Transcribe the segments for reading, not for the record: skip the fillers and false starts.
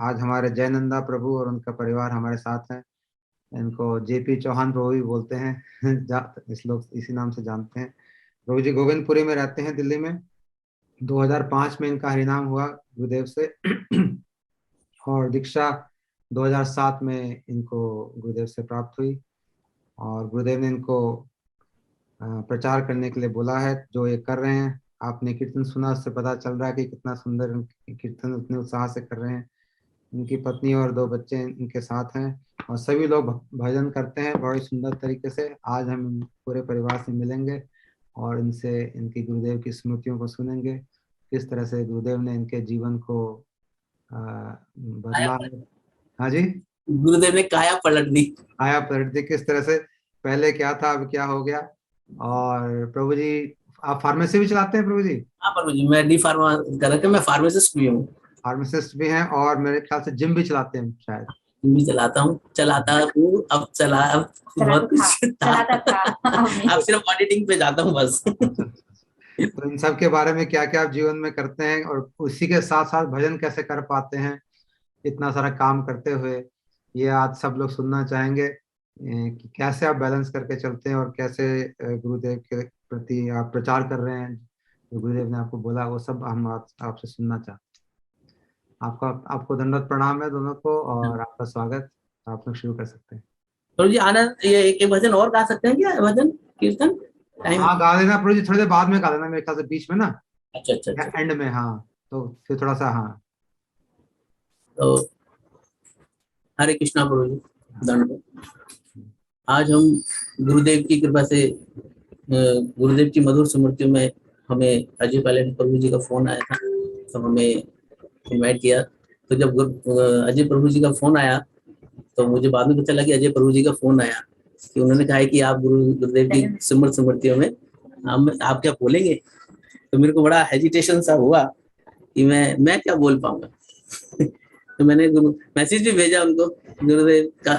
आज हमारे जयनंदा प्रभु और उनका परिवार हमारे साथ हैं। इनको जेपी चौहान प्रभु भी बोलते हैं इस लोग इसी नाम से जानते हैं। प्रभु जी गोविंदपुरी में रहते हैं, दिल्ली में। 2005 में इनका हरिनाम हुआ गुरुदेव से और दीक्षा 2007 में इनको गुरुदेव से प्राप्त हुई। और गुरुदेव ने इनको प्रचार करने के लिए बोला है, जो ये कर रहे हैं। आपने कीर्तन सुना, उससे पता चल रहा है कि कितना सुंदर कीर्तन उतने उत्साह से कर रहे हैं। इनकी पत्नी और 2 बच्चे इनके साथ हैं और सभी लोग भजन करते हैं बड़े सुंदर तरीके से। आज हम पूरे परिवार से मिलेंगे और इनसे इनकी गुरुदेव की स्मृतियों को सुनेंगे, किस तरह से गुरुदेव ने इनके जीवन को बदला है। हाँ जी, गुरुदेव ने काया पलट दी। काया पलट दी, किस तरह से पहले क्या था अब क्या हो गया। और प्रभु जी आप फार्मेसी भी चलाते हैं प्रभु जी? हाँ प्रभु जी, मैं डी फार्मा कर रहा, मैं फार्मासिस्ट भी हूँ। फार्मासिस्ट भी हैं और मेरे ख्याल से जिम भी चलाते हैं शायद। भी चलाता हूँ, चलाता हूँ, अब बहुत कुछ चलाता था अब सिर्फ ऑडिटिंग पे जाता हूँ बस। तो इन सब के बारे में क्या क्या आप जीवन में करते हैं और उसी के साथ साथ भजन कैसे कर पाते हैं इतना सारा काम करते हुए, ये आज सब लोग सुनना चाहेंगे कि कैसे आप बैलेंस करके चलते हैं और कैसे गुरुदेव के प्रति आप प्रचार कर रहे हैं, जो गुरुदेव ने आपको बोला वो सब हम आपसे सुनना चाहते हैं। आपको दंडवत प्रणाम है दोनों को और आपका स्वागत। आप लोग शुरू कर सकते हैं। प्रभु जी आनंद, ये एक भजन और गा सकते हैं क्या? भजन कीर्तन टाइम? हाँ गा देना प्रभु जी, थोड़ी देर बाद में गा देना मेरे ख्याल से, बीच में ना। अच्छा एंड में। हाँ तो फिर थोड़ा सा। हाँ तो हरे कृष्णा प्रभु जी, दंडवत। आज हम गुरुदेव की कृपा से गुरुदेव की मधुर स्मृतियों में हमें अजय पायलट प्रभु जी का फोन आया था, तो हमें इनवाइट किया। तो जब अजय प्रभु जी का फोन आया तो मुझे बाद में पता चला कि अजय प्रभु जी का फोन आया कि उन्होंने कहा है कि आप गुरुदेव की स्मृतियों में आप क्या बोलेंगे। तो मेरे को बड़ा हेजिटेशन सा हुआ कि मैं क्या बोल पाऊंगा। तो मैंने मैसेज भी भेजा उनको गुरुदेव का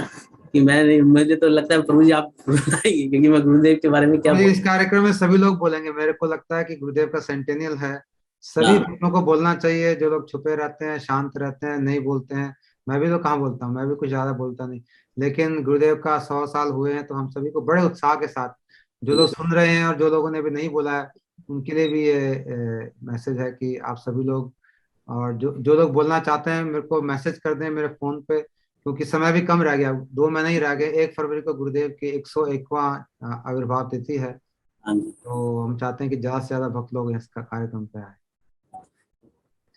कि मुझे तो लगता है प्रभु जी आप बताएंगे, क्योंकि मैं गुरुदेव के बारे में क्या इस कार्यक्रम में सभी लोग बोलेंगे। मेरे को लगता है कि गुरुदेव का सेंटेनियल है, सभी भक्तों को बोलना चाहिए। जो लोग छुपे रहते हैं, शांत रहते हैं, नहीं बोलते हैं, मैं भी तो कहाँ बोलता हूँ, मैं भी कुछ ज्यादा बोलता नहीं, लेकिन गुरुदेव का 100 साल हुए हैं तो हम सभी को बड़े उत्साह के साथ, जो लोग सुन रहे हैं और जो लोगों ने भी नहीं बोला है उनके लिए भी ये मैसेज है कि आप सभी लोग, और जो लोग बोलना चाहते हैं मेरे को मैसेज कर दें मेरे फोन पे, क्योंकि समय भी कम रह गया, 2 महीने ही रह गए। 1 फरवरी को गुरुदेव की 101वां आविर्भाव तिथि है, तो हम चाहते हैं कि ज्यादा से ज्यादा भक्त लोग इसका कार्यक्रम पे आए।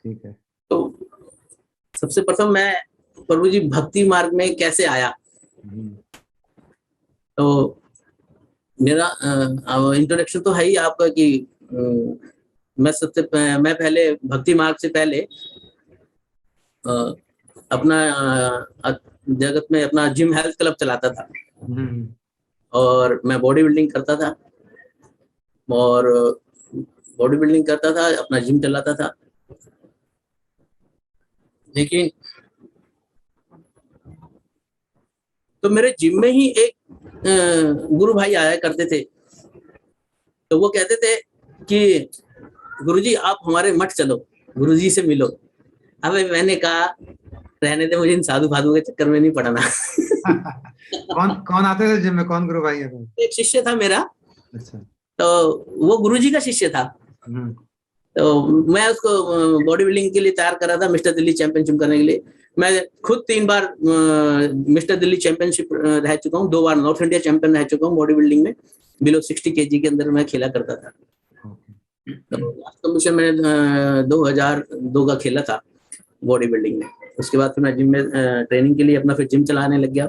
ठीक है, तो सबसे प्रथम मैं प्रभु जी भक्ति मार्ग में कैसे आया। तो मेरा इंट्रोडक्शन तो है ही आपका कि मैं पहले भक्ति मार्ग से पहले अपना जगत में अपना जिम हेल्थ क्लब चलाता था और मैं बॉडी बिल्डिंग करता था अपना जिम चलाता था। लेकिन तो मेरे जिम में ही एक गुरु भाई आया करते थे, तो वो कहते थे कि गुरुजी आप हमारे मठ चलो, गुरुजी से मिलो। अब मैंने कहा रहने दे, मुझे इन साधु फाधु के चक्कर में नहीं पड़ना। कौन आते थे जिम में? कौन गुरु भाई है? एक शिष्य था मेरा। अच्छा। तो वो गुरुजी का शिष्य था। तो मैं उसको बॉडी बिल्डिंग के लिए तैयार कर रहा था, मिस्टर दिल्ली चैंपियनशिप करने के लिए। मैं खुद 3 बार मिस्टर दिल्ली चैंपियनशिप रह चुका हूँ, 2 बार नॉर्थ इंडिया चैंपियन रह चुका हूँ बॉडी बिल्डिंग में। बिलो 60 kg के अंदर मैं खेला करता था। तो लास्ट कॉम्पिटिशन मैंने 2002 का खेला था बॉडी बिल्डिंग में। उसके बाद फिर मैं जिम में ट्रेनिंग के लिए अपना फिर जिम चलाने लग गया।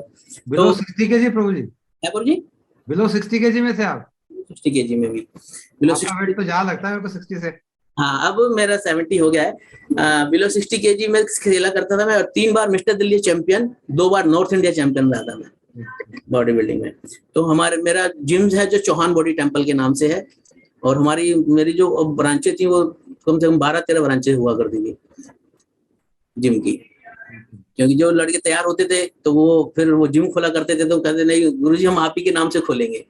बिलो 60 kg प्रभु जी? है प्रभु जी, बिलो 60 kg में थे आप? 60 kg में भी। बिलो 60 वेट तो ज्यादा लगता है मेरे को 60 से। हाँ, अब मेरा 70 हो गया है। बिलो 60 kg में खेला करता था मैं, और 3 बार मिस्टर दिल्ली चैंपियन, 2 बार नॉर्थ इंडिया चैंपियन रहा था मैं बॉडी बिल्डिंग में। तो मेरा जिम है जो चौहान बॉडी टेम्पल के नाम से है, और मेरी जो ब्रांचें थी वो कम से कम 12-13 ब्रांचें हुआ करती थी जिम की। क्योंकि जो लड़के तैयार होते थे तो फिर वो जिम खोला करते थे, तो कहते नहीं गुरुजी हम आप ही के नाम से खोलेंगे।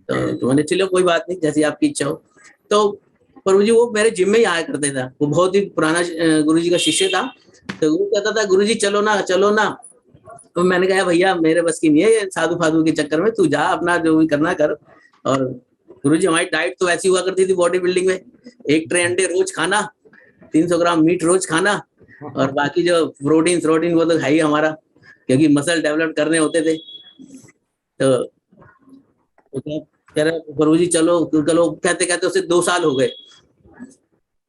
तो मैंने चलो कोई बात नहीं, जैसी आपकी इच्छा हो। तो प्रभु जी वो मेरे जिम में ही आया करते था, वो बहुत ही पुराना गुरु जी का शिष्य था। तो वो कहता था गुरु जी चलो ना चलो ना। तो मैंने कहा भैया मेरे बस की नहीं है, साधु फाधु के चक्कर में तू जा, अपना जो भी करना कर। और गुरु जी हमारी डाइट तो ऐसी हुआ करती थी बॉडी बिल्डिंग में, 1 ट्रे अंडे रोज खाना, 300 ग्राम मीट रोज खाना, और बाकी जो प्रोटीन वो तो है ही हमारा, क्योंकि मसल डेवलप करने होते थे। तो कह रहे गुरु जी चलो चलो, कहते कहते उसे 2 साल हो गए,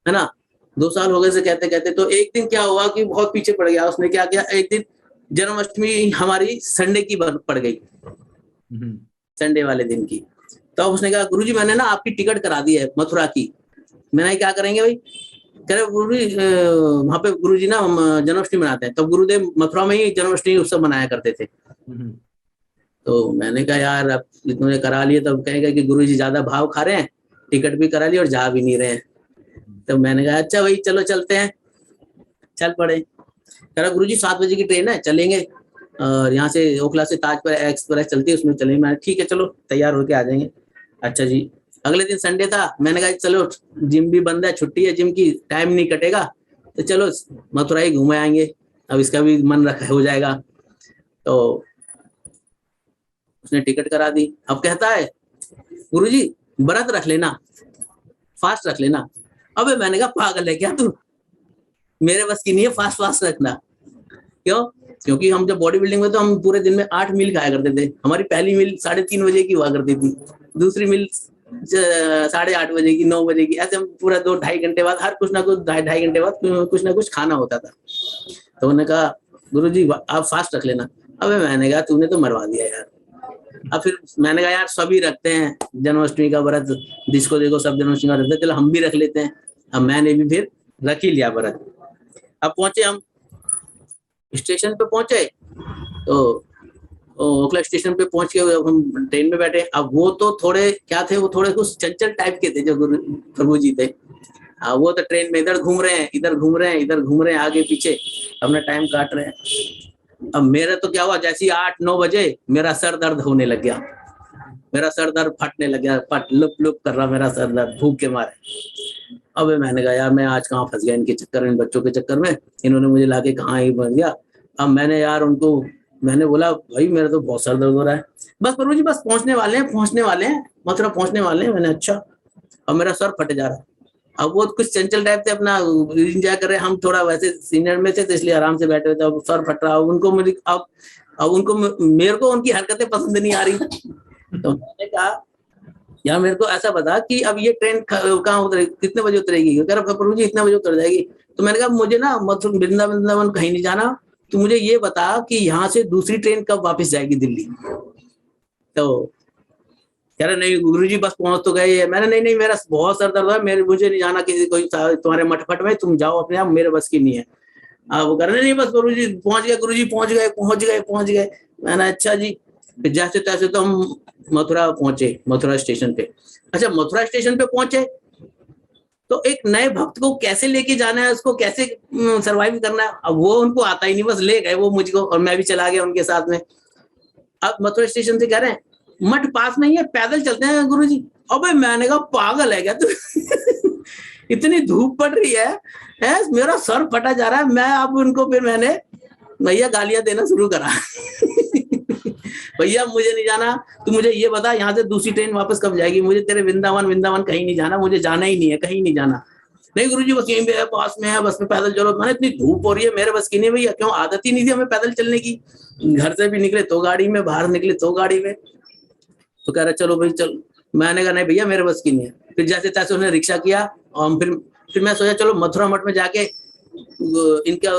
है ना, 2 साल हो गए से कहते कहते। तो एक दिन क्या हुआ कि बहुत पीछे पड़ गया। उसने क्या किया, एक दिन जन्माष्टमी हमारी संडे की पड़ गई, संडे वाले दिन की। तो उसने कहा गुरुजी मैंने ना आपकी टिकट करा दी है मथुरा की। मैंने क्या करेंगे भाई, कह रहे गुरुजी वहां पे गुरुजी ना जन्माष्टमी मनाते हैं। तो गुरुदेव मथुरा में ही जन्माष्टमी उत्सव मनाया करते थे। तो मैंने कहा यार अब तुमने करा लिए, तब कहेगा कि गुरुजी ज्यादा भाव खा रहे हैं, टिकट भी करा ली और जा भी नहीं रहे हैं। तो मैंने कहा अच्छा भाई चलो चलते हैं, चल पड़े। कह रहा गुरुजी 7 बजे की ट्रेन है, चलेंगे, और यहाँ से ओखला से ताज पर एक्सप्रेस चलती है, उसमें चलेंगे। मैंने ठीक है चलो तैयार होके आ जाएंगे। अच्छा जी, अगले दिन संडे था। मैंने कहा चलो जिम भी बंद है, छुट्टी है जिम की, टाइम नहीं कटेगा, तो चलो मथुरा ही घूम आएंगे, अब इसका भी मन रखा हो जाएगा। तो उसने टिकट करा दी। अब कहता है गुरुजी व्रत रख लेना, फास्ट रख लेना। अबे मैंने कहा पागल है क्या तू, मेरे बस की नहीं है फास्ट रखना। क्यों? क्योंकि हम जब बॉडी बिल्डिंग में तो हम पूरे दिन में 8 मील खाया करते थे। हमारी पहली मील 3:30 बजे की हुआ करती थी, दूसरी मील 8:30 बजे की, 9 बजे की, ऐसे हम पूरा 2-2.5 घंटे बाद, हर कुछ ना कुछ 2.5 घंटे बाद कुछ ना कुछ खाना होता था। तो उन्होंने कहा गुरुजी आप फास्ट रख लेना। अबे मैंने कहा तूने तो मरवा दिया यार। अब फिर मैंने कहा यार सभी रखते हैं जन्माष्टमी का व्रत, जिसको देखो सब जन्माष्टमी का रखते हैं, चलो हम भी रख लेते हैं। अब मैंने भी फिर रख ही लिया व्रत। अब पहुंचे हम स्टेशन पे पहुंचे, तो ओखला स्टेशन पे पहुंच के हम ट्रेन में बैठे। अब वो तो थोड़े क्या थे, वो थोड़े कुछ चंचल टाइप के थे जो प्रभु जी थे। वो तो ट्रेन में इधर घूम रहे हैं, इधर घूम रहे हैं, इधर घूम रहे हैं, आगे पीछे अपना टाइम काट रहे हैं। अब मेरा तो क्या हुआ, जैसे 8-9 बजे मेरा सर दर्द होने लग गया, मेरा सर दर्द फटने लग गया, फट लुप लुप कर रहा मेरा सर दर्द भूख के मारे। अब मैंने कहा यार मैं आज कहाँ फंस गया इनके चक्कर में, इन बच्चों के चक्कर में, इन्होंने मुझे लाके कहाँ ही बन गया। अब मैंने यार उनको मैंने बोला भाई मेरा तो बहुत सर दर्द हो रहा है। बस प्रभु जी बस पहुंचने वाले हैं मथुरा पहुंचने वाले हैं। मैंने अच्छा, अब मेरा सर फट जा रहा है। अब वो कुछ चंचल टाइप थे, अपना एंजॉय कर रहे, हम थोड़ा वैसे सीनियर में थे तो इसलिए आराम से बैठे थे। अब सर फट रहा, उनको मेरी अब उनको मेरे को उनकी हरकतें पसंद नहीं आ रही। तो मैंने कहा यार मेरे को ऐसा बता कि अब ये ट्रेन कहाँ उतरेगी, कितने बजे उतरेगी? कह रहा प्रभु जी इतने बजे उतर जाएगी। तो मैंने कहा मुझे ना मथुरा वृंदावन कहीं नहीं जाना, तो मुझे ये बता कि यहाँ से दूसरी ट्रेन कब वापस जाएगी दिल्ली। तो कह रहा नहीं गुरुजी बस पहुंच तो गए। मैंने नहीं मेरा बहुत सर दर्द है, मुझे नहीं जाना किसी कोई तुम्हारे मठफट में, तुम जाओ अपने आप, मेरे बस की नहीं है। वो कह रहे नहीं बस गुरुजी पहुंच गए, गुरुजी पहुंच गए। मैंने अच्छा जी। फिर जैसे तैसे तो हम मथुरा पहुंचे, मथुरा स्टेशन पे। अच्छा मथुरा स्टेशन पे पहुंचे तो एक नए भक्त को कैसे लेके जाना है, उसको कैसे सरवाइव करना है, अब वो उनको आता ही नहीं, बस ले गए वो मुझको, और मैं भी चला गया उनके साथ में। अब मथुरा स्टेशन से कह रहे हैं मठ पास नहीं है, पैदल चलते हैं गुरुजी। अबे मैंने कहा पागल है क्या तू इतनी धूप पड़ रही है, मेरा सर फटा जा रहा है। मैं अब उनको फिर मैंने भैया गालियां देना शुरू करा भैया मुझे नहीं जाना, तू मुझे ये बता यहाँ से दूसरी ट्रेन वापस कब जाएगी, मुझे तेरे वृंदावन कहीं नहीं जाना, मुझे जाना ही नहीं है, कहीं नहीं जाना। नहीं गुरुजी बस यहीं पे है, पास में है, बस में पैदल चलो। मैंने इतनी धूप हो रही है, मेरे बस की नहीं भैया, क्यों आदत ही नहीं थी हमें पैदल चलने की, घर से भी निकले तो गाड़ी में, बाहर निकले तो गाड़ी में। तो कह रहे चलो भाई चलो। मैंने कहा नहीं भैया मेरे बस की नहीं है। फिर जैसे तैसे उन्होंने रिक्शा किया, और फिर मैं सोचा चलो मथुरा मठ में जाके इनका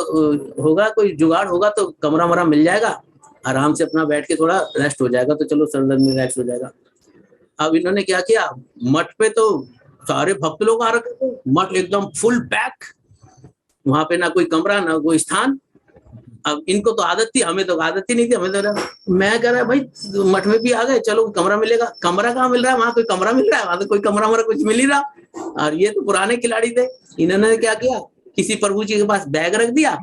होगा कोई जुगाड़ होगा तो कमरा वमरा मिल जाएगा, आराम से अपना बैठ के थोड़ा रेस्ट हो जाएगा, तो चलो सर दर्द में रेस्ट हो जाएगा। अब इन्होंने क्या किया, मठ पे तो सारे भक्त लोग आ रखे थे, मठ एकदम फुल पैक, वहां पे ना कोई कमरा ना कोई स्थान। अब इनको तो आदत थी, हमें तो आदत ही नहीं थी। हमें तो मैं कह रहा भाई मठ में भी आ गए, चलो कमरा मिलेगा। कमरा कहाँ मिल रहा है, वहां कोई कमरा मिल रहा है, वहां तो कोई कमरा वमरा कुछ मिल ही रहा। और ये तो पुराने खिलाड़ी थे, इन्होंने क्या किया, किसी प्रभु जी के पास बैग रख दिया,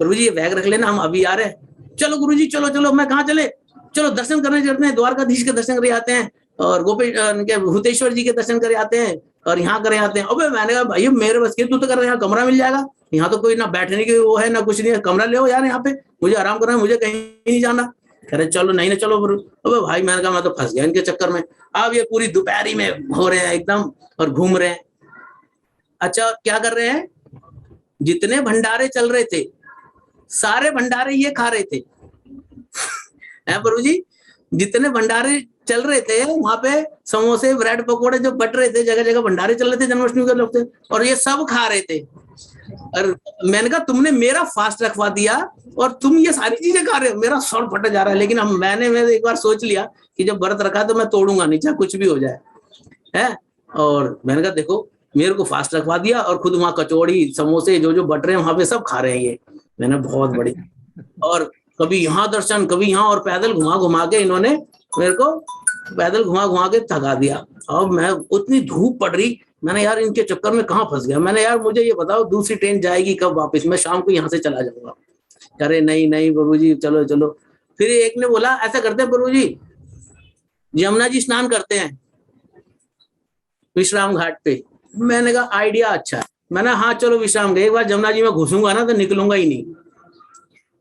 प्रभु जी ये बैग रख लेना, हम अभी आ रहे हैं। चलो गुरु जी चलो। मैं कहाँ चले, चलो दर्शन करने चलते हैं, द्वारकाधीश के दर्शन करे आते हैं, और भूतेश्वर जी के दर्शन करे आते हैं, और यहाँ करे आते हैं। अबे मैंने कहा भाई मेरे बस की, तू तो कर रहे यहाँ कमरा मिल जाएगा, यहाँ तो कोई ना बैठने की वो है ना कुछ नहीं है, कमरा ले यार यहाँ पे, मुझे आराम करना है, मुझे कहीं नहीं जाना। कह रहे चलो नहीं ना चलो। अबे भाई मैंने कहा मैं तो फंस गया इनके चक्कर में। अब ये पूरी दोपहरी में हो रहे हैं एकदम और घूम रहे हैं। अच्छा क्या कर रहे हैं, जितने भंडारे चल रहे थे सारे भंडारे ये खा रहे थे हैं प्रभु जी, जितने भंडारे चल रहे थे वहां पे समोसे ब्रेड पकोड़े जो बट रहे थे, जगह जगह भंडारे चल रहे थे जन्माष्टमी के लोग थे, और ये सब खा रहे थे। और मैंने कहा तुमने मेरा फास्ट रखवा दिया और तुम ये सारी चीजें खा रहे हो, मेरा सर फट जा रहा है। लेकिन मैंने एक बार सोच लिया कि जब व्रत रखा तो मैं तोड़ूंगा नहीं, चाहे कुछ भी हो जाए है। और मैंने कहा देखो मेरे को फास्ट रखवा दिया और खुद वहां कचौड़ी समोसे जो जो बट रहे हैं वहां पे सब खा रहे हैं ये। मैंने बहुत बड़ी, और कभी यहाँ दर्शन कभी यहाँ, और पैदल घुमा घुमा के इन्होंने मेरे को पैदल घुमा घुमा के थका दिया। और मैं उतनी धूप पड़ रही, मैंने यार इनके चक्कर में कहाँ फंस गया। मैंने यार मुझे ये बताओ दूसरी ट्रेन जाएगी कब वापस, मैं शाम को यहाँ से चला जाऊंगा। अरे नहीं नहीं प्रभु जी चलो चलो। फिर एक ने बोला ऐसा करते हैं प्रभु जी, यमुना जी स्नान करते हैं विश्राम घाट पे। मैंने कहा आइडिया अच्छा है। मैंने हाँ चलो विश्राम घाट, एक बार यमुना जी में घुसूंगा ना तो निकलूंगा ही नहीं।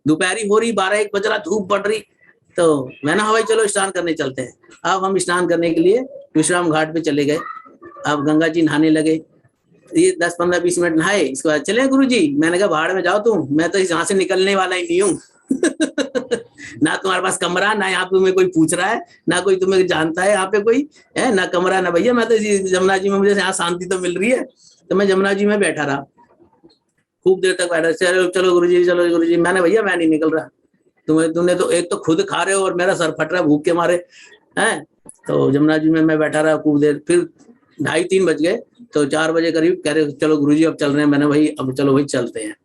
दोपहरी हो रही 12-1 बज रहा, धूप पड़ रही, तो मैंने हाँ भाई चलो स्नान करने चलते हैं। अब हम स्नान करने के लिए विश्राम घाट पे चले गए। अब गंगा जी नहाने लगे, ये 10-15-20 मिनट नहाए, इसके बाद चले गुरु जी। मैंने कहा भाड़ में जाओ तुम, मैं तो यहाँ से निकलने वाला ही नहीं हूँ ना तुम्हारे पास कमरा, ना यहाँ पे कोई पूछ रहा है, ना कोई तुम्हें जानता है यहाँ पे कोई है, ना कमरा ना भैया। मैं तो यमुना जी में, मुझे यहाँ शांति तो मिल रही है, तो मैं यमुना जी में बैठा रहा खूब देर तक बैठा। चलो गुरु जी चलो गुरु जी। मैंने भैया मैं नहीं निकल रहा, तुमने तो एक तो खुद खा रहे हो और मेरा सर फट रहा है भूख के मारे हैं। तो यमुना जी में मैं बैठा रहा खूब देर, फिर 2:30-3 बज गए, तो 4 बजे करीब कह रहे चलो गुरुजी अब चल रहे हैं। मैंने भाई अब चलो भाई चलते हैं।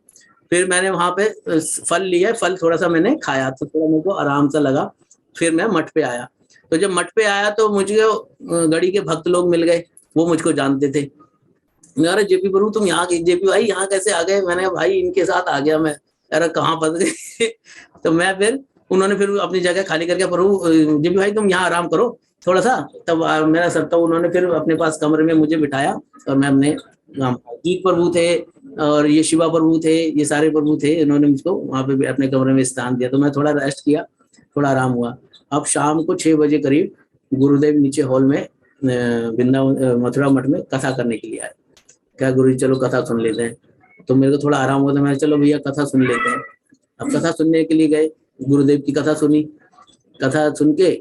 फिर मैंने वहां पे फल लिया, फल थोड़ा सा मैंने खाया तो थोड़ा मेरे को आराम सा लगा। फिर मैं मठ पे आया, तो जब मठ पे आया तो मुझे गढ़ी के भक्त लोग मिल गए, वो मुझको जानते थे। अरे जेपी प्रभु तुम यहाँ, जेपी भाई यहाँ कैसे आ गए? मैंने भाई इनके साथ आ गया मैं। अरे कहाँ फंस गए तो मैं फिर उन्होंने फिर अपनी जगह खाली करके, प्रभु जेपी भाई तुम यहाँ आराम करो थोड़ा सा। तब मेरा सर, तो उन्होंने फिर अपने पास कमरे में मुझे बिठाया और मैं अपने जीत प्रभु थे और ये शिवा प्रभु थे, ये सारे प्रभु थे, इन्होंने मुझको वहां पे अपने कमरे में स्थान दिया। तो मैं थोड़ा रेस्ट किया, थोड़ा आराम हुआ। अब शाम को 6 बजे करीब गुरुदेव नीचे हॉल में वृंदावन मथुरा मठ में कथा करने के लिए आए। क्या गुरु जी चलो कथा सुन लेते हैं। तो मेरे को थोड़ा आराम हुआ, तो मैं चलो भैया कथा सुन लेते हैं। अब कथा सुनने के लिए गए, गुरुदेव की कथा सुनी। कथा सुन के,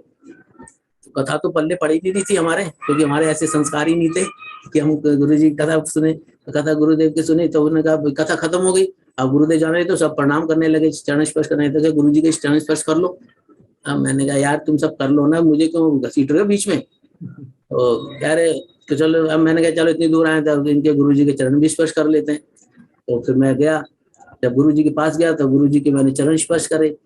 कथा तो पल्ले पड़ी नहीं थी हमारे, क्योंकि हमारे ऐसे संस्कार ही नहीं थे कि हम गुरु जी कथा सुने। कथा गुरुदेव की सुनी, तो उन्होंने कहा कथा खत्म हो गई, अब गुरुदेव जाने रहे, तो सब प्रणाम करने लगे, चरण स्पर्श करने लगे। गुरु जी के चरण स्पर्श कर लो। अब मैंने कहा यार तुम सब कर लो ना, मुझे क्यों घसीट रहे हो बीच में? तो कह रहे तो चलो। अब मैंने कहा चलो इतनी दूर आए तो इनके गुरु जी के चरण भी स्पर्श कर लेते हैं। तो फिर मैं गया, जब गुरु जी के पास गया तो गुरु जी के मैंने चरण स्पर्श करे,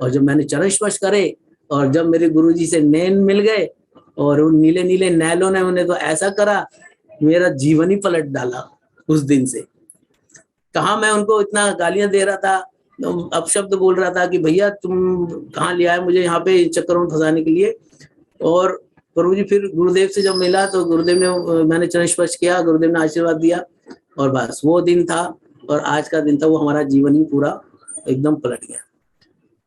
और जब मैंने चरण स्पर्श करे और जब मेरे गुरु जी से नैन मिल गए और उन नीले नीले नैलों ने उन्हें तो ऐसा करा, मेरा जीवन ही पलट डाला उस दिन से। कहाँ मैं उनको इतना गालियां दे रहा था, अपशब्द बोल रहा था कि भैया तुम कहाँ ले आए मुझे यहाँ पे चक्करों में फंसाने के लिए। और प्रभु जी फिर गुरुदेव से जब मिला तो गुरुदेव ने, मैंने चरण स्पर्श किया, गुरुदेव ने आशीर्वाद दिया, और बस वो दिन था और आज का दिन था, वो हमारा जीवन ही पूरा एकदम पलट गया।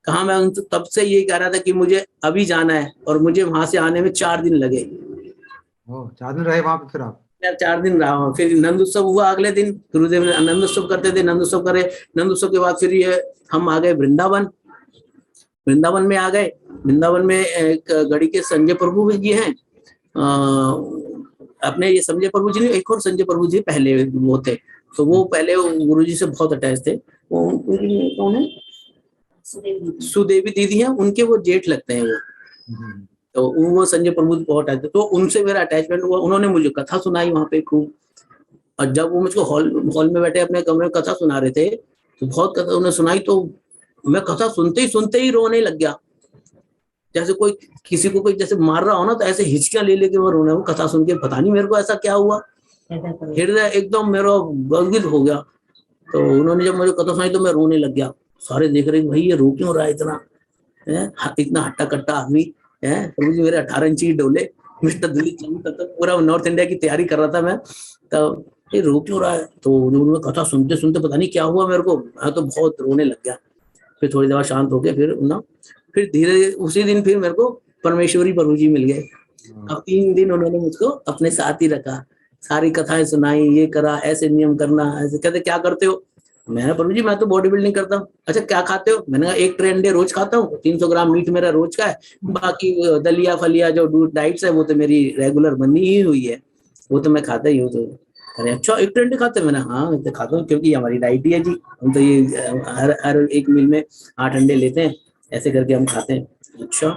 कहाँ मैं उनसे तब से यही कह रहा था कि मुझे अभी जाना है, और मुझे वहां से आने में 4 दिन लगे। 4 दिन रहे वहां पे फिर आप? 4 दिन रहा। फिर नंद उत्सव हुआ अगले दिन, गुरुदेव ने नंद उत्सव करते थे, नंद उत्सव करे। नंद उत्सव के बाद फिर ये हम आ गए वृंदावन। वृंदावन में आ गए। वृंदावन में एक गढ़ी के संजय प्रभु जी हैं, अपने ये संजय प्रभु जी ने, एक और संजय प्रभु जी पहले वो थे, तो वो पहले गुरु जी से बहुत अटैच थे। कौन है? सुदेवी दीदी हैं, उनके वो जेठ लगते हैं वो। तो वो संजय प्रभु बहुत अटैच थे, तो उनसे मेरा अटैचमेंट हुआ। उन्होंने मुझे कथा सुनाई वहां पे खूब, और जब वो मुझको हॉल में बैठे अपने कमरे में कथा सुना रहे थे, तो बहुत कथा उन्होंने सुनाई, तो मैं कथा सुनते ही रोने लग गया। जैसे कोई किसी को कोई जैसे मार रहा हो ना, तो ऐसे हिचकियां ले लेके मैं रोने, वो कथा सुन के पता नहीं मेरे को ऐसा क्या हुआ, हृदय एकदम मेरा गदगद हो गया। तो उन्होंने जब मुझे कथा सुनाई तो मैं रोने लग गया। सारे देख रहे भाई ये रो क्यों रहा है इतना, इतना हट्टा कट्टा आदमी है। प्रभु जी मेरे 18 इंची डोले, मिस्टर दिलीप चंद, तो पूरा नॉर्थ इंडिया की तैयारी कर रहा था मैं। तब ये रो क्यों रहा है, तो उन्होंने कथा सुनते सुनते पता नहीं क्या हुआ मेरे को, मैं तो बहुत रोने लग गया। फिर थोड़ी देर शांत हो गए, फिर ना फिर धीरे उसी दिन फिर मेरे को परमेश्वरी प्रभु जी मिल गए। अब 3 दिन उन्होंने मुझको अपने साथ ही रखा, सारी कथाएं सुनाई, ये करा, ऐसे नियम करना, ऐसे। कहते क्या करते हो, मैंने प्रभु जी मैं तो बॉडी बिल्डिंग करता हूँ। अच्छा क्या खाते हो, मैंने कहा 1 ट्रे अंडे रोज खाता हूँ, 300 ग्राम मीट मेरा रोज का है, बाकी दलिया फलिया जो डाइट्स है वो तो मेरी रेगुलर बनी ही हुई है, वो तो मैं खाता ही हूँ। तो अरे अच्छा 1 ट्रे अंडे खाते हो, मैंने हाँ मैं तो खाता हूँ, क्योंकि हमारी डाइट ही है जी, हम तो ये हर एक मील में 8 अंडे लेते हैं, ऐसे करके हम खाते हैं। अच्छा,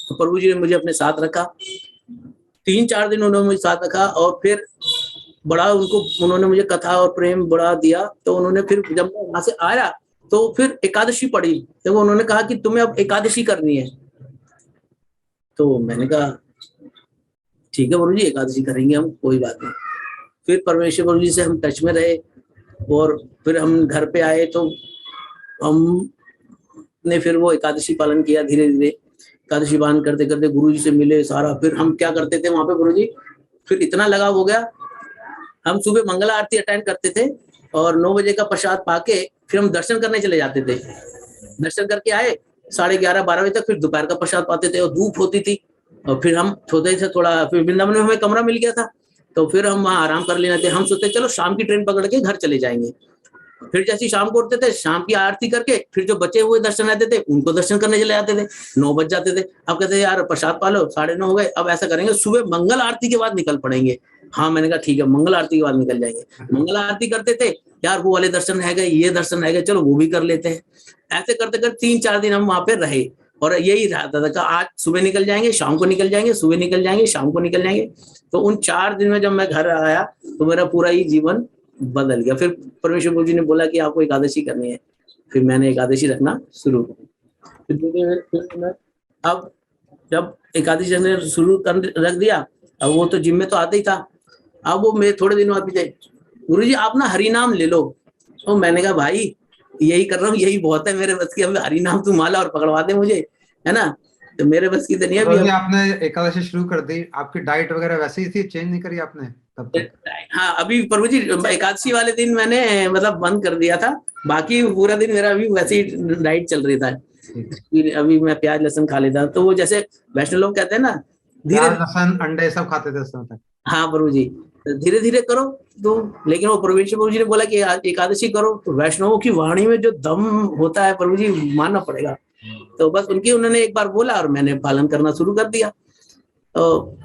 तो प्रभु जी ने मुझे अपने साथ रखा, 3-4 दिन उन्होंने मुझे साथ रखा, और फिर बड़ा उन्होंने मुझे कथा और प्रेम बड़ा दिया। तो उन्होंने फिर जब मैं वहां से आया तो फिर एकादशी पढ़ी, तो उन्होंने कहा कि तुम्हें अब एकादशी करनी है। तो मैंने कहा ठीक है गुरु जी, एकादशी करेंगे हम, कोई बात नहीं। फिर परमेश्वर गुरु जी से हम टच में रहे, और फिर हम घर पे आए तो हमने फिर वो एकादशी पालन किया धीरे धीरे। एकादशी पालन करते करते गुरु जी से मिले सारा। फिर हम क्या करते थे वहां पे गुरु जी, फिर इतना लगाव हो गया, हम सुबह मंगला आरती अटेंड करते थे, और 9 बजे का प्रसाद पाके फिर हम दर्शन करने चले जाते थे। दर्शन करके आए 11:30-12 बजे तक, फिर दोपहर का प्रसाद पाते थे, और धूप होती थी, और फिर हम सोते थे थोड़ा, फिर वृंदावन में हमें कमरा मिल गया था, तो फिर हम वहाँ आराम कर लेना थे। हम सोचते चलो शाम की ट्रेन पकड़ के घर चले जाएंगे। फिर जैसे शाम को उठते थे, शाम की आरती करके फिर जो बचे हुए दर्शन रहते थे उनको दर्शन करने चले जाते थे। 9 बज जाते थे, अब कहते थे यार प्रसाद पालो, 9:30 हो गए, अब ऐसा करेंगे सुबह मंगल आरती के बाद निकल पड़ेंगे। हाँ मैंने कहा ठीक है, मंगल आरती के बाद निकल जाएंगे। मंगल आरती करते थे, यार वो वाले दर्शन रह गए, ये दर्शन रह गए, चलो वो भी कर लेते हैं। ऐसे करते करते 3-4 दिन हम वहां पे रहे, और यही रहता था कि आज सुबह निकल जाएंगे, शाम को निकल जाएंगे, सुबह निकल जाएंगे, शाम को निकल जाएंगे। तो उन 4 दिन में जब मैं घर आया तो मेरा पूरा ही जीवन बदल गया। फिर परमेश्वर गुरु जी ने बोला कि आपको एकादशी करनी है, फिर मैंने एकादशी रखना शुरू की। फिर अब जब एकादशी रखने शुरू कर रख दिया, अब वो तो जिम में तो आते ही था। अब वो मेरे थोड़े दिन बाद पीछे, गुरु जी आप ना हरि नाम ले लो। तो मैंने कहा भाई यही कर रहा हूँ, यही बहुत है मेरे बस की, अब हरि नाम तू माला और पकड़वा दे मुझे, है ना, तो मेरे बस की तो नहीं तो अभी। आपने एकादशी शुरू कर दी, आपकी डाइट वगैरह वैसे ही थी, चेंज नहीं करी आपने तब तक? हाँ अभी प्रभु जी एकादशी वाले दिन मैंने मतलब बंद कर दिया था, बाकी पूरा दिन मेरा अभी वैसे ही डाइट चल रही था। अभी मैं प्याज लहसुन खा लेता, तो वो जैसे वैष्णव लोग कहते हैं ना, धीरे प्याज लहसुन अंडे सब खाते थे उस समय तक? हाँ प्रभु जी, धीरे धीरे करो। तो लेकिन वो परमेश्वर प्रभु जी ने बोला कि एकादशी करो, तो वैष्णवों की वाणी में जो दम होता है प्रभु जी, मानना पड़ेगा। तो बस उन्होंने एक बार बोला और मैंने पालन करना शुरू कर दिया। तो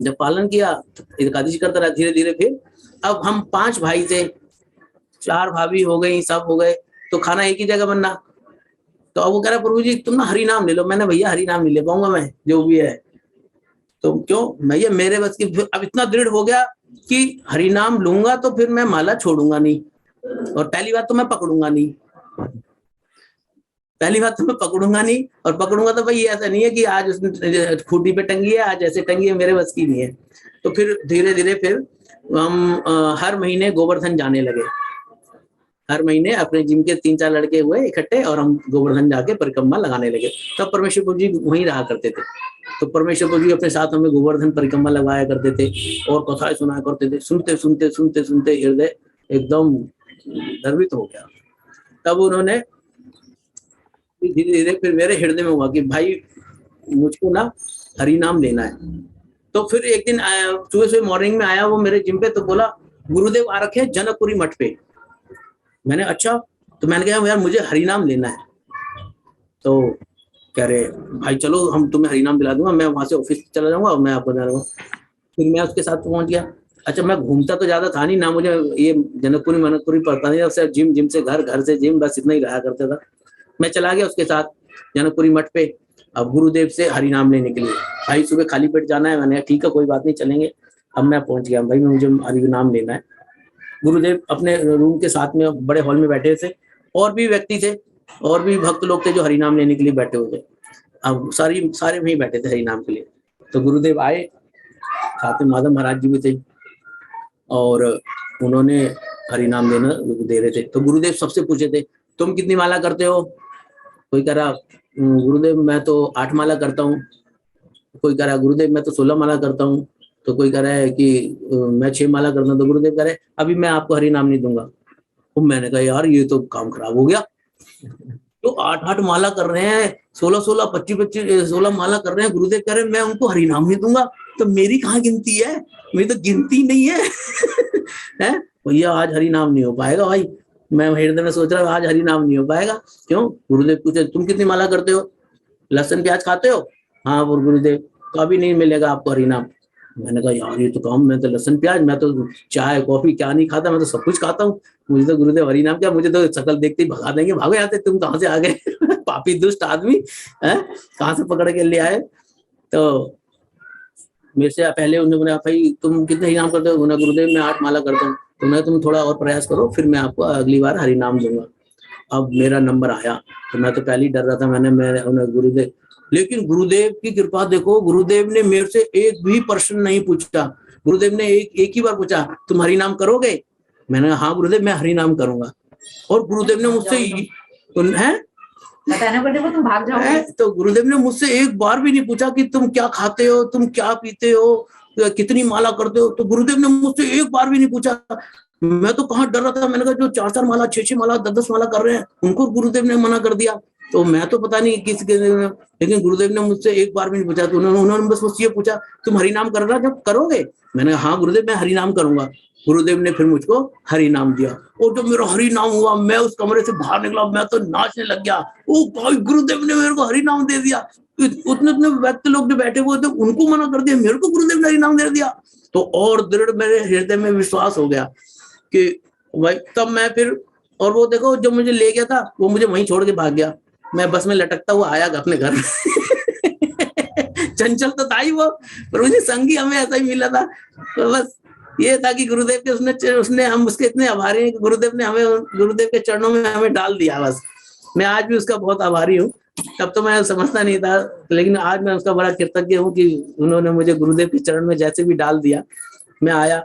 जब पालन किया तो एकादशी करता रहा धीरे धीरे। फिर अब हम 5 भाई थे, 4 भाभी हो गई, सब हो गए, तो खाना एक ही जगह बनना। तो अब वो कह रहा प्रभु जी तुम ना हरि नाम ले लो। मैंने भैया हरि नाम नहीं ले पाऊंगा मैं, जो भी है। तो क्यों भैया, मेरे बस की। अब इतना दृढ़ हो गया कि हरि नाम लूंगा तो फिर मैं माला छोड़ूंगा नहीं, और पहली बात तो मैं पकड़ूंगा नहीं, पहली बात तो मैं पकड़ूंगा नहीं। और पकड़ूंगा तो भाई ऐसा नहीं है कि आज उसने खूटी पे टंगी है, आज ऐसे टंगी है, मेरे बस की नहीं है। तो फिर धीरे धीरे फिर हम हर महीने गोवर्धन जाने लगे। हर महीने अपने जिम के 3-4 लड़के हुए इकट्ठे, और हम गोवर्धन जाके परिक्रमा लगाने लगे। तब परमेश्वर प्रभु जी वहीं रहा करते थे, तो परमेश्वर प्रभु जी अपने साथ हमें गोवर्धन परिक्रमा लगवाया करते थे, और कथाएं सुनाया करते थे। सुनते सुनते सुनते सुनते हृदय एकदम गर्वित हो गया। तब उन्होंने धीरे धीरे फिर मेरे हृदय में हुआ कि भाई मुझको ना हरि नाम लेना है। तो फिर एक दिन सुबह सुबह मॉर्निंग में आया वो मेरे जिम पे, तो बोला गुरुदेव आ रखे जनकपुरी मठ पे। मैंने अच्छा, तो मैंने कहा यार मुझे हरि नाम लेना है। तो कह रहे भाई चलो हम तुम्हें हरि नाम दिला दूंगा, मैं वहां से ऑफिस चला जाऊंगा और मैं आपको दिला दूंगा। फिर मैं उसके साथ पहुंच गया। अच्छा मैं घूमता तो ज्यादा था नहीं ना, मुझे ये जनकपुरी मनकपुरी पड़ता नहीं, सिर्फ जिम, जिम से घर, घर से जिम, बस इतना ही रहा करता था। मैं चला गया उसके साथ जनकपुरी मठ पे, अब गुरुदेव से हरि नाम लेने के लिए। भाई सुबह खाली पेट जाना है, मैंने ठीक है कोई बात नहीं चलेंगे। अब मैं पहुंच गया भाई, मुझे हरि नाम लेना है। गुरुदेव अपने रूम के साथ में बड़े हॉल में बैठे थे, और भी व्यक्ति थे, और भी भक्त लोग थे जो हरि नाम लेने के लिए बैठे हुए थे। अब सारे वहीं बैठे थे हरि नाम के लिए। तो गुरुदेव आए, साथ में माधव महाराज जी भी थे, और उन्होंने हरि नाम लेना दे रहे थे। तो गुरुदेव सबसे पूछे थे तुम कितनी माला करते हो? कोई कह रहा गुरुदेव मैं तो 8 माला करता हूँ। कोई कह रहा है गुरुदेव मैं तो 16 माला करता हूँ, तो कोई कह रहा है कि मैं 6 माला करता हूँ, तो गुरुदेव कह रहे अभी मैं आपको हरि नाम नहीं दूंगा। तो मैंने कहा यार ये तो काम खराब हो गया। तो 8-8 माला कर रहे हैं, 16-16, 25-25, 16 माला कर रहे हैं, गुरुदेव कह रहे हैं मैं उनको हरि नाम नहीं दूंगा, तो मेरी कहाँ गिनती है, मेरी तो गिनती नहीं है। हैं भैया आज हरि नाम नहीं हो पाएगा भाई। मैं हृदय में सोच रहा हूँ आज हरि नाम नहीं हो पाएगा। क्यों? गुरुदेव पूछे तुम कितनी माला करते हो, लहसुन प्याज खाते हो? हाँ बोल गुरुदेव, तो अभी नहीं मिलेगा आपको हरि नाम। मैंने कहा यार ये तो काम, मैं तो लहसुन प्याज, मैं तो चाय कॉफी क्या नहीं खाता, मैं तो सब कुछ खाता हूँ, मुझे तो गुरुदेव हरि नाम क्या, मुझे तो शकल देखते ही भगा देंगे, भागो यहाँ से, तुम कहाँ से आ गए? पापी दुष्ट आदमी है, कहाँ से पकड़ के ले आए? तो मेरे से पहले उन्होंने बोला भाई तुम कितने हरि नाम करते हो? गुरुदेव मैं 8 माला करता हूँ। तो मैं तुम थोड़ा और प्रयास करो, फिर मैं आपको अगली बार हरि नाम दूंगा। अब मेरा नंबर आया, तो मैं तो पहले ही डर रहा था, मैंने गुरुदेव, लेकिन गुरुदेव की कृपा देखो, गुरुदेव ने मेरे से एक भी प्रश्न नहीं पूछा। गुरुदेव ने एक ही बार पूछा तुम हरि नाम करोगे? मैंने कहा हाँ गुरुदेव मैं हरि नाम करूंगा। और गुरुदेव ने मुझसे बताना पड़ेगा तुम भाग जाओगे। तो गुरुदेव ने मुझसे एक बार भी नहीं पूछा कि तुम क्या खाते हो, तुम क्या पीते हो, कितनी माला करते हो, तो गुरुदेव ने मुझसे एक बार भी नहीं पूछा। मैं तो कहाँ डर रहा था, मैंने कहा जो 4-4 माला 6-6 माला 10-10 माला कर रहे हैं उनको गुरुदेव ने मना कर दिया, तो मैं तो पता नहीं किस, लेकिन गुरुदेव ने मुझसे एक बार भी नहीं पूछा। तो उन्होंने बस मुझसे ये पूछा तुम हरि नाम करना जब करोगे? मैंने कहा हाँ गुरुदेव मैं हरि नाम करूंगा। गुरुदेव ने फिर मुझको हरि नाम दिया, और जब मेरा हरि नाम हुआ मैं उस कमरे से बाहर निकला, मैं तो नाचने लग गया। ओ भाई गुरुदेव ने मेरे को हरि नाम दे दिया, उतने व्यक्ति लोग जो बैठे हुए थे उनको मना कर दिया, मेरे को गुरुदेव ने हरि नाम दे दिया। तो और दृढ़ मेरे हृदय में विश्वास हो गया कि भाई, तब मैं फिर, और वो देखो जो मुझे ले गया था वो मुझे वहीं छोड़ के भाग गया। मैं बस में लटकता हुआ आया अपने घर। चंचल तो था ही वो, पर मुझे संगी हमें ऐसा ही मिला था। तो बस ये था कि गुरुदेव के उसने हम उसके इतने आभारी हैं कि गुरुदेव ने हमें, गुरुदेव के चरणों में हमें डाल दिया। बस मैं आज भी उसका बहुत आभारी हूँ। तब तो मैं समझता नहीं था, लेकिन आज मैं उसका बड़ा कृतज्ञ हूँ कि उन्होंने मुझे गुरुदेव के चरण में जैसे भी डाल दिया। मैं आया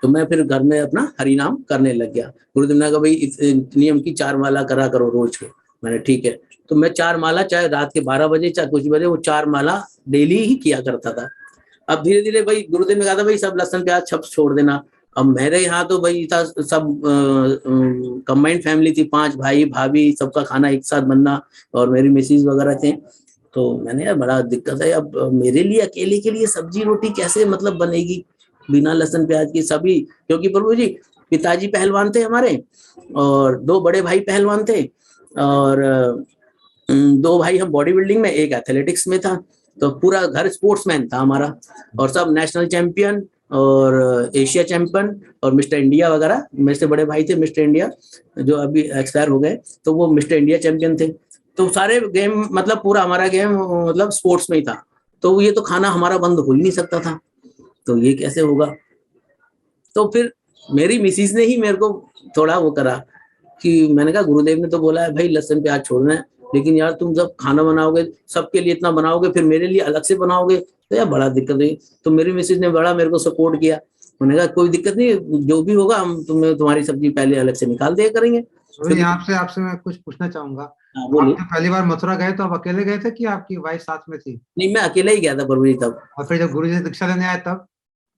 तो मैं फिर घर में अपना हरि नाम करने लग गया। गुरुदेव ने कहा भाई इस नियम की 4 माला करा करो रोज को। मैंने ठीक है, तो मैं 4 माला चाहे रात के 12 बजे चाहे कुछ बजे, वो 4 माला डेली ही किया करता था। अब धीरे धीरे भाई गुरुदेव ने कहा था भाई सब लहसुन प्याज छप छोड़ देना। अब मेरे यहाँ तो भाई था सब कंबाइंड फैमिली थी, 5 भाई भाभी, सबका खाना एक साथ बनना, और मेरी मिसेज वगैरह थे। तो मैंने यार बड़ा दिक्कत है, अब मेरे लिए अकेले के लिए सब्जी रोटी कैसे मतलब बनेगी बिना लहसुन प्याज की? सभी, क्योंकि प्रभु जी पिताजी पहलवान थे हमारे, और 2 बड़े भाई पहलवान थे, और 2 भाई हम बॉडी बिल्डिंग में, एक एथलेटिक्स में था। तो पूरा घर स्पोर्ट्समैन था हमारा, और सब नेशनल चैंपियन और एशिया चैंपियन और मिस्टर इंडिया वगैरह। मेरे से बड़े भाई थे मिस्टर इंडिया, जो अभी एक्सपायर हो गए, तो वो मिस्टर इंडिया चैंपियन थे। तो सारे गेम मतलब पूरा हमारा गेम मतलब स्पोर्ट्स में ही था। तो ये तो खाना हमारा बंद हो ही नहीं सकता था, तो ये कैसे होगा? तो फिर मेरी मिसिस ने ही मेरे को थोड़ा वो करा कि मैंने कहा गुरुदेव ने तो बोला है भाई लहसुन प्याज छोड़ना है, लेकिन यार तुम जब खाना बनाओगे सबके लिए इतना बनाओगे, फिर मेरे लिए अलग से बनाओगे तो यार बड़ा दिक्कत है। तो मेरी मिसेज ने बड़ा मेरे को सपोर्ट किया। उन्होंने कहा कोई दिक्कत नहीं, जो भी होगा हम तुम्हारी सब्जी पहले अलग से निकाल दिया करेंगे। आपसे आपसे मैं कुछ पूछना चाहूंगा। आप जब पहली बार मथुरा गए तो आप अकेले गए थे कि आपकी वाइफ साथ में थी? नहीं, मैं अकेला ही गया था प्रभु जी तब। और फिर जब गुरु जी दीक्षा लेने आए तब?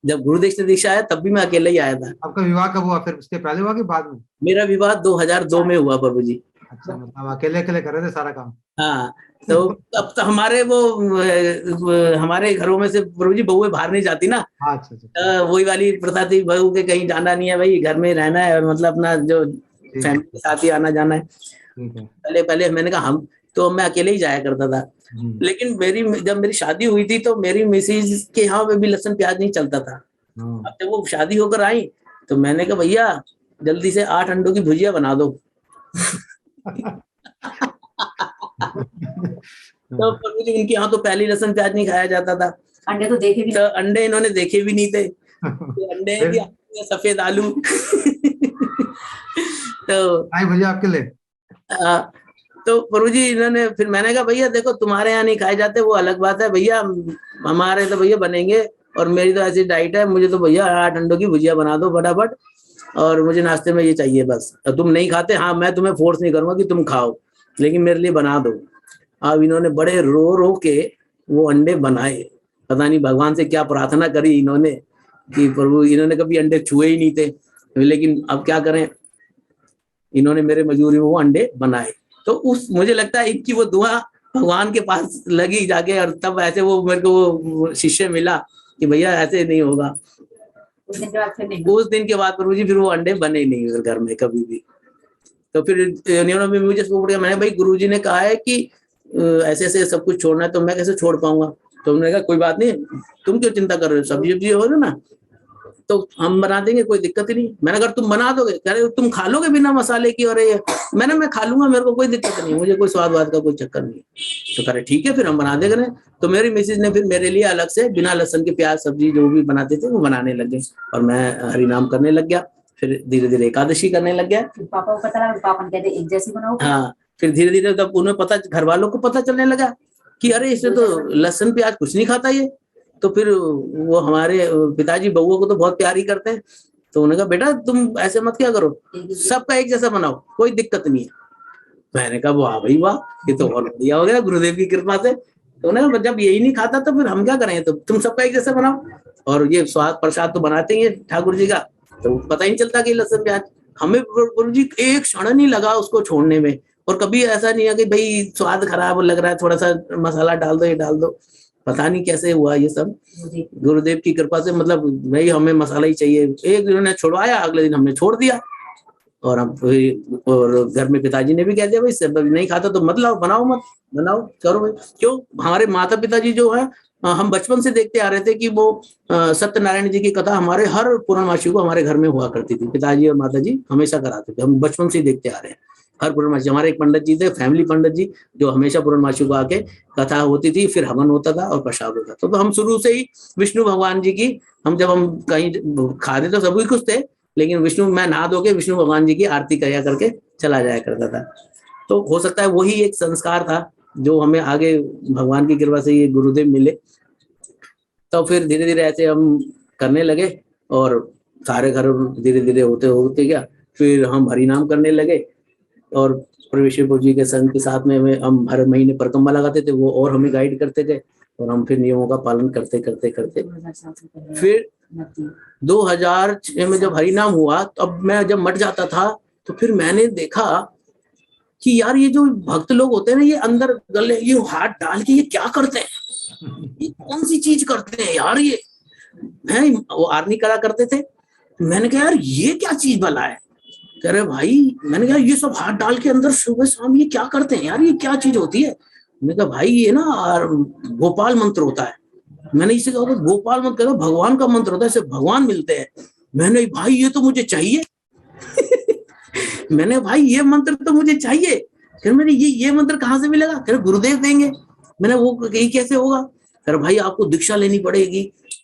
जब गुरुदेव से दीक्षा आया तब भी मैं अकेला ही आया था। आपका विवाह कब हुआ? फिर उसके पहले हुआ कि बाद में? मेरा विवाह 2002 में हुआ प्रभु जी। अच्छा, मतलब अकेले अकेले कर रहे थे सारा काम? हाँ, तो अब तो हमारे हमारे घरों में से प्रभु जी बहुएं बाहर नहीं जाती ना। अच्छा। वही वाली प्रथा थी, बहू के कहीं जाना नहीं है भाई, घर में रहना है, और मतलब अपना जो फैमिली के साथ ही आना जाना है। पहले पहले मैंने कहा हम तो मैं अकेले ही जाया करता था। लेकिन जब मेरी शादी हुई थी तो मेरी मिसेज के यहाँ पे भी लहसुन प्याज नहीं चलता था। अब जब वो शादी होकर आई तो मैंने कहा भैया जल्दी से 8 अंडों की भुजिया बना दो। तो प्रभु जी इनके यहाँ तो पहले लहसुन प्याज नहीं खाया जाता था। अंडे तो देखे भी तो अंडे इन्होंने देखे भी नहीं थे। तो अंडे भी सफेद आलू। तो भैया आपके लिए तो प्रभु जी इन्होंने, फिर मैंने कहा भैया देखो तुम्हारे यहाँ नहीं खाए जाते वो अलग बात है भैया, हमारे तो भैया बनेंगे, और मेरी तो ऐसी डाइट है, मुझे तो भैया 8 अंडों की भुजिया बना दो फटाफट, और मुझे नाश्ते में ये चाहिए बस। तुम नहीं खाते, हाँ मैं तुम्हें फोर्स नहीं करूंगा कि तुम खाओ, लेकिन मेरे लिए बना दो। अब इन्होंने बड़े रो रो के वो अंडे बनाए। पता नहीं भगवान से क्या प्रार्थना करी इन्होंने कि प्रभु, इन्होंने कभी अंडे छुए ही नहीं थे, लेकिन अब क्या करें, इन्होंने मेरे मजबूरी में वो अंडे बनाए। तो उस मुझे लगता है इनकी वो दुआ भगवान के पास लगी जाके, और तब ऐसे वो मेरे को वो शिष्य मिला कि भैया ऐसे नहीं होगा। उस दिन के बाद फिर नहीं। उस दिन के बाद प्रभु जी फिर वो अंडे बने नहीं फिर घर में कभी भी। तो फिर इन्होंने भी मुझे सपोर्ट किया। मैंने भाई गुरु जी ने कहा है कि ऐसे ऐसे सब कुछ छोड़ना है, तो मैं कैसे छोड़ पाऊंगा। तो उन्होंने कहा कोई बात नहीं, तुम क्यों चिंता कर रहे हो, सब्जी वब्जी हो ना तो हम बना देंगे, कोई दिक्कत ही नहीं। मैंने अगर तुम बना दोगे, कह रहे तुम खा लोगे बिना मसाले की, और ये मैंने मैं खा लूंगा, मेरे को कोई दिक्कत नहीं, मुझे कोई स्वाद वाद का कोई चक्कर नहीं। तो कह रहे ठीक है फिर हम बना देंगे। तो मेरी मिसेज ने फिर मेरे लिए अलग से बिना लहसुन के प्याज सब्जी जो भी बनाते थे वो बनाने लग गए, और मैं हरि नाम करने लग गया। फिर धीरे धीरे एकादशी करने लग गया। पापा को पता लगा, पापा ने कहते एक जैसी बनाओ। हाँ, फिर धीरे धीरे तब उन्हें पता, घर वालों को पता चलने लगा कि अरे इसने तो लहसुन प्याज कुछ नहीं खाता ये। तो फिर वो हमारे पिताजी बउओं को तो बहुत प्यार ही करते हैं, तो उन्होंने कहा बेटा तुम ऐसे मत क्या करो, सबका एक जैसा बनाओ, कोई दिक्कत नहीं है। मैंने कहा वाह भाई वाह, ये तो बहुत बढ़िया हो गया गुरुदेव की कृपा से। तो उन्होंने कहा जब यही नहीं खाता तो फिर हम क्या करें, तो तुम सबका एक जैसा बनाओ। और ये स्वाद प्रसाद तो बनाते ही है ठाकुर जी का, तो पता ही नहीं चलता कि लहसुन प्याज। हमें गुरु जी एक क्षण नहीं लगा उसको छोड़ने में, और कभी ऐसा नहीं है कि भाई स्वाद खराब लग रहा है थोड़ा सा मसाला डाल दो, ये डाल दो। पता नहीं कैसे हुआ ये सब, गुरुदेव की कृपा से। मतलब भाई हमें मसाला ही चाहिए। एक दिन ने छुड़वाया, अगले दिन हमने छोड़ दिया। और अब और घर में पिताजी ने भी कह दिया भाई सब नहीं खाता तो मत लाओ, बनाओ मत, बनाओ करो भाई। क्यों, हमारे माता पिताजी जो है, हम बचपन से देखते आ रहे थे कि वो सत्यनारायण जी की कथा हमारे हर पूर्णमासी को हमारे घर में हुआ करती थी। पिताजी और माताजी हमेशा कराते थे, हम बचपन से देखते आ रहे हैं। हर पूर्णमासी हमारे एक पंडित जी थे, फैमिली पंडित जी, जो हमेशा पूर्णमासी को आके कथा होती थी, फिर हवन होता था और प्रसाद होता था। तो हम शुरू से ही विष्णु भगवान जी की, जब हम कहीं खाते तो सभी कुछ थे, लेकिन विष्णु, मैं नहा धो के विष्णु भगवान जी की आरती किया करके चला जाया करता था। तो हो सकता है वही एक संस्कार था जो हमें आगे भगवान की कृपा से ये गुरुदेव मिले। तो फिर धीरे धीरे ऐसे हम करने लगे, और सारे घर धीरे धीरे होते होते गया। फिर हम हरि नाम करने लगे, और परमेश्वर जी के संग के साथ में हम हर महीने परिक्रमा लगाते थे, वो और हमें गाइड करते थे, और हम फिर नियमों का पालन करते करते करते फिर 2006 में जब हरि नाम हुआ, तो अब मैं जब मट जाता था तो फिर मैंने देखा कि यार ये जो भक्त लोग होते हैं ना, ये अंदर गले ये हाथ डाल के ये क्या करते हैं, ये कौन सी चीज करते हैं यार ये है। वो आरनी करा करते थे। मैंने कहा यार ये क्या चीज भला है। कह रहे भाई, मैंने कहा ये सब हाथ डाल के अंदर सुबह शाम ये क्या करते हैं यार, ये क्या चीज होती है। मैंने कहा भाई ये ना गोपाल मंत्र होता है। मैंने इसे कहा गोपाल मंत्र, कहा भगवान का मंत्र होता है, इससे भगवान मिलते हैं। मैंने भाई ये तो मुझे चाहिए मैंने भाई ये मंत्र तो मुझे चाहिए। फिर मैंने ये मंत्र कहाँ से मिलेगा। फिर गुरुदेव देंगे। मैंने वो ये कैसे होगा। फिर भाई आपको दीक्षा लेनी पड़ेगी,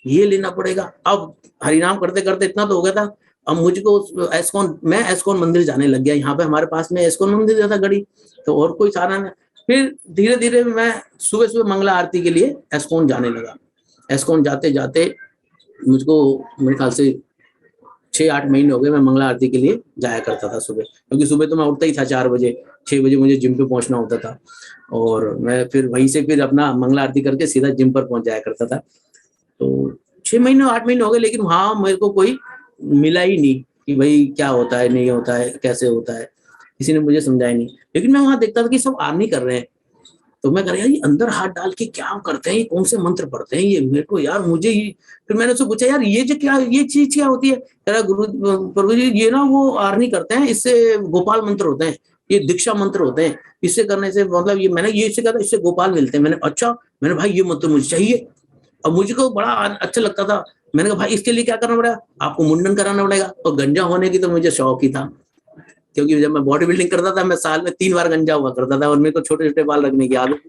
ये लेना पड़ेगा। अब हरिनाम करते करते इतना तो हो गया था, अब मुझको एस्कॉन, मैं एस्कॉन मंदिर जाने लग गया। यहाँ पे हमारे पास में एस्कॉन मंदिर था गढ़ी, तो और कोई सारा नहीं। फिर धीरे धीरे मैं सुबह सुबह मंगला आरती के लिए एस्कॉन जाने लगा। एस्कॉन जाते जाते मुझको मेरे ख्याल से 6-8 महीने हो गए मैं मंगला आरती के लिए जाया करता था सुबह, क्योंकि सुबह तो मैं उठता ही था 4 बजे, 6 बजे मुझे जिम पे पहुंचना होता था, और मैं फिर वहीं से फिर अपना मंगला आरती करके सीधा जिम पर पहुंच जाया करता था। तो 6 महीने 8 महीने हो गए, लेकिन वहाँ मेरे को कोई मिला ही नहीं कि भाई क्या होता है, नहीं होता है, कैसे होता है, किसी ने मुझे समझाया नहीं। लेकिन मैं वहां देखता था कि सब आर्मी कर रहे हैं, तो मैं कह रहा ये अंदर हाथ डाल के क्या करते हैं, ये कौन से मंत्र पढ़ते हैं ये, मेरे को यार मुझे ही। फिर मैंने उससे पूछा यार ये जो क्या, ये चीज क्या होती है। कह रहा गुरु प्रभु जी ये ना वो आर्मी करते हैं, इससे गोपाल मंत्र होते हैं, ये दीक्षा मंत्र होते हैं, इससे करने से मतलब ये, मैंने ये इससे कहा था इससे गोपाल मिलते हैं। मैंने अच्छा, मैंने भाई ये मंत्र मुझे चाहिए। अब मुझको बड़ा अच्छा लगता था। मैंने कहा भाई इसके लिए क्या करना पड़ेगा, आपको मुंडन कराना पड़ेगा। और गंजा होने की तो मुझे शौक ही था, क्योंकि जब मैं बॉडी बिल्डिंग करता था मैं साल में 3 बार गंजा हुआ करता था, और मेरे को छोटे छोटे बाल रखने की आदत।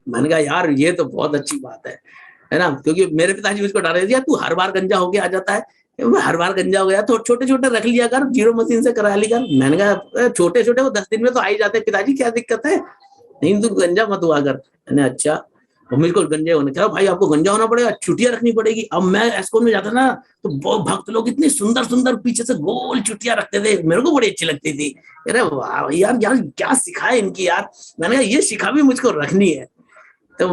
मैंने कहा यार ये तो बहुत अच्छी बात है ना, क्योंकि मेरे पिताजी मुझको डाल रहे थे तू हर बार गंजा होके आ जाता है, मैं हर बार गंजा हो गया तो छोटे छोटे रख लिया कर, जीरो मशीन से करा लिया कर। मैंने कहा छोटे छोटे वो 10 दिन में तो आ ही जाते पिताजी, क्या दिक्कत है, नहीं तू गंजा मत हुआ कर। मैंने अच्छा, मेरे को गंजे होने कहा भाई आपको गंजा होना पड़ेगा, छुट्टियां रखनी पड़ेगी। अब मैं एस्कॉन में जाता ना तो बहुत भक्त लोग इतनी सुंदर सुंदर पीछे से गोल छुट्टियां रखते थे, मेरे को बड़ी अच्छी लगती थी। अरे वाह यार यार क्या सिखाए इनकी यार। मैंने कहा ये सिखा भी मुझको रखनी है। तो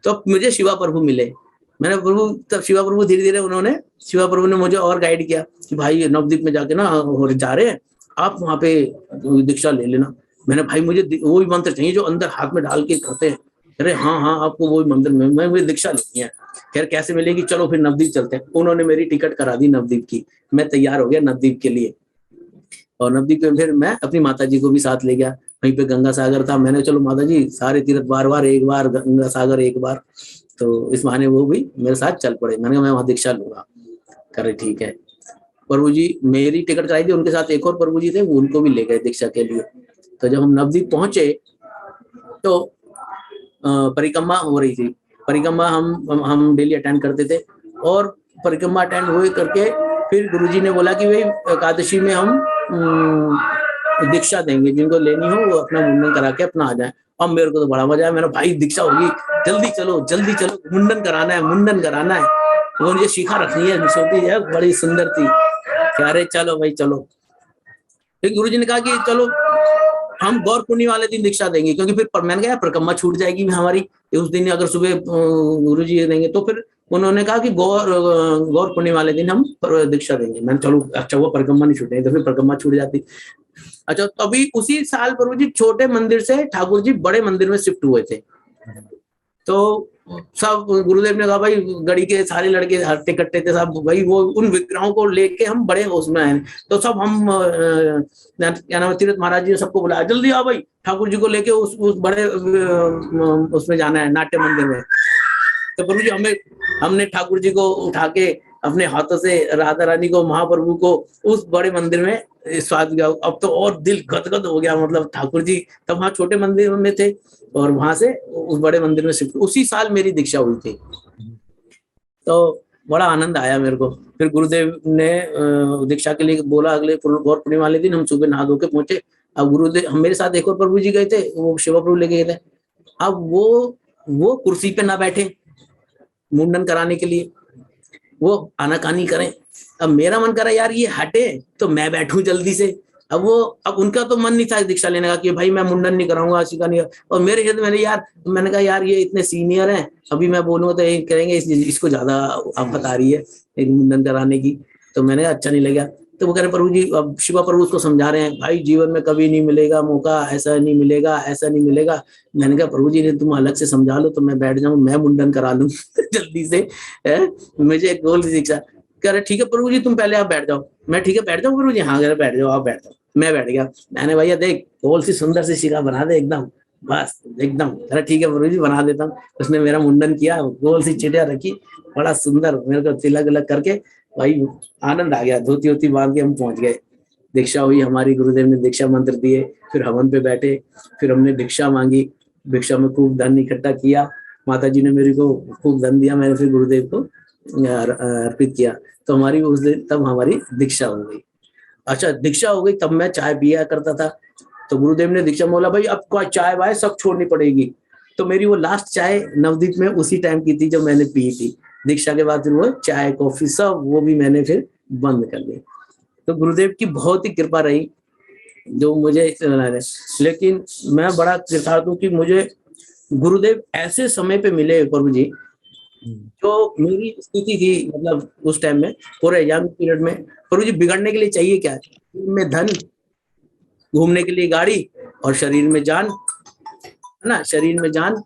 तो मुझे शिवा प्रभु मिले। मैंने प्रभु तब शिवा प्रभु धीरे धीरे शिवा प्रभु ने मुझे और गाइड किया कि भाई नवद्वीप में जाके ना जा रहे हैं, आप वहां पे दीक्षा ले लेना। मैंने भाई मुझे वही मंत्र चाहिए जो अंदर हाथ में डाल के करते हैं। अरे हाँ हाँ आपको वही मंत्र में मैं मुझे दीक्षा लेनी है। खैर कैसे मिलेगी, चलो फिर नवद्वीप चलते हैं। उन्होंने मेरी टिकट करा दी नवद्वीप की, मैं तैयार हो गया नवद्वीप के लिए। और नवद्वीप में फिर मैं अपनी माता जी को भी साथ ले गया। वहीं पे गंगा सागर था, मैंने चलो माता जी सारे तीर्थ बार एक बार, गंगा सागर एक बार, तो इस बहाने वो भी मेरे साथ चल पड़े। मैंने कहा मैं वहां दीक्षा लूंगा। करे ठीक है। प्रभु जी मेरी टिकट कराई थी, उनके साथ एक और प्रभु जी थे, वो उनको भी ले गए दीक्षा के लिए। तो जब हम नवद्वीप पहुंचे तो परिक्रमा हो रही थी। परिक्रमा हम डेली अटेंड करते थे, और परिक्रमा अटेंड हुए करके फिर गुरुजी ने बोला कि भाई एकादशी में हम दीक्षा देंगे, जिनको लेनी हो वो अपना मुंडन करा के अपना आ जाए। अब मेरे को तो बड़ा मजा आया। मेरा भाई दीक्षा होगी, जल्दी चलो मुंडन कराना है। वो मुझे शिखा रखनी है, छोटी है बड़ी सुंदर थी। अरे चलो भाई चलो। फिर गुरुजी ने कहा कि चलो हम गौर पुण्य वाले दिन दीक्षा देंगे, क्योंकि फिर मैंने कहा परिक्रमा छूट जाएगी हमारी उस दिन, अगर सुबह गुरुजी देंगे। तो फिर उन्होंने कहा कि गौर पुण्य वाले दिन हम दीक्षा देंगे। मैंने चलो अच्छा वो परिक्रमा नहीं छूटेगी, तो फिर परिक्रमा छूट जाती। अच्छा तभी उसी साल प्रभु जी छोटे मंदिर से ठाकुर जी बड़े मंदिर में शिफ्ट हुए थे। तो सब गुरुदेव ने कहा भाई गढ़ी के सारे लड़के हट्टे कट्टे थे सब, भाई वो उन विग्रहों को लेके हम बड़े उसमें आए। तो सब हम क्या नाम तीर्थ महाराज जी ने सबको बुलाया, जल्दी आओ भाई ठाकुर जी को लेके उस बड़े उसमें जाना है, नाट्य मंदिर में। तो प्रभु जी हमने ठाकुर जी को उठा के अपने हाथों से राधा रानी को, महाप्रभु को उस बड़े मंदिर में स्वागत किया। अब तो और दिल गदगद हो गया। मतलब ठाकुर जी तब वहां छोटे मंदिर में थे और वहां से उस बड़े मंदिर में शिफ्ट। उसी साल मेरी दीक्षा हुई थी, तो बड़ा आनंद आया मेरे को। फिर गुरुदेव ने दीक्षा के लिए बोला अगले गौर पूर्णिमा वाले दिन हम सुबह नहा धो के पहुंचे। अब गुरुदेव मेरे साथ एक और प्रभु जी गए थे, वो शिवा प्रभु लेके गए थे। अब वो कुर्सी पे ना बैठे मुंडन कराने के लिए, वो आनाकानी करें। अब मेरा मन करा यार ये हटे तो मैं बैठूं जल्दी से। अब उनका तो मन नहीं था दीक्षा लेने का कि भाई मैं मुंडन नहीं कराऊंगा, शिका नहीं। और मेरे हृदय मैंने कहा यार ये इतने सीनियर हैं, अभी मैं बोलूंगा तो ये कहेंगे इसको ज्यादा आफत आ रही है मुंडन कराने की। तो मैंने कहा अच्छा नहीं लगा। तो वो कह रहे प्रभु जी, अब शिवा प्रभु उसको समझा रहे हैं भाई जीवन में कभी नहीं मिलेगा मौका, ऐसा नहीं मिलेगा। मैंने कहा प्रभु जी ने तुम अलग से समझा लो तो मैं बैठ जाऊं, मैं मुंडन करा लूं जल्दी से। मुझे एक गोल दीक्षा। कह रहे ठीक है प्रभु जी तुम पहले आप बैठ जाओ। मैं ठीक है बैठ जाऊं प्रभु जी? हाँ बैठ जाओ, आप बैठ जाओ। मैं बैठ गया। मैंने भैया देख गोल सी सुंदर सी शिखा बना दे एकदम, बस एकदम। अरे ठीक है प्रभु जी बना देता हूँ। उसने मेरा मुंडन किया, गोल सी चिड़िया रखी, बड़ा सुंदर मेरे को तिलक विलक करके भाई आनंद आ गया। धोती वोती बांध के हम पहुंच गए। दीक्षा हुई हमारी, गुरुदेव ने दीक्षा मंत्र दिए, फिर हवन पे बैठे, फिर हमने भिक्षा मांगी। भिक्षा में खूब धन इकट्ठा किया, माता जी ने मेरे को खूब धन दिया, मैंने फिर गुरुदेव को अर्पित किया। तो हमारी उस दिन तब हमारी दीक्षा हो गई। अच्छा दीक्षा हो गई तब मैं चाय पिया करता था। तो गुरुदेव ने दीक्षा बोला भाई अब कोई चाय वाय सब छोड़नी पड़ेगी। तो मेरी वो लास्ट चाय नवदीप में उसी टाइम की थी जब मैंने पी थी। दीक्षा के बाद फिर वो चाय कॉफी सब वो भी मैंने फिर बंद कर दी। तो गुरुदेव की बहुत ही कृपा रही जो मुझे, लेकिन मैं बड़ा कृतार्थ हूँ कि मुझे गुरुदेव ऐसे समय पे मिले प्रभु जी, जो मेरी स्थिति थी मतलब उस टाइम में पूरे एग्जाम पीरियड में। प्रभु जी बिगड़ने के लिए चाहिए क्या? में धन, घूमने के लिए गाड़ी और शरीर में जान, है ना, शरीर में जान।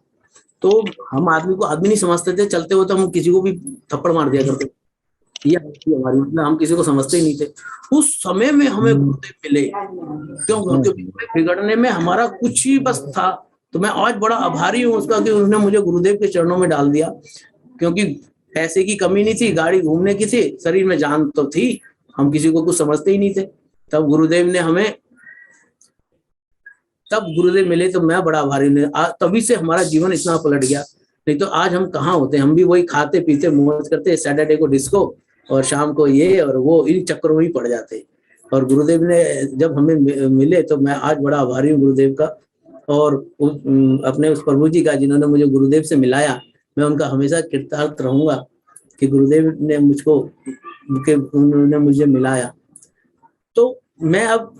तो हम आदमी को आदमी नहीं समझते थे, चलते हुए तो हम किसी को भी थप्पड़ मार दिया करते। ये हमारी मतलब हम किसी को समझते ही नहीं थे। उस समय में हमें गुरुदेव मिले, क्योंकि बिगड़ने में हमारा कुछ ही बस था। तो मैं आज बड़ा आभारी हूँ उसका कि उसने मुझे गुरुदेव के चरणों में डाल दिया। क्योंकि पैसे की कमी नहीं थी, गाड़ी घूमने की थी, शरीर में जान तो थी, हम किसी को कुछ समझते ही नहीं थे। तब गुरुदेव ने हमें, तब गुरुदेव मिले तो मैं बड़ा आभारी हूँ। तभी से हमारा जीवन इतना पलट गया, नहीं तो आज हम कहाँ होते। हम भी वही खाते पीते मौज करते, सैटरडे को डिस्को और शाम को ये और वो, इन चक्करों में ही पड़ जाते। और गुरुदेव ने जब हमें मिले तो मैं आज बड़ा आभारी हूँ गुरुदेव का, और अपने उस प्रभु जी का जिन्होंने मुझे गुरुदेव से मिलाया। मैं उनका हमेशा कृतार्थ रहूंगा कि गुरुदेव ने उन्होंने मुझे मिलाया। तो मैं अब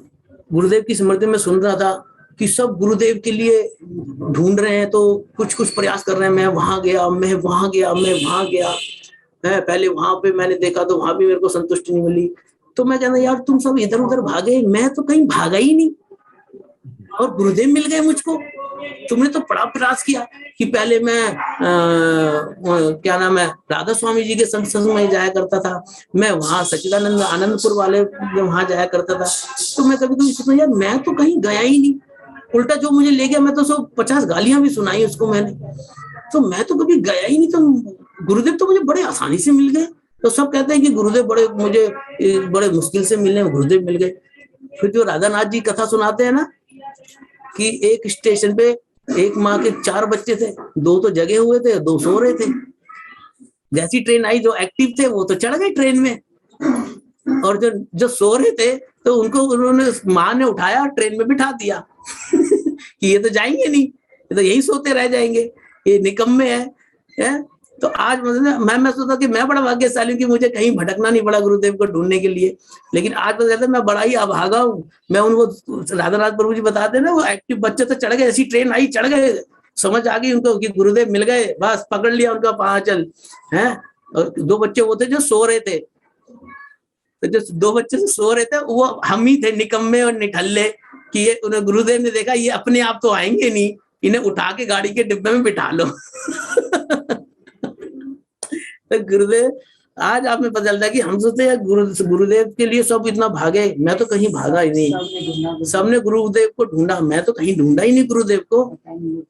गुरुदेव की स्मृति में सुन रहा था कि सब गुरुदेव के लिए ढूंढ रहे हैं, तो कुछ कुछ प्रयास कर रहे हैं, मैं वहां गया, मैं वहां गया, मैं वहां गया है, पहले वहां पे मैंने देखा तो वहां भी मेरे को संतुष्टि नहीं मिली। तो मैं कहता यार तुम सब इधर उधर भागे, मैं तो कहीं भागा ही नहीं, और गुरुदेव मिल गए मुझको। तुमने तो बड़ा प्रयास किया कि पहले मैं क्या नाम है, राधा स्वामी जी के संग में जाया करता था, मैं वहां सच्चिदानंद आनंदपुर वाले वहां जाया करता था। तो मैं कभी कभी सोचता यार मैं तो कहीं गया ही नहीं, उल्टा जो मुझे ले गया मैं तो 150 गालियां भी सुनाई उसको मैंने, तो मैं तो कभी गया ही नहीं। तो गुरुदेव तो मुझे बड़े आसानी से मिल गए। तो सब कहते हैं कि गुरुदेव बड़े मुश्किल से मिलने, गुरुदेव मिल गए। फिर जो राधा नाथ जी कथा सुनाते हैं ना कि एक स्टेशन पे एक माँ के 4 बच्चे थे, 2 तो जगे हुए थे, 2 सो रहे थे। जैसी ट्रेन आई जो एक्टिव थे वो तो चढ़ गए ट्रेन में, और जो सो रहे थे तो उनको उन्होंने माँ ने उठाया ट्रेन में बिठा दिया कि ये तो जाएंगे नहीं, ये तो यही सोते रह जाएंगे, ये निकम्मे है? तो आज मैं सोचता कि मैं बड़ा भाग्यशाली हूँ कि मुझे कहीं भटकना नहीं पड़ा गुरुदेव को ढूंढने के लिए। लेकिन आज पता चलता मैं बड़ा ही अभागा हूँ। मैं उनको राधानाथ प्रभु जी बताते ना, वो एक्टिव बच्चे तो चढ़ गए, ऐसी ट्रेन आई चढ़ गए, समझ आ गई उनको कि गुरुदेव मिल गए, बस पकड़ लिया उनका पांचल है। और 2 बच्चे वो थे जो सो रहे थे, तो जो 2 बच्चे जो सो रहे थे वो हम ही थे, निकम्मे और निठल्ले, कि ये उन्हें गुरुदेव ने देखा ये अपने आप तो आएंगे नहीं, इन्हें उठा के गाड़ी के डिब्बे में बिठा लो तो गुरुदेव आज आप में पता चलता है कि हम सोचते हैं गुरुदेव के लिए सब इतना भागे, मैं तो कहीं भागा ही नहीं। सबने गुरुदेव को ढूंढा, मैं तो कहीं ढूंढा ही नहीं गुरुदेव को।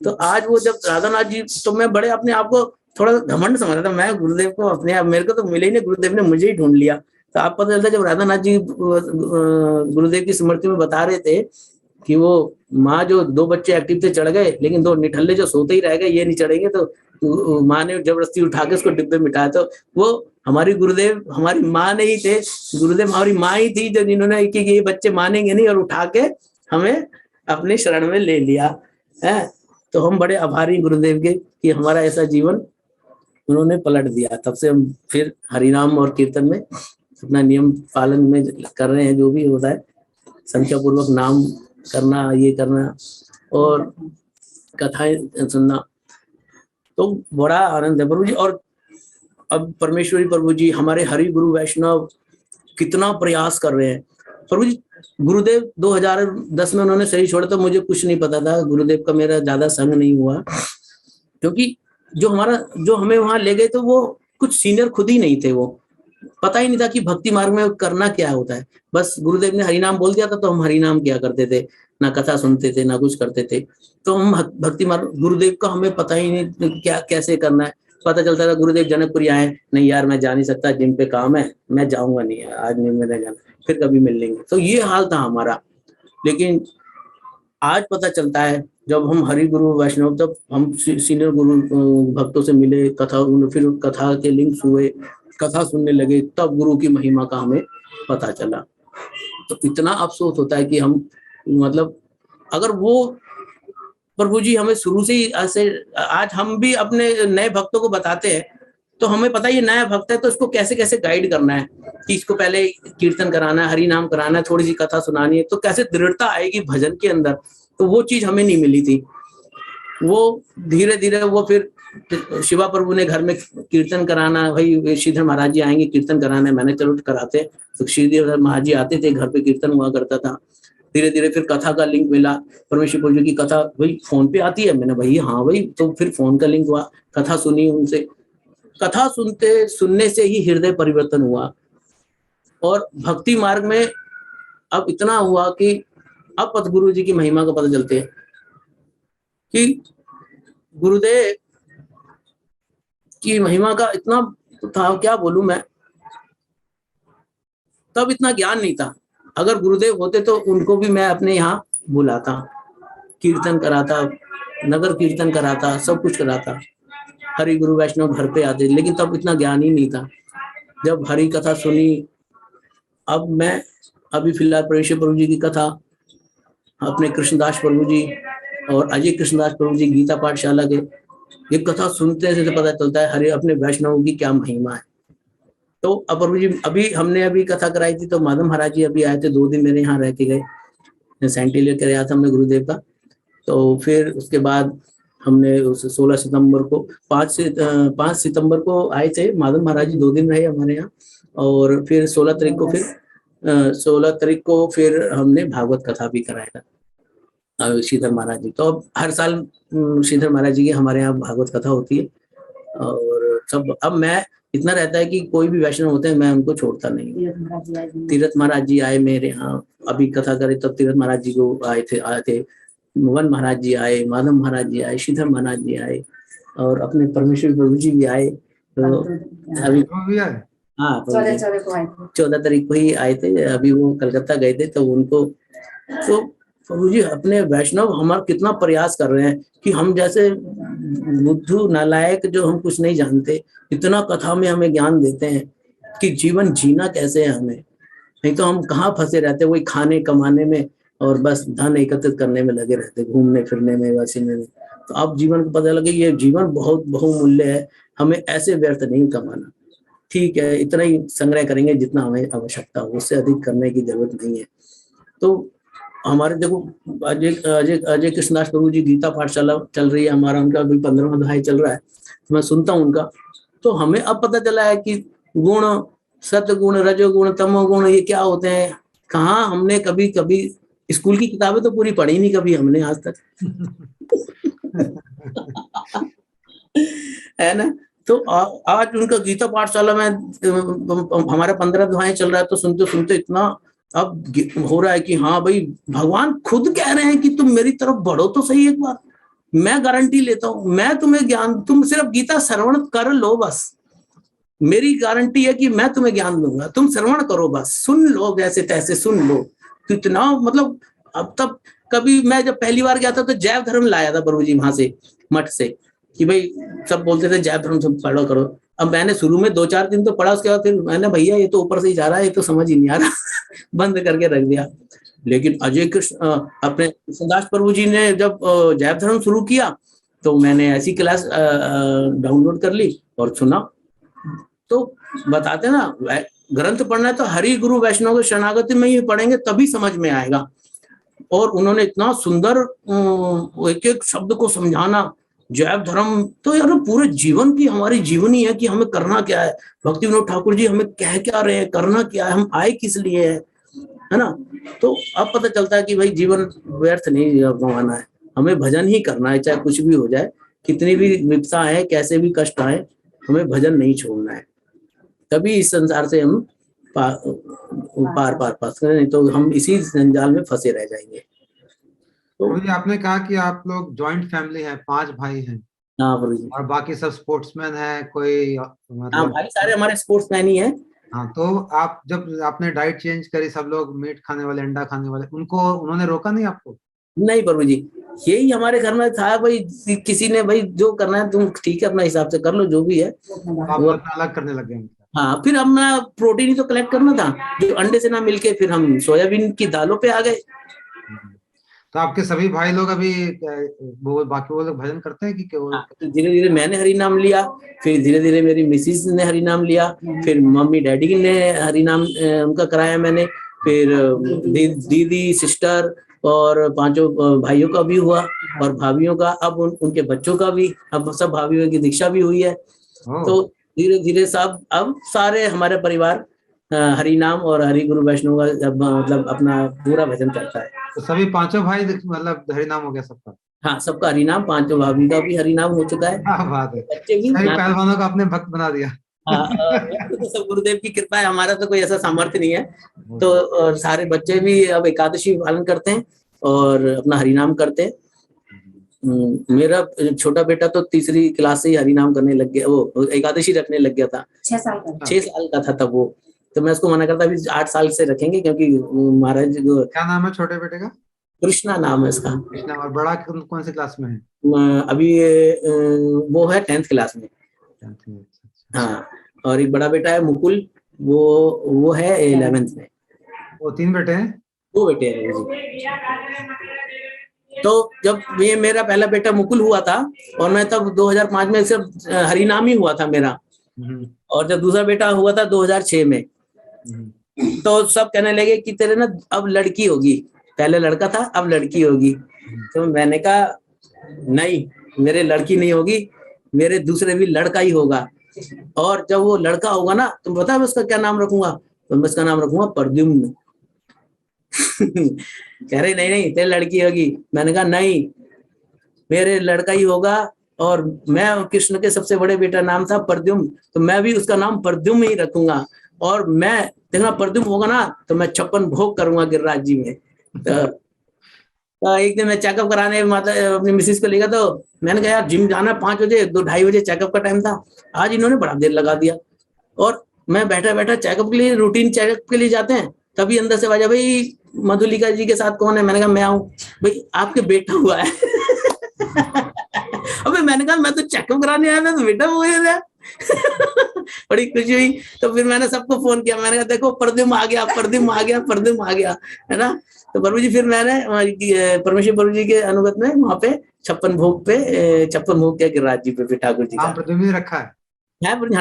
तो आज वो जब राधानाथ जी, तो मैं बड़े अपने आप को थोड़ा घमंड समझ रहा था, मैं गुरुदेव को अपने आप, मेरे को तो मिले ही नहीं, गुरुदेव ने मुझे ही ढूंढ लिया। तो आप पता चलता जब राधानाथ जी गुरुदेव की स्मृति में बता रहे थे कि वो माँ जो 2 बच्चे एक्टिव थे चढ़ गए, लेकिन 2 निठल्ले जो सोते ही रह गए, ये नहीं चढ़ेंगे, तो माँ ने जबरदस्ती उठा के उसको डिब्बे में बिठाया। तो वो हमारी गुरुदेव हमारी माँ नहीं थे, गुरुदेव हमारी माँ ही थी जो जिन्होंने कि ये बच्चे मानेंगे नहीं और उठा के हमें अपने शरण में ले लिया है। तो हम बड़े आभारी गुरुदेव के कि हमारा ऐसा जीवन उन्होंने पलट दिया। तब से हम फिर हरिनाम और कीर्तन में अपना नियम पालन में कर रहे हैं, जो भी होता है संख्या पूर्वक नाम करना, ये करना और कथाएं सुनना, तो बड़ा आनंद है प्रभु जी। और अब परमेश्वरी प्रभु जी हमारे हरि गुरु वैष्णव कितना प्रयास कर रहे हैं प्रभु जी। गुरुदेव 2010 में उन्होंने शरीर छोड़ा, तो मुझे कुछ नहीं पता था, गुरुदेव का मेरा ज्यादा संग नहीं हुआ, क्योंकि जो हमें वहां ले गए तो वो कुछ सीनियर खुद ही नहीं थे, वो पता ही नहीं था कि भक्ति मार्ग में करना क्या होता है। बस गुरुदेव ने हरिनाम बोल दिया था तो हम हरिनाम किया करते थे, ना कथा सुनते थे ना कुछ करते थे। तो हम भक्ति मार्ग गुरुदेव का हमें पता ही नहीं क्या कैसे करना है। पता चलता था गुरुदेव जनकपुरी आए, नहीं यार मैं जा नहीं सकता, जिम पे काम है, मैं जाऊंगा नहीं, आज नहीं मैंने जाना, फिर कभी मिल लेंगे। तो ये हाल था हमारा। लेकिन आज पता चलता है जब हम हरि गुरु वैष्णव, तब हम सीनियर गुरु भक्तों से मिले, फिर कथा के लिंक्स हुए, कथा सुनने लगे, तब गुरु की महिमा का हमें पता चला। तो इतना अफसोस होता है कि हम मतलब अगर वो प्रभु जी हमें शुरू से ही ऐसे, आज हम भी अपने नए भक्तों को बताते हैं तो हमें पता है ये नया भक्त है तो इसको कैसे कैसे गाइड करना है, कि इसको पहले कीर्तन कराना है, हरि नाम कराना है, थोड़ी सी कथा सुनानी है, तो कैसे दृढ़ता आएगी भजन के अंदर। तो वो चीज हमें नहीं मिली थी। वो धीरे धीरे वो फिर शिवा प्रभु ने घर में कीर्तन कराना, भाई श्रीधर महाराज जी आएंगे कीर्तन कराना है, मैंने चलो कराते। तो श्रीधर महाराज जी आते थे, घर पे कीर्तन हुआ करता था। धीरे धीरे फिर कथा का लिंक मिला, परमेश्वर प्रभु की कथा भाई फोन पे आती है, मैंने भाई हाँ भाई, तो फिर फोन का लिंक हुआ, कथा सुनी उनसे। कथा सुनने से ही हृदय परिवर्तन हुआ। और भक्ति मार्ग में अब इतना हुआ कि अब पदगुरु जी की महिमा का पता चलते हैं कि गुरुदेव की महिमा का इतना था, क्या बोलूं मैं, तब इतना ज्ञान नहीं था। अगर गुरुदेव होते तो उनको भी मैं अपने यहाँ बुलाता, कीर्तन कराता, नगर कीर्तन कराता, सब कुछ कराता, हरि गुरु वैष्णव घर पे आते, लेकिन तब इतना ज्ञान ही नहीं था। जब हरि कथा सुनी, अब मैं अभी फिलहाल परमेश्वर प्रभु जी की कथा, अपने कृष्णदास प्रभु जी और अजय कृष्णदास प्रभु जी गीता पाठशाला के, ये कथा सुनते से पता चलता है हरे अपने वैष्णव की क्या महिमा है। तो अब प्रभु जी हमने अभी कथा कराई थी, तो माधव महाराज जी अभी आए थे, 2 दिन मेरे यहाँ रह के गए, सैंटी लेकर आया था हमने गुरुदेव का। तो फिर उसके बाद हमने उस 16 सितंबर को 5 सितंबर को आए थे। माधव महाराज जी 2 दिन रहे हमारे यहाँ, और फिर 16 तारीख को फिर हमने भागवत कथा भी कराया था श्रीधर महाराज जी। तो अब हर साल श्रीधर महाराज जी की हमारे यहाँ भागवत कथा होती है। और सब अब मैं इतना रहता है कि कोई भी वैष्णव होते हैं मैं उनको छोड़ता नहीं। तीरथ महाराज जी आए मेरे यहाँ, अभी कथा करे तब तीरथ महाराज जी को आए थे मोहन महाराज जी आए, माधव महाराज जी आए, श्रीधर महाराज जी आए, और अपने परमेश्वर प्रभु जी भी आए। तो अभी भी आए, हाँ 14 तारीख को ही आए थे। अभी वो कलकत्ता गए थे, तो उनको तो प्रभु जी अपने वैष्णव हमारा कितना प्रयास कर रहे हैं कि हम जैसे बुद्धू नालायक जो हम कुछ नहीं जानते, इतना कथा में हमें ज्ञान देते हैं कि जीवन जीना कैसे है हमें। नहीं तो हम कहाँ फंसे रहते, वही खाने कमाने में और बस धन एकत्रित करने में लगे रहते, घूमने फिरने में, वसीने में। तो अब जीवन को पता लगे ये जीवन बहुत बहुमूल्य है, हमें ऐसे व्यर्थ नहीं कमाना। ठीक है, इतना ही संग्रह करेंगे जितना हमें आवश्यकता हो, उससे अधिक करने की जरूरत नहीं है। तो हमारे देखो अजय कृष्णदास प्रभु जी गीता पाठशाला चल रही है हमारा, उनका अभी 15वां अध्याय चल रहा है, तो मैं सुनता हूँ उनका। तो हमें अब पता चला है कि गुण, सतगुण, रजोगुण, तमोगुण ये क्या होते हैं। कहाँ हमने कभी स्कूल की किताबें तो पूरी पढ़ी नहीं कभी हमने आज तक है ना। तो आज उनका गीता पाठशाला में हमारा 15 अध्याय चल रहा है, तो सुनते सुनते इतना अब हो रहा है कि हाँ भाई भगवान खुद कह रहे हैं कि तुम मेरी तरफ बढ़ो तो सही एक बार, मैं गारंटी लेता हूं, मैं तुम्हें ज्ञान, तुम सिर्फ गीता श्रवण कर लो बस, मेरी गारंटी है कि मैं तुम्हें ज्ञान दूंगा, तुम श्रवण करो बस, सुन लो जैसे तैसे सुन लो। तो इतना मतलब अब तब कभी मैं जब पहली बार गया था तो जैव धर्म लाया था प्रभु जी वहां से मठ से, कि भाई सब बोलते थे जैव धर्म सब पढ़ो करो। अब मैंने शुरू में 2-4 दिन तो पढ़ा, उसके बाद फिर मैंने भैया ये तो ऊपर से ही जा रहा है, ये तो समझ ही नहीं आ रहा बंद करके रख दिया। लेकिन अजय कृष्ण अपने कृष्णदास प्रभु जी ने जब जैव धर्म शुरू किया तो मैंने ऐसी क्लास डाउनलोड कर ली और सुना। तो बताते ना ग्रंथ पढ़ना है तो हरि गुरु वैष्णव के शरणागति में ही पढ़ेंगे तभी समझ में आएगा। और उन्होंने इतना सुंदर एक एक शब्द को समझाना। जैव धर्म तो यार पूरे जीवन की हमारी जीवनी है कि हमें करना क्या है। भक्ति विनोद ठाकुर जी हमें कह क्या रहे हैं, करना क्या है, हम आए किस लिए है ना। तो अब पता चलता है कि भाई जीवन व्यर्थ नहीं गंवाना है, हमें भजन ही करना है, चाहे कुछ भी हो जाए, कितनी भी विपदा है, कैसे भी कष्ट आए, हमें भजन नहीं छोड़ना है। तभी इस संसार से हम पार पास करें, नहीं तो हम इसी जंजाल में फंसे रह जाएंगे। तो आपने कहा कि आप लोग जॉइंट फैमिली है, 5 भाई हैं। हाँ प्रभु जी। और बाकी सब स्पोर्ट्समैन है, कोई मतलब? हाँ भाई सारे हमारे स्पोर्ट्समैन ही हैं। हाँ, तो आप जब आपने डाइट चेंज करी, सब लोग मीट खाने वाले, अंडा खाने वाले, उन्होंने रोका नहीं आपको? नहीं प्रभु जी, यही हमारे घर में था भाई, किसी ने भाई जो करना है तुम ठीक है अपना हिसाब से कर लो, जो भी है। आप अपना अलग करने लग गए? हाँ, फिर हम प्रोटीन ही तो कलेक्ट करना था, जो अंडे से ना मिलके फिर हम सोयाबीन की दालों पे आ गए। तो आपके सभी भाई लोग अभी बाकी वो लोग भजन करते हैं कि धीरे धीरे मैंने हरि नाम लिया, फिर धीरे धीरे मेरी मिसिस ने हरि नाम लिया, फिर मम्मी डैडी ने हरि नाम उनका कराया मैंने, फिर दीदी सिस्टर और 5 भाइयों का भी हुआ और भाभियों का, अब उनके बच्चों का भी, अब सब भाभियों की दीक्षा भी हुई है। तो धीरे धीरे सब अब सारे हमारे परिवार हरि नाम और हरि गुरु वैष्णव का मतलब अपना पूरा भजन करता है। तो सभी 5 भाई मतलब हरि नाम हो गया सबका? हाँ, सबका हरि नाम, 5 भाभी का भी हरि नाम हो चुका है। क्या बात है, बच्चे भी पहलवानों का आपने भक्त बना दिया। तो सब गुरुदेव की कृपा है, हमारा तो कोई ऐसा सामर्थ्य नहीं है। तो सारे बच्चे भी अब एकादशी पालन करते हैं और अपना हरिनाम करते हैं। मेरा छोटा बेटा तो 3री क्लास से ही हरिनाम करने लग गया, वो एकादशी रखने लग गया था। 6 साल का था तब वो, तो मैं उसको मना करता, अभी 8 साल से रखेंगे, क्योंकि महाराज। क्या नाम है छोटे बेटे का? कृष्णा नाम है उसका। कृष्णा। और बड़ा कौन सी क्लास में है? अभी वो है 10th क्लास में। हाँ, और एक बड़ा बेटा है मुकुल, वो है 11th में। वो 3 बेटे हैं? 2 बेटे हैं। तो जब ये मेरा पहला बेटा मुकुल हुआ था और मैं तब 2005 में सिर्फ हरिनाम ही हुआ था मेरा, और जब दूसरा बेटा हुआ था 2006 में, तो सब कहने लगे कि तेरे ना अब लड़की होगी, पहले लड़का था अब लड़की होगी। तो मैंने कहा नहीं, मेरे लड़की नहीं होगी, मेरे दूसरे भी लड़का ही होगा। और जब वो लड़का होगा ना, तुम पता है मैं उसका क्या नाम रखूंगा? तो मैं उसका नाम रखूंगा प्रद्युम्न। कह रहे नहीं नहीं तेरी लड़की होगी। मैंने कहा नहीं, मेरे लड़का ही होगा। और मैं कृष्ण के सबसे बड़े बेटा नाम था प्रद्युम्न, तो मैं भी उसका नाम प्रद्युम्न ही रखूंगा। और मैं देखना प्रद्युम्न होगा ना तो मैं 56 भोग करूंगा गिरिराज जी में। तो एक दिन मैं चेकअप कराने माता अपनी मिसेज को लेगा, तो मैंने कहा यार जिम जाना 5 बजे, 2-2:30 बजे चेकअप का टाइम था। आज इन्होंने बड़ा देर लगा दिया। और मैं बैठा बैठा चेकअप के लिए, रूटीन चेकअप के लिए जाते हैं, तभी अंदर से आवाज, भाई मधुलिका जी के साथ कौन है? मैंने कहा मैं आऊं। भाई आपके बेटा हुआ है। अबे मैंने कहा मैं तो चेकअप कराने आया था, तो बेटा हुआ है। बड़ी खुशी हुई। तो फिर मैंने सबको फोन किया, मैंने कहा देखो प्रद्युम्न आ गया, प्रद्युम्न आ गया, प्रद्युम्न आ गया, है ना। तो प्रभु जी फिर मैंने परमेश्वर प्रभु जी के अनुगत में वहां पे 56 भोग किया गिरिराज जी पे, फिर ठाकुर जी का नाम प्रद्युम्न रखा है।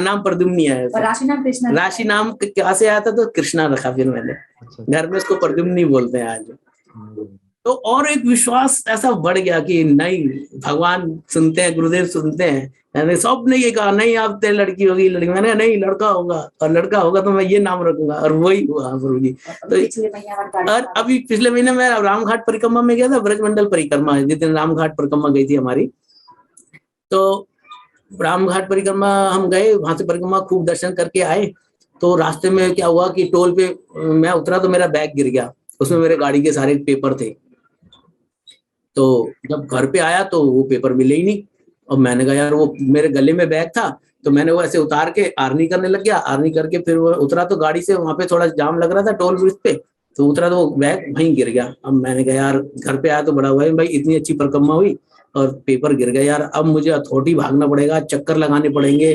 नाम प्रद्युम्न नहीं आया, राशि नाम कृष्णा, राशि नाम क्या से आया था, तो कृष्णा रखा फिर मैंने। अच्छा। घर में उसको प्रद्युम्न नहीं बोलते हैं आज। हम्म। तो और एक विश्वास ऐसा बढ़ गया कि नहीं, भगवान सुनते हैं, गुरुदेव सुनते हैं। मैंने सब ने ये कहा नहीं आप तेरी लड़की होगी, लड़की। मैंने कहा नहीं लड़का होगा, और लड़का होगा तो मैं ये नाम रखूंगा, और वही हुआ प्रभु जी। तो और अभी पिछले महीने मैं रामघाट परिक्रमा में गया था, ब्रजमंडल परिक्रमा, जिस दिन रामघाट परिक्रमा गई थी हमारी। तो रामघाट परिक्रमा हम गए, वहां से परिक्रमा खूब दर्शन करके आए। तो रास्ते में क्या हुआ कि टोल पे मैं उतरा तो मेरा बैग गिर गया, उसमें मेरे गाड़ी के सारे पेपर थे। तो जब घर पे आया तो वो पेपर मिले ही नहीं। और मैंने कहा यार वो मेरे गले में बैग था, तो मैंने वो ऐसे उतार के आर्नी करने लग गया। आर्नी करके फिर वो उतरा तो गाड़ी से, वहां पे थोड़ा जाम लग रहा था टोल ब्रिज पे, तो उतरा तो वो बैग वहीं गिर गया। अब मैंने कहा यार घर पे आया तो बड़ा हुआ है भाई, इतनी अच्छी परिक्रमा हुई और पेपर गिर गया यार। अब मुझे अथॉरिटी भागना पड़ेगा, चक्कर लगाने पड़ेंगे,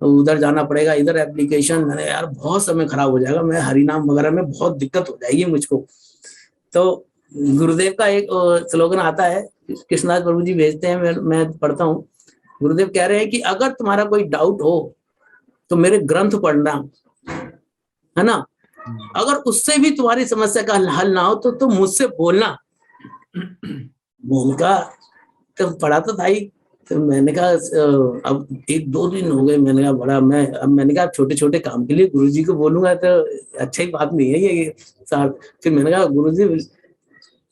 उधर जाना पड़ेगा, इधर एप्लीकेशन। मैंने यार बहुत समय खराब हो जाएगा, मैं हरिनाम वगैरह में बहुत दिक्कत हो जाएगी मुझको। तो गुरुदेव का एक स्लोगन आता है, कृष्णदास प्रभु जी भेजते हैं, मैं पढ़ता हूँ। गुरुदेव कह रहे हैं कि अगर तुम्हारा कोई डाउट हो तो मेरे ग्रंथ पढ़ना, है ना। अगर उससे भी तुम्हारी समस्या का हल ना हो तो मुझसे बोलना। उनका तो पढ़ा तो था ही। तो मैंने कहा अब 1-2 दिन हो गए, मैंने कहा बड़ा मैंने कहा छोटे छोटे काम के लिए गुरुजी को बोलूंगा तो अच्छा ही बात नहीं है ये साहब। फिर मैंने कहा गुरुजी,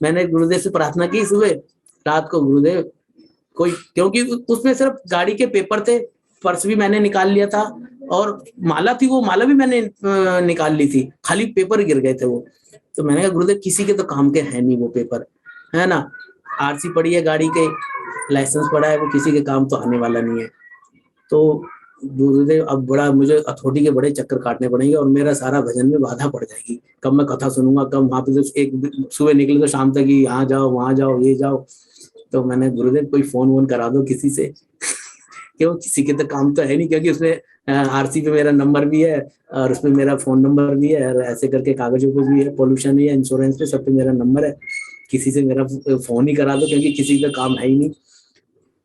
मैंने गुरुदेव से प्रार्थना की सुबह, रात को गुरुदेव कोई, क्योंकि उसमें सिर्फ गाड़ी के पेपर थे, पर्स भी मैंने निकाल लिया था, और माला थी, वो माला भी मैंने निकाल ली थी, खाली पेपर गिर गए थे वो। तो मैंने कहा गुरुदेव किसी के तो काम के है नहीं वो पेपर, है ना। आरसी पड़ी है गाड़ी के, लाइसेंस पड़ा है, वो किसी के काम तो आने वाला नहीं है। तो गुरुदेव अब बड़ा मुझे अथॉरिटी के बड़े चक्कर काटने पड़ेंगे, और मेरा सारा भजन में बाधा पड़ जाएगी। कब मैं कथा सुनूंगा, कब वहां पे, तो एक सुबह निकले तो शाम तक ही यहाँ जाओ वहां जाओ ये जाओ। तो मैंने गुरुदेव कोई फोन वोन करा दो किसी से। क्यों, किसी के तो काम तो है नहीं, क्योंकि उसमें आरसी पे मेरा नंबर भी है और उसमें मेरा फोन नंबर भी है, और ऐसे करके कागजों पे भी है, पोल्यूशन भी है, इंश्योरेंस पे, सब पे मेरा नंबर है। किसी से मेरा फोन ही करा दो, क्योंकि किसी का काम है ही नहीं।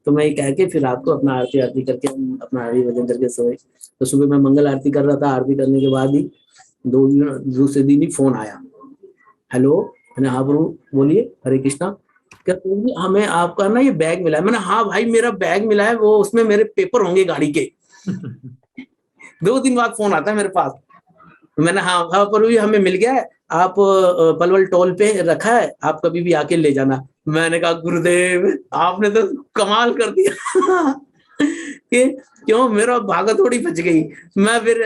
तो मैं ये कह के फिर रात को अपना आरती करके अपना हरि भजन करके सोए। तो सुबह मैं मंगल आरती कर रहा था, आरती करने के बाद ही दूसरे दिन ही फोन आया, हेलो। मैंने हाँ प्रभु बोलिए, हरे कृष्णा। क्या हमें आपका ना ये बैग मिला है? मैंने हाँ भाई मेरा बैग मिला है, वो उसमें मेरे पेपर होंगे गाड़ी के। 2 दिन बाद फोन आता है मेरे पास। मैंने हाँ प्रभु हमें मिल गया है, आप पलवल टोल पे रखा है, आप कभी भी आके ले जाना। मैंने कहा गुरुदेव आपने तो कमाल कर दिया। कि क्यों, मेरा भागा थोड़ी बच गई। मैं फिर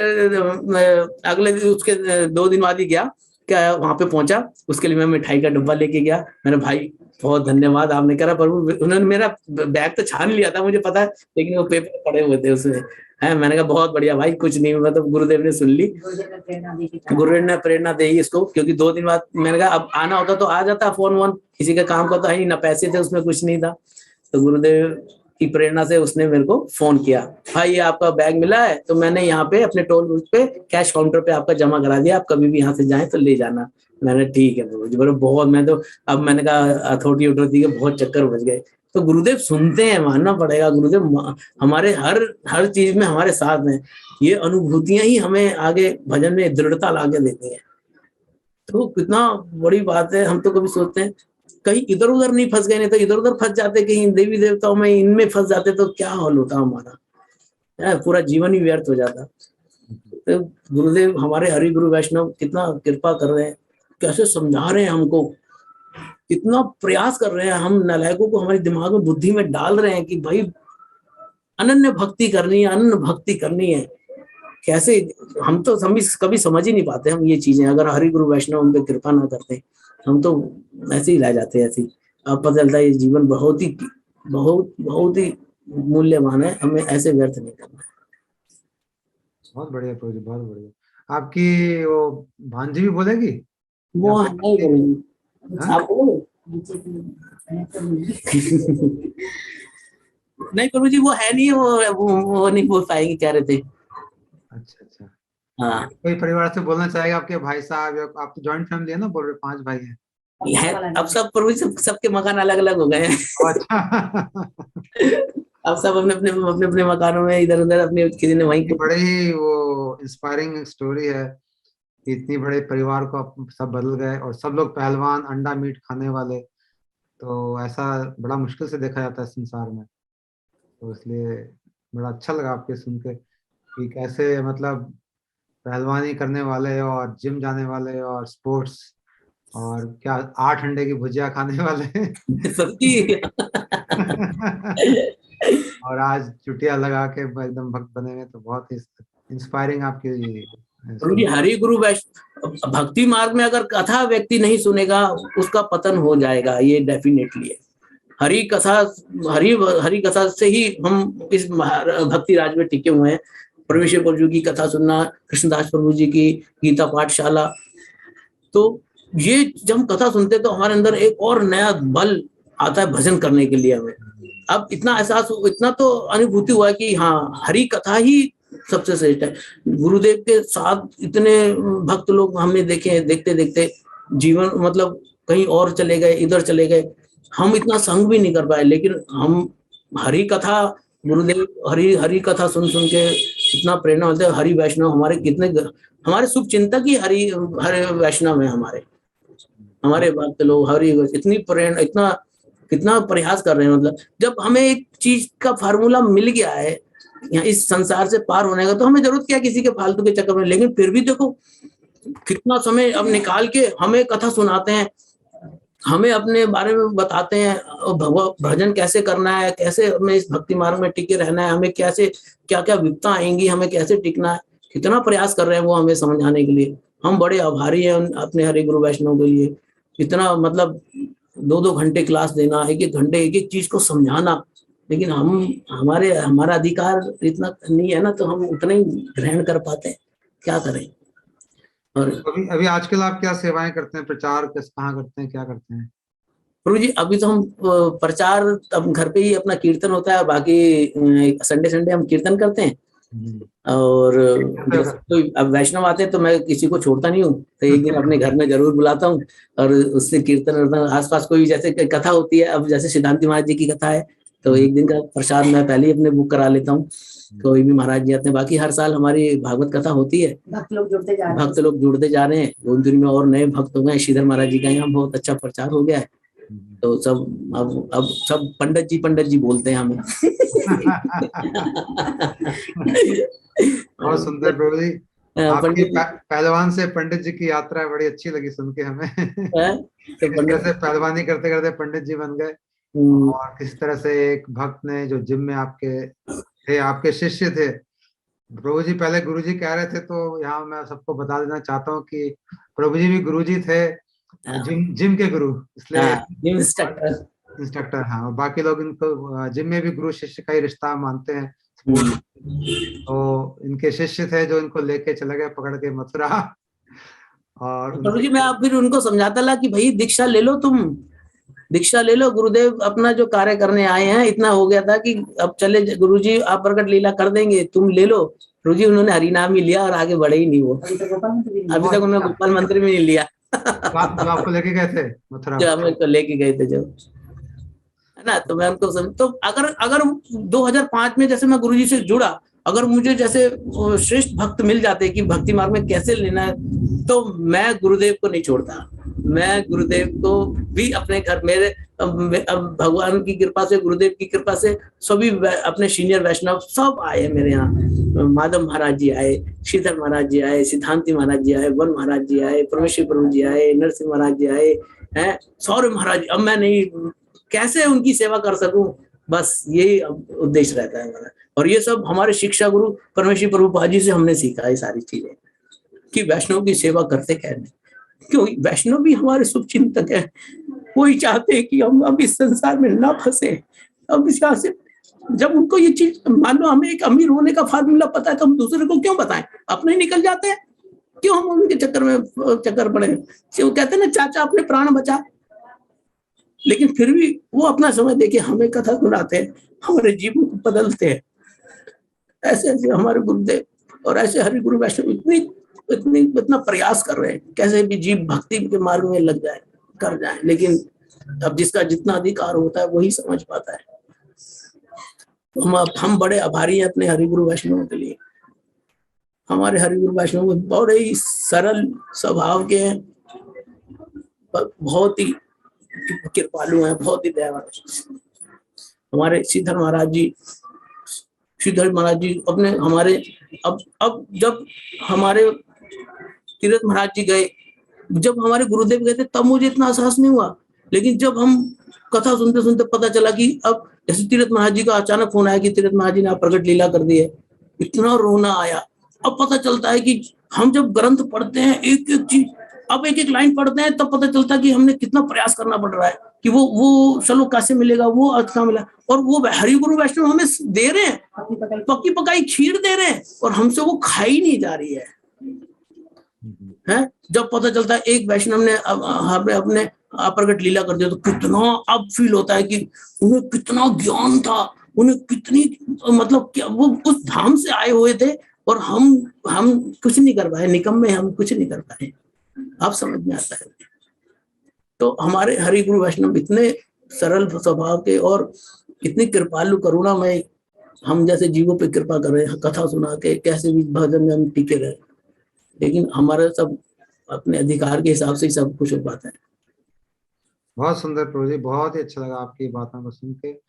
अगले दिन, उसके 2 दिन बाद ही गया, क्या वहां पे पहुंचा, उसके लिए मैं मिठाई का डब्बा लेके गया। मैंने भाई बहुत धन्यवाद आपने करा प्रभु, उन्होंने मेरा बैग तो छान लिया था मुझे पता है, लेकिन वो पेपर पड़े हुए थे उसमें, है। मैंने कहा बहुत बढ़िया भाई, कुछ नहीं हुआ। तो गुरुदेव ने सुन ली, गुरुदेव ने प्रेरणा दी इसको, क्योंकि 2 दिन बाद मैंने कहा अब आना होता तो आ जाता, फोन वोन किसी का काम का तो है नहीं, ना पैसे थे उसमें, कुछ नहीं था। तो गुरुदेव की प्रेरणा से उसने मेरे को फोन किया, भाई ये आपका बैग मिला है, तो मैंने यहाँ पे अपने टोल बूथ पे कैश काउंटर पे आपका जमा करा दिया, आप कभी भी यहाँ से जाएं तो ले जाना। मैंने ठीक है गुरुजी, बोले बहुत, मैं तो अब मैंने कहा अथॉरिटी के बहुत चक्कर बच गए। तो गुरुदेव सुनते हैं, मानना पड़ेगा, गुरुदेव हमारे हर चीज में हमारे साथ में। ये अनुभूतियां ही हमें आगे भजन में दृढ़ता ला के देती है। तो कितना बड़ी बात है। हम तो कभी सोचते हैं कहीं इधर उधर नहीं फंस गए, नहीं तो इधर उधर फंस जाते, कहीं देवी देवताओं में इनमें फंस जाते तो क्या हाल होता हमारा, पूरा जीवन ही व्यर्थ हो जाता। तो गुरुदेव हमारे हरि गुरु वैष्णव कितना कृपा कर रहे हैं, कैसे समझा रहे हैं हमको, कितना प्रयास कर रहे हैं, हम नालायकों को हमारे दिमाग में बुद्धि में डाल रहे हैं कि भाई अनन्य भक्ति करनी है, अनन्य भक्ति करनी है। कैसे हम तो कभी समझ ही नहीं पाते हम ये चीजें, अगर हरि गुरु वैष्णव हम पे कृपा ना करते हम तो ऐसे ही रह जाते हैं। ऐसे ही अब पता चलता है ये जीवन बहुत ही मूल्यवान है, हमें ऐसे व्यर्थ नहीं करना है। बहुत बढ़िया प्रभु जी, बहुत बढ़िया। आपकी वो भांजी भी बोलेगी? वो नहीं बोलेंगे, आप बोलो। नहीं प्रभु जी वो है नहीं, वो नहीं बोल पाएंगे, कह रहे थे। अच्छा। हाँ कोई परिवार से बोलना चाहेगा? आपके भाई साहब, आप तो जॉइंट फैमिली है ना, बोल रहे 5 भाई हैं। है, अब सब प्रभु जी सबके मकान अलग अलग हो गए हैं। अच्छा। अब सब अपने अपने मकानों में इधर उधर अपने, किसी ने वहीं बड़ी वो इंस्पायरिंग स्टोरी है कि इतनी बड़े परिवार को सब बदल गए और सब लोग पहलवान, अंडा मीट खाने वाले। तो ऐसा बड़ा मुश्किल से देखा जाता है संसार में। तो इसलिए बड़ा अच्छा लगा आपके सुन के कि कैसे मतलब पहलवानी करने वाले और जिम जाने वाले और स्पोर्ट्स और क्या 8 अंडे की भुजिया खाने वाले सबकी। और आज चुटिया लगा के एकदम भक्त बने हुए। तो बहुत ही इंस्पायरिंग आपकी प्रभु जी हरि गुरु वैष्णव भक्ति मार्ग में अगर कथा व्यक्ति नहीं सुनेगा उसका पतन हो जाएगा, ये डेफिनेटली है। हरि कथा से ही हम इस भक्ति राज में टिके हुए हैं। परमेश्वर प्रभु की कथा सुनना, कृष्णदास प्रभु जी की गीता पाठशाला, तो ये जब हम कथा सुनते तो हमारे अंदर एक और नया बल आता है भजन करने के लिए। हमें अब इतना एहसास, इतना तो अनुभूति हुआ कि हाँ हरि कथा ही सबसे श्रेष्ठ है। गुरुदेव के साथ इतने भक्त लोग हमने देखे, देखते देखते जीवन मतलब कहीं और चले गए, इधर चले गए, हम इतना संग भी नहीं कर पाए। लेकिन हम हरि कथा, गुरुदेव हरि कथा सुन के इतना प्रेरणा होता है। हरि वैष्णव हमारे कितने, हमारे शुभ चिंतक ही हरि वैष्णव है। हमारे भक्त लोग हरि इतनी प्रेरणा, इतना कितना प्रयास कर रहे हैं। मतलब जब हमें एक चीज का फार्मूला मिल गया है इस संसार से पार होने का, तो हमें जरूरत क्या किसी के फालतू के चक्कर में। लेकिन फिर भी देखो कितना समय अब निकाल के हमें कथा सुनाते हैं, हमें अपने बारे में बताते हैं, भजन कैसे करना है, कैसे हमें इस भक्ति मार्ग में टिके रहना है, हमें कैसे क्या क्या विपत्ता आएंगी, हमें कैसे टिकना है। कितना प्रयास कर रहे हैं वो हमें समझाने के लिए। हम बड़े आभारी हैं अपने हरि गुरु वैष्णव के लिए। इतना मतलब 2-2 घंटे क्लास देना, 1-1 घंटे एक चीज को समझाना। लेकिन हमारा अधिकार इतना नहीं है ना, तो हम उतना ही ग्रहण कर पाते हैं, क्या करें। और अभी आजकल आप क्या सेवाएं करते हैं? प्रचार कहाँ करते हैं, क्या करते हैं? प्रभु जी अभी तो हम प्रचार, अब घर पे ही अपना कीर्तन होता है, बाकी संडे हम कीर्तन करते हैं। और कोई अब वैष्णव आते हैं तो मैं किसी को छोड़ता नहीं हूँ, तो एक दिन अपने घर में जरूर बुलाता हूँ और उससे कीर्तन। आसपास कोई जैसे कथा होती है, अब जैसे सिद्धांत महाराज जी की कथा है तो एक दिन का प्रसाद मैं पहले ही अपने बुक करा लेता हूँ। कोई भी महाराज जी आते हैं। बाकी हर साल हमारी भागवत कथा होती है, भक्त लोग जुड़ते जा रहे हैं। 2 दिन में और नए भक्त हो गए। श्रीधर महाराज जी का यहाँ बहुत अच्छा प्रचार हो गया है। तो सब अब सब पंडित जी बोलते हैं हमें। बहुत सुंदर प्रभु जी, आपकी पहलवान से पंडित जी की यात्रा बड़ी अच्छी लगी सुन के हमें। तो पंडित से पहलवानी करते करते पंडित जी बन गए और किस तरह से एक भक्त ने जो जिम में आपके शिष्य थे। प्रभु जी पहले गुरु जी कह रहे थे, तो यहाँ मैं सबको बता देना चाहता हूँ कि प्रभु जी भी गुरु जी थे, जिम के गुरु, इसलिए इंस्ट्रक्टर। हाँ, और बाकी लोग इनको जिम में भी गुरु शिष्य का ही रिश्ता मानते हैं। तो इनके शिष्य थे जो इनको लेके चले गए पकड़ के मथुरा। और प्रभु जी मैं आप फिर उनको समझाता ला कि भाई दीक्षा ले लो, तुम दीक्षा ले लो, गुरुदेव अपना जो कार्य करने आए हैं। इतना हो गया था कि अब चले गुरुजी आप प्रकट लीला कर देंगे, तुम ले लो। गुरुजी उन्होंने हरिनाम ही लिया और आगे बढ़े ही नहीं वो। अभी तक उन्होंने गोपाल मंत्र भी नहीं लिया। जो आपको लेके गए थे मथुरा, जो हमें तो लेके गए थे, जो है ना। तो मैं उनको तो अगर 2005 में जैसे मैं गुरुजी से जुड़ा अगर मुझे जैसे श्रेष्ठ भक्त मिल जाते कि भक्ति मार्ग में कैसे लेना है, तो मैं गुरुदेव को नहीं छोड़ता। मैं गुरुदेव को भी अपने घर, मेरे अब भगवान की कृपा से, गुरुदेव की कृपा से सभी अपने सीनियर वैष्णव सब आए मेरे यहाँ। माधव महाराज जी आए, श्रीधर महाराज जी आए, सिद्धांति महाराज जी आए, वन महाराज जी आए, परमेश्वर प्रभु जी आए, नरसिंह महाराज जी आए हैं, सौरभ महाराज। अब मैं नहीं कैसे उनकी सेवा कर सकूं, बस यही उद्देश्य रहता है हमारा। और ये सब हमारे शिक्षा गुरु परमेश्वर प्रभुपाद जी से हमने सीखा ये सारी चीजें, कि वैष्णव की सेवा करते कैसे, क्योंकि वैष्णव भी हमारे शुभ चिंतक है। कोई चाहते हैं कि हम अब इस संसार में ना फंसे। अब इस यहाँ से जब उनको ये चीज, मान लो हमें एक अमीर होने का फार्मूला पता है, तो हम दूसरे को क्यों बताएं? अपने ही निकल जाते हैं, क्यों हम उनके चक्कर पड़े? वो कहते हैं ना, चाचा अपने प्राण बचा। लेकिन फिर भी वो अपना समय देके हमें कथा सुनाते हैं, हमारे जीवन को बदलते हैं। ऐसे ऐसे हमारे गुरुदेव और ऐसे हरि गुरु वैष्णव इतना प्रयास कर रहे हैं, कैसे भी जीव भक्ति के मार्ग में लग जाए, कर जाए। लेकिन अब जिसका जितना अधिकार होता है वही समझ पाता है। हम बड़े आभारी हैं अपने हरि गुरु वैष्णव के लिए। हमारे हरि गुरु वैष्णव बड़े ही सरल स्वभाव के हैं, बहुत ही कृपालु हैं, बहुत ही दयावान। हमारे श्रीधर महाराज जी अपने हमारे अब जब हमारे तीरथ महाराज जी गए, जब हमारे गुरुदेव गए थे, तब मुझे इतना एहसास नहीं हुआ। लेकिन जब हम कथा सुनते सुनते पता चला कि अब जैसे तीरथ महाराज जी का अचानक फोन आया कि तीरथ महाराज जी ने प्रकट लीला कर दी है, इतना रोना आया। अब पता चलता है कि हम जब ग्रंथ पढ़ते हैं, एक एक चीज, अब एक एक लाइन पढ़ते हैं, तब पता चलता है कि हमने कितना प्रयास करना पड़ रहा है कि वो श्लोक कैसे मिलेगा, वो अर्थ कहाँ मिला। और वो हरि गुरु वैष्णव हमें दे रहे हैं, पक्की पकाई खीर दे रहे हैं, और हमसे वो खाई नहीं जा रही है। जब पता चलता है एक वैष्णव ने अपने प्रकट लीला कर दिया, तो कितना अब फील होता है कि उन्हें कितना ज्ञान था, उन्हें कितनी मतलब क्या वो उस धाम से आए हुए थे, और हम कुछ नहीं कर पाए, निकम्मे हम कुछ नहीं कर पाए। आप समझ में आता है। तो हमारे हरि गुरु वैष्णव इतने सरल स्वभाव के और इतनी कृपालु करुणामय, हम जैसे जीवों पे कृपा कर रहे हैं, कथा सुना के कैसे भी भजन में हम टिके रहे। लेकिन हमारा सब अपने अधिकार के हिसाब से ही सब कुछ हो पाता है। बहुत सुंदर प्रभु जी, बहुत ही अच्छा लगा आपकी बातों को सुन के।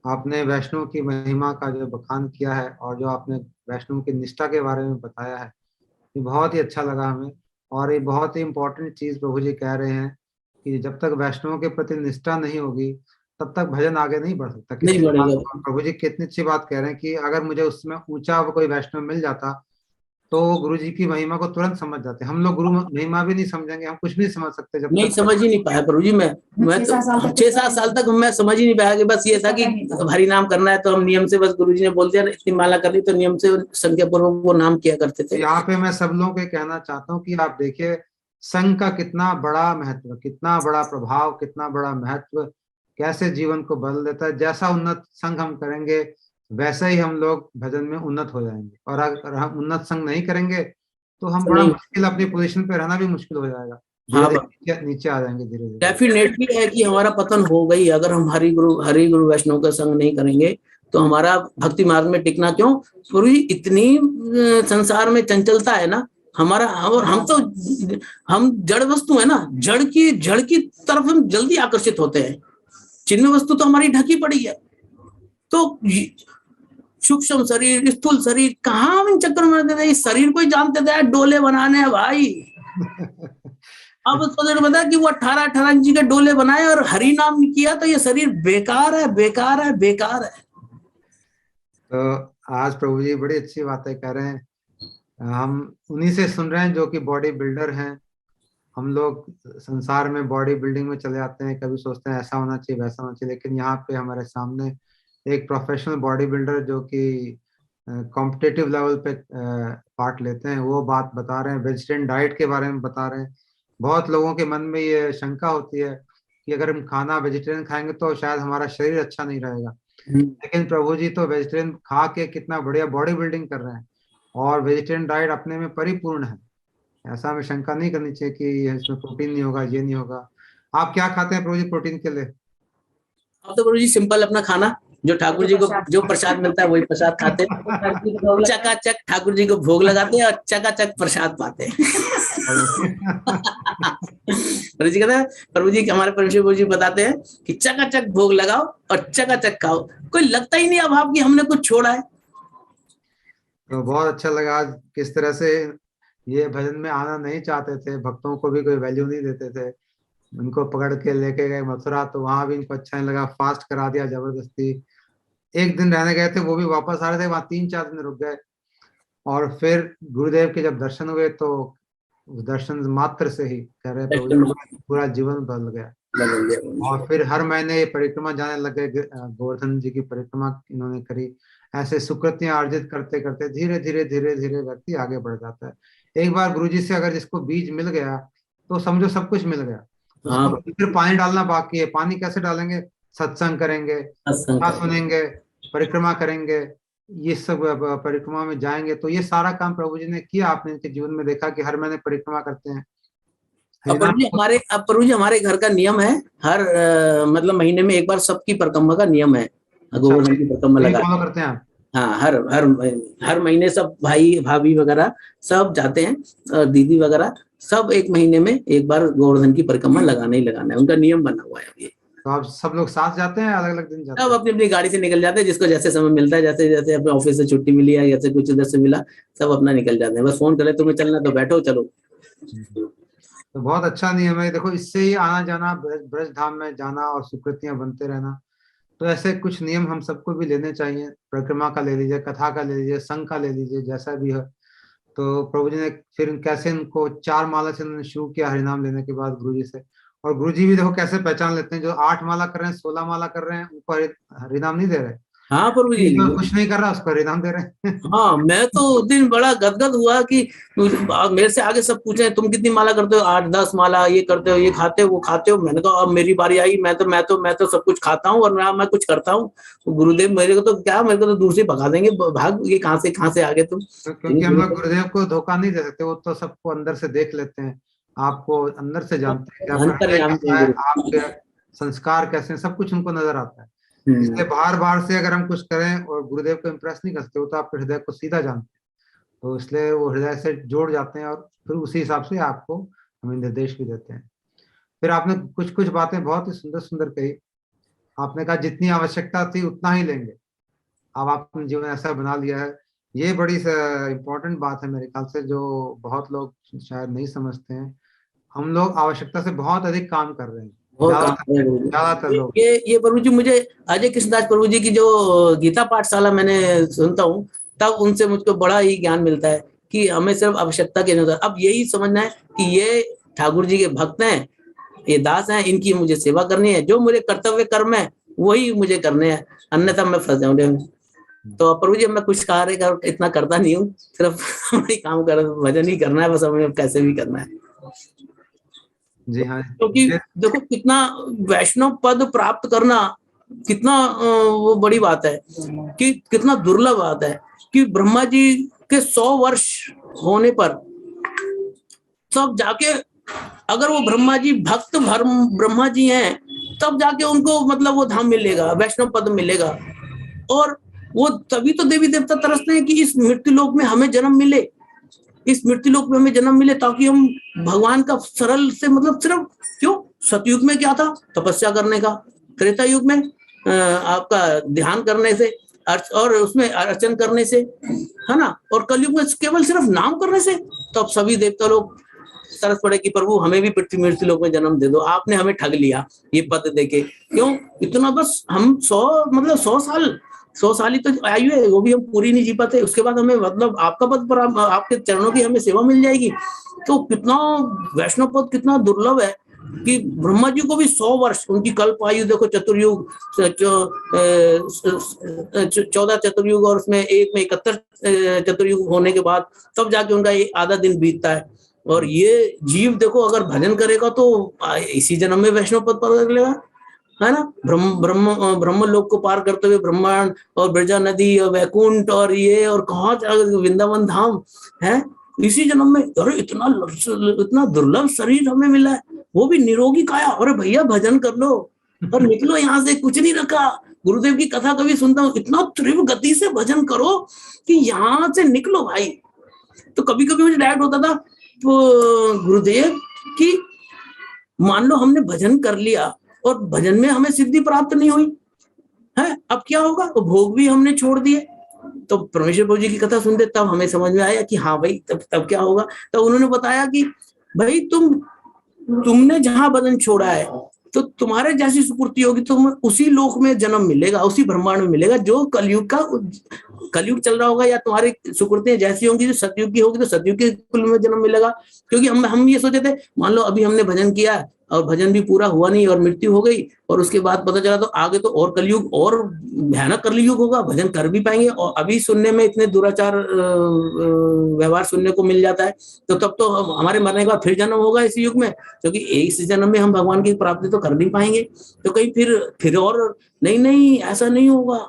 आपने वैष्णव की महिमा का जो बखान किया है, और जो आपने वैष्णव की निष्ठा के बारे में बताया है, ये बहुत ही अच्छा लगा हमें। और ये बहुत ही इम्पोर्टेंट चीज प्रभु जी कह रहे हैं कि जब तक वैष्णव के प्रति निष्ठा नहीं होगी, तब तक भजन आगे नहीं बढ़ सकता। नहीं बढ़ेगा। प्रभु जी कितनी अच्छी बात कह रहे हैं कि अगर मुझे उसमें ऊंचा कोई वैष्णव मिल जाता, तो गुरु जी की महिमा को तुरंत समझ जाते। हम लोग गुरु महिमा भी नहीं समझेंगे, हम कुछ भी समझ सकते जब नहीं तक समझ ही नहीं पाया प्रभु जी। मैं तो 6-7 साल तक मैं समझ ही नहीं पाया कि बस ये था कि हरि नाम करना है, तो हम नियम से, बस गुरु जी ने बोल दिया इतनी माला करनी, तो नियम से संख्या पूर्वक वो नाम किया करते थे। यहाँ पे मैं सब लोगों को कहना चाहता हूँ कि आप देखिए संघ का कितना बड़ा महत्व, कितना बड़ा प्रभाव, कितना बड़ा महत्व, कैसे जीवन को बदल देता है। जैसा उन्नत संघ हम करेंगे, वैसे ही हम लोग भजन में उन्नत हो जाएंगे। और अगर हम उन्नत संघ नहीं करेंगे, तो हम बड़ा मुश्किल, अपनी पोजीशन पे रहना भी मुश्किल हो जाएगा। नीचे आ जाएंगे धीरे धीरे। डेफिनेटली है कि हमारा पतन हो गई अगर हम हरि गुरु वैष्णव का संग नहीं करेंगे, तो हमारा भक्ति मार्ग में टिकना क्यों। पूरी इतनी संसार में चंचलता है ना हमारा, और हम जड़ वस्तु है ना, जड़ की तरफ हम जल्दी आकर्षित होते हैं। चिन्ह वस्तु तो हमारी ढकी पड़ी है, तो सूक्ष्म शरीर, स्थूल शरीर, कहाँ हम इन चक्कर में रहते थे। इस शरीर को ही जानते थे डोले बनाने हैं भाई। अब उसको पता कि वो 18 इंच के डोले बनाए और हरि नाम किया, तो ये शरीर बेकार है, बेकार है, बेकार है। तो आज प्रभु जी बड़ी अच्छी बातें कह रहे हैं। हम उन्हीं से सुन रहे हैं जो कि बॉडी बिल्डर हैं। हम लोग संसार में बॉडी बिल्डिंग में चले जाते हैं, कभी सोचते हैं ऐसा होना चाहिए, वैसा होना चाहिए। लेकिन यहाँ पे हमारे सामने एक प्रोफेशनल बॉडी बिल्डर जो कि कॉम्पिटिटिव लेवल पे पार्ट लेते हैं, वो बात बता रहे हैं, वेजिटेरियन डाइट के बारे में बता रहे हैं। बहुत लोगों के मन में ये शंका होती है कि अगर हम खाना वेजिटेरियन खाएंगे तो शायद हमारा शरीर अच्छा नहीं रहेगा। लेकिन प्रभु जी तो वेजिटेरियन खा के कितना बढ़िया बॉडी बिल्डिंग कर रहे हैं, और वेजिटेरियन डाइट अपने में परिपूर्ण है। ऐसा हमें शंका नहीं करनी चाहिए कि इसमें प्रोटीन नहीं होगा, ये नहीं होगा। आप क्या खाते हैं प्रभु जी प्रोटीन के लिए? अब तो प्रभु जी सिंपल अपना खाना, जो ठाकुर जी को जो प्रसाद मिलता है वही प्रसाद खाते हैं, चकाचक ठाकुर जी को भोग लगाते हैं और चकाचक प्रसाद पाते हैं। प्रभु जी कहते हैं, प्रभु जी हमारे परमेश्वर जी बताते हैं कि चकाचक भोग लगाओ और चकाचक खाओ, कोई लगता ही नहीं अभाव कि हमने कुछ छोड़ा है। तो बहुत अच्छा लगा आज किस तरह से ये भजन में आना नहीं चाहते थे, भक्तों को भी कोई वैल्यू नहीं देते थे, उनको पकड़ के लेके गए मथुरा, तो वहां भी इनको अच्छा नहीं लगा, फास्ट करा दिया जबरदस्ती। एक दिन रहने गए थे, वो भी वापस आ रहे थे, वहां 3-4 दिन रुक गए, और फिर गुरुदेव के जब दर्शन हुए तो उस दर्शन मात्र से ही कह रहे प्रभु पूरा जीवन बदल गया। और फिर हर महीने ये परिक्रमा जाने लगे, गोवर्धन जी की परिक्रमा इन्होंने करी। ऐसे सुकृतियां अर्जित करते करते धीरे धीरे धीरे धीरे व्यक्ति आगे बढ़ जाता है। एक बार गुरु जी से अगर जिसको बीज मिल गया तो समझो सब कुछ मिल गया। हाँ। फिर पानी डालना बाकी है। पानी कैसे डालेंगे? सत्संग करेंगे, कथा सुनेंगे, परिक्रमा करेंगे, ये सब परिक्रमा में जाएंगे। तो ये सारा काम प्रभु जी ने किया। आपने इनके जीवन में देखा कि हर महीने परिक्रमा करते हैं। प्रभु जी हमारे घर का नियम है, हर मतलब महीने में एक बार सबकी परिक्रमा का नियम है, गोवर्धन की परिक्रमा लगा करते हैं। हाँ, हर महीने सब भाई भाभी वगैरह सब जाते हैं, और दीदी वगैरह सब एक महीने में एक बार गोवर्धन की परिक्रमा लगाना ही लगाना है, उनका नियम बना हुआ है। ये तो आप सब लोग साथ जाते हैं, अलग अलग दिन जाते हैं? सब अपनी अपनी गाड़ी से निकल जाते हैं, जिसको जैसे समय मिलता है, जैसे जैसे अपने ऑफिस से छुट्टी मिली है, जैसे कुछ इधर से मिला, सब अपना निकल जाते हैं। बस फोन करे तुम्हें चलना तो बैठो चलो। तो बहुत अच्छा नियम है। देखो, इससे ही आना जाना, ब्रज धाम में जाना और सुकृतियां बनते रहना। तो ऐसे कुछ नियम हम सबको भी लेने चाहिए। परिक्रमा का ले लीजिए, कथा का ले लीजिए, संघ का ले लीजिए, जैसा भी है। तो प्रभु जी ने फिर कैसे इनको 4 माला से उन्होंने शुरू किया हरिनाम लेने के बाद गुरु जी से। और गुरु जी भी देखो कैसे पहचान लेते हैं, जो 8 माला कर रहे हैं, 16 माला कर रहे हैं, उनको हरिनाम नहीं दे रहे। हाँ प्रभु जी, कुछ नहीं कर रहा उसको हरिनाम दे रहे हैं। हाँ, मैं तो उस दिन बड़ा गदगद हुआ कि मेरे से आगे सब पूछे तुम कितनी माला करते हो? 8-10 माला, ये करते हो, ये खाते हो, वो खाते हो। मैंने कहा अब मेरी बारी आई, मैं तो सब कुछ खाता हूँ और मैं कुछ करता हूँ। तो गुरुदेव मेरे को तो दूर से भगा देंगे, भाग, ये कहाँ से आगे तुम। क्योंकि हम लोग गुरुदेव को धोखा नहीं दे सकते, वो तो सबको अंदर से देख लेते हैं, आपको अंदर से जानते हैं, आपके संस्कार कैसे, सब कुछ उनको नजर आता है। इसलिए बाहर से अगर हम कुछ करें और गुरुदेव को इम्प्रेस नहीं करते, वो तो आपके हृदय को सीधा जानते हैं। तो इसलिए वो हृदय से जोड़ जाते हैं और फिर उसी हिसाब से आपको हमें निर्देश भी देते हैं। फिर आपने कुछ बातें बहुत ही सुंदर सुंदर कही। आपने कहा जितनी आवश्यकता थी उतना ही लेंगे। अब आपने जीवन ऐसा बना लिया है। ये बड़ी इम्पोर्टेंट बात है मेरे ख्याल से, जो बहुत लोग शायद नहीं समझते हैं। हम लोग आवश्यकता से बहुत अधिक काम कर रहे हैं, ज्यादातर लोग। ये प्रभु जी, मुझे अजय कृष्णदास प्रभु जी की जो गीता पाठशाला मैंने सुनता हूँ, तब उनसे मुझको बड़ा ही ज्ञान मिलता है कि हमें सिर्फ आवश्यकता के अनुसार अब यही समझना है कि ये ठाकुर जी के भक्त हैं, ये दास हैं, इनकी मुझे सेवा करनी है। जो मुझे कर्तव्य कर्म है वही मुझे करने हैं, अन्यथा मैं फंस जाऊंगा। तो प्रभु जी मैं कुछ कार्य इतना करता नहीं हूँ, सिर्फ काम कर, भजन ही करना है बस, हमें कैसे भी करना है। जी हाँ, क्योंकि देखो कितना वैष्णव पद प्राप्त करना कितना वो बड़ी बात है, कि कितना दुर्लभ बात है कि ब्रह्मा जी के 100 वर्ष होने पर सब जाके, अगर वो ब्रह्मा जी भक्त ब्रह्मा जी हैं, तब जाके उनको मतलब वो धाम मिलेगा, वैष्णव पद मिलेगा। और वो तभी तो देवी देवता तरसते हैं कि इस मृत्यु लोक में हमें जन्म मिले, इस मृत्यु लोक में हमें जन्म मिले, ताकि हम भगवान का सरल से मतलब सिर्फ, क्यों सतयुग में क्या था? तपस्या करने का, त्रेता युग में आपका ध्यान करने से और उसमें अर्चन करने से, है ना, और कलयुग में केवल सिर्फ नाम करने से। तो अब सभी देवता लोग तरस पड़े कि प्रभु हमें भी पृथ्वी मृत्यु लोक में जन्म दे दो, आपने हमें ठग लिया ये पद देके। क्यों इतना? बस हम 100 साल ही तो आयु है, वो भी हम पूरी नहीं जी पाते, उसके बाद हमें मतलब आपका पद पर, आपके चरणों की हमें सेवा मिल जाएगी। तो कितना वैष्णव पद कितना दुर्लभ है कि ब्रह्मा जी को भी 100 वर्ष, उनकी कल्प आयु देखो, चतुर्युग 14 चतुर्युग और उसमें एक में 71 चतुर्युग होने के बाद तब जाके उनका आधा दिन बीतता है। और ये जीव देखो अगर भजन करेगा तो इसी जन्म में वैष्णव पद पकड़ लेगा, है ना। ब्रह्म लोक को पार करते हुए ब्रह्मांड और ब्रजा नदी और वैकुंठ और ये और कहाँ वृंदावन धाम है इसी जन्म में। अरे इतना दुर्लभ शरीर हमें मिला है, वो भी निरोगी काया। अरे भैया भजन कर लो और निकलो यहाँ से, कुछ नहीं रखा, गुरुदेव की कथा कभी सुनता हूँ, इतना तीव्र गति से भजन करो कि यहाँ से निकलो भाई। तो कभी कभी मुझे डायरेक्ट होता था तो गुरुदेव कि मान लो हमने भजन कर लिया और भजन में हमें सिद्धि प्राप्त नहीं हुई है, अब क्या होगा? तो भोग भी हमने छोड़ दिए। तो परमेश्वर प्रभु जी की कथा सुनते तब हमें समझ में आया कि हाँ भाई तब क्या होगा। तो उन्होंने बताया कि भाई तुमने जहां भजन छोड़ा है तो तुम्हारे जैसी सुकृति होगी तो तुम्हें उसी लोक में जन्म मिलेगा, उसी ब्रह्मांड में मिलेगा जो कलयुग चल रहा होगा, या तुम्हारी सुकृतियां जैसी होंगी जो सतयुग की होगी तो सतयुग के कुल में जन्म मिलेगा। क्योंकि हम ये सोचे थे, मान लो अभी हमने भजन किया और भजन भी पूरा हुआ नहीं और मृत्यु हो गई, और उसके बाद पता चला तो आगे तो और कलयुग और भयानक कलयुग होगा, भजन कर भी पाएंगे। और अभी सुनने में इतने दुराचार व्यवहार सुनने को मिल जाता है, तो तब तो हमारे मरने के बाद फिर जन्म होगा इस युग में, क्योंकि इस जन्म में हम भगवान की प्राप्ति तो कर नहीं पाएंगे। तो कहीं फिर और नहीं ऐसा नहीं होगा,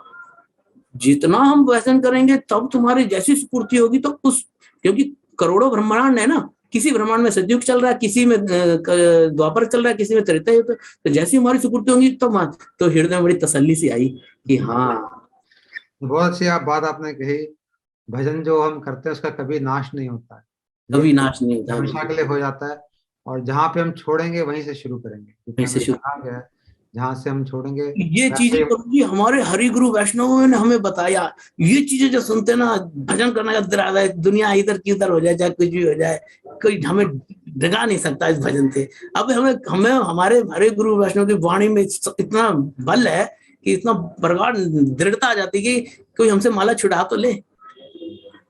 जितना हम वैसन करेंगे तब तुम्हारी जैसी स्फूर्ति होगी तो क्योंकि करोड़ों ब्रह्मांड है ना, किसी ब्रह्मांड में सतयुग चल रहा है, किसी में द्वापर चल रहा है, किसी में त्रेता युग, तो जैसी हमारी स्फूर्ति होगी तो हृदय में बड़ी तसल्ली सी आई कि हाँ। बहुत अच्छी बात आपने कही। भजन जो हम करते हैं उसका कभी नाश नहीं होता है, कभी नाश नहीं होता, हमेशा के लिए हो जाता है। और जहाँ पे हम छोड़ेंगे वहीं से शुरू करेंगे, क्योंकि हमें कहा गया है जहाँ से हम छोड़ेंगे ये चीजें प्रभु जी हमारे हरि गुरु वैष्णवों ने हमें बताया। ये चीजें जो सुनते ना, भजन करने का दिल आता है, दुनिया इधर की उधर हो जाए, चाहे कुछ भी हो जाए, कोई हमें डगा नहीं सकता इस भजन से। अब हमें हमारे हरि गुरु वैष्णव की वाणी में इतना बल है कि इतना प्रगाढ़ दृढ़ता आ जाती है कि कोई हमसे माला छुड़ा तो ले।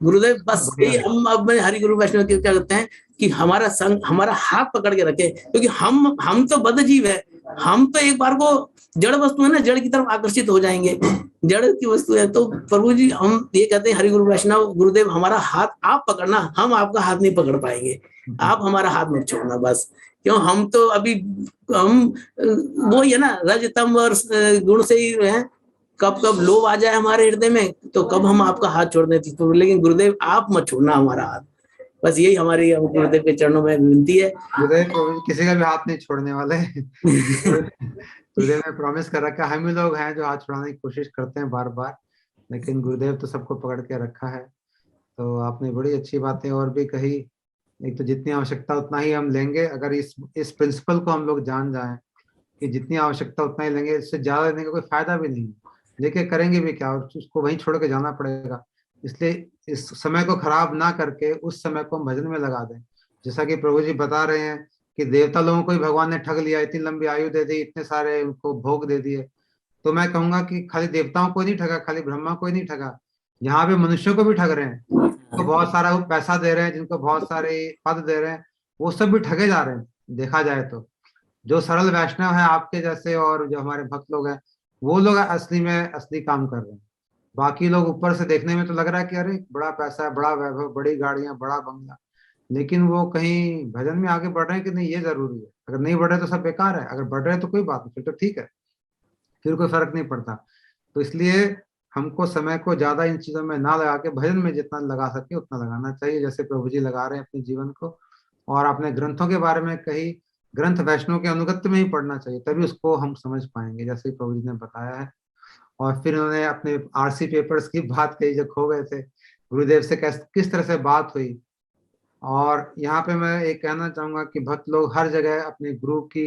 गुरुदेव बस यही हम अब हरि गुरु वैष्णव क्या करते हैं कि हमारा संग, हमारा हाथ पकड़ के रखे, क्योंकि हम तो बद्ध जीव है, हम तो एक बार को जड़ वस्तु है ना, जड़ की तरफ आकर्षित हो जाएंगे, जड़ की वस्तु है। तो प्रभु जी हम ये कहते हैं हरि गुरु वैष्णव गुरुदेव हमारा हाथ आप पकड़ना, हम आपका हाथ नहीं पकड़ पाएंगे, आप हमारा हाथ मत छोड़ना बस। क्यों हम तो अभी हम वो है ना, रजतम और गुण से ही है, कब लोभ आ जाए हमारे हृदय में तो कब हम आपका हाथ छोड़ देते। तो लेकिन गुरुदेव आप मत छोड़ना हमारा हाथ, बस यही हमारी गुरुदेव के चरणों में विनती है। गुरुदेव किसी का भी हाथ नहीं छोड़ने वाले। गुरुदेव ने प्रॉमिस कर रखा है, हम ही लोग हैं जो हाथ छुड़ाने की कोशिश करते हैं बार बार, लेकिन गुरुदेव तो सबको पकड़ के रखा है। तो आपने बड़ी अच्छी बातें और भी कही। एक तो जितनी आवश्यकता उतना ही हम लेंगे, अगर इस प्रिंसिपल को हम लोग जान जाएं कि जितनी आवश्यकता उतना ही लेंगे, इससे ज्यादा लेने का कोई फायदा भी नहीं, लेके करेंगे भी क्या, और उसको वहीं छोड़ के जाना पड़ेगा। इसलिए इस समय को खराब ना करके उस समय को भजन में लगा दें। जैसा कि प्रभु जी बता रहे हैं कि देवता लोगों को भी भगवान ने ठग लिया, इतनी लंबी आयु दे दी, इतने सारे उनको भोग दे दिए। तो मैं कहूंगा कि खाली देवताओं को नहीं ठगा, खाली ब्रह्मा को ही नहीं ठगा, यहाँ पे मनुष्यों को भी ठग रहे हैं, जिनको बहुत सारा पैसा दे रहे हैं, जिनको बहुत सारे पद दे रहे हैं, वो सब भी ठगे जा रहे हैं। देखा जाए तो जो सरल वैष्णव है आपके जैसे और जो हमारे भक्त लोग हैं, वो लोग असली में असली काम कर रहे हैं। बाकी लोग ऊपर से देखने में तो लग रहा है कि अरे बड़ा पैसा है, बड़ा वैभव, बड़ी गाड़ियां, बड़ा बंगला, लेकिन वो कहीं भजन में आगे बढ़ रहे हैं कि नहीं, ये जरूरी है। अगर नहीं बढ़ रहे तो सब बेकार है, अगर बढ़ रहे तो कोई बात नहीं, फिर तो ठीक है, फिर कोई फर्क नहीं पड़ता। तो इसलिए हमको समय को ज्यादा इन चीजों में ना लगा के भजन में जितना लगा सके उतना लगाना चाहिए, जैसे प्रभु जी लगा रहे हैं अपने जीवन को। और आपने ग्रंथों के बारे में कही, ग्रंथ वैष्णव के अनुगत्य में ही पढ़ना चाहिए, तभी उसको हम समझ पाएंगे, जैसे प्रभु जी ने बताया है। और फिर उन्होंने अपने आरसी पेपर्स की बात कही जो खो गए थे, गुरुदेव से किस तरह से बात हुई। और यहाँ पे मैं एक कहना चाहूंगा कि भक्त लोग हर जगह अपने गुरु की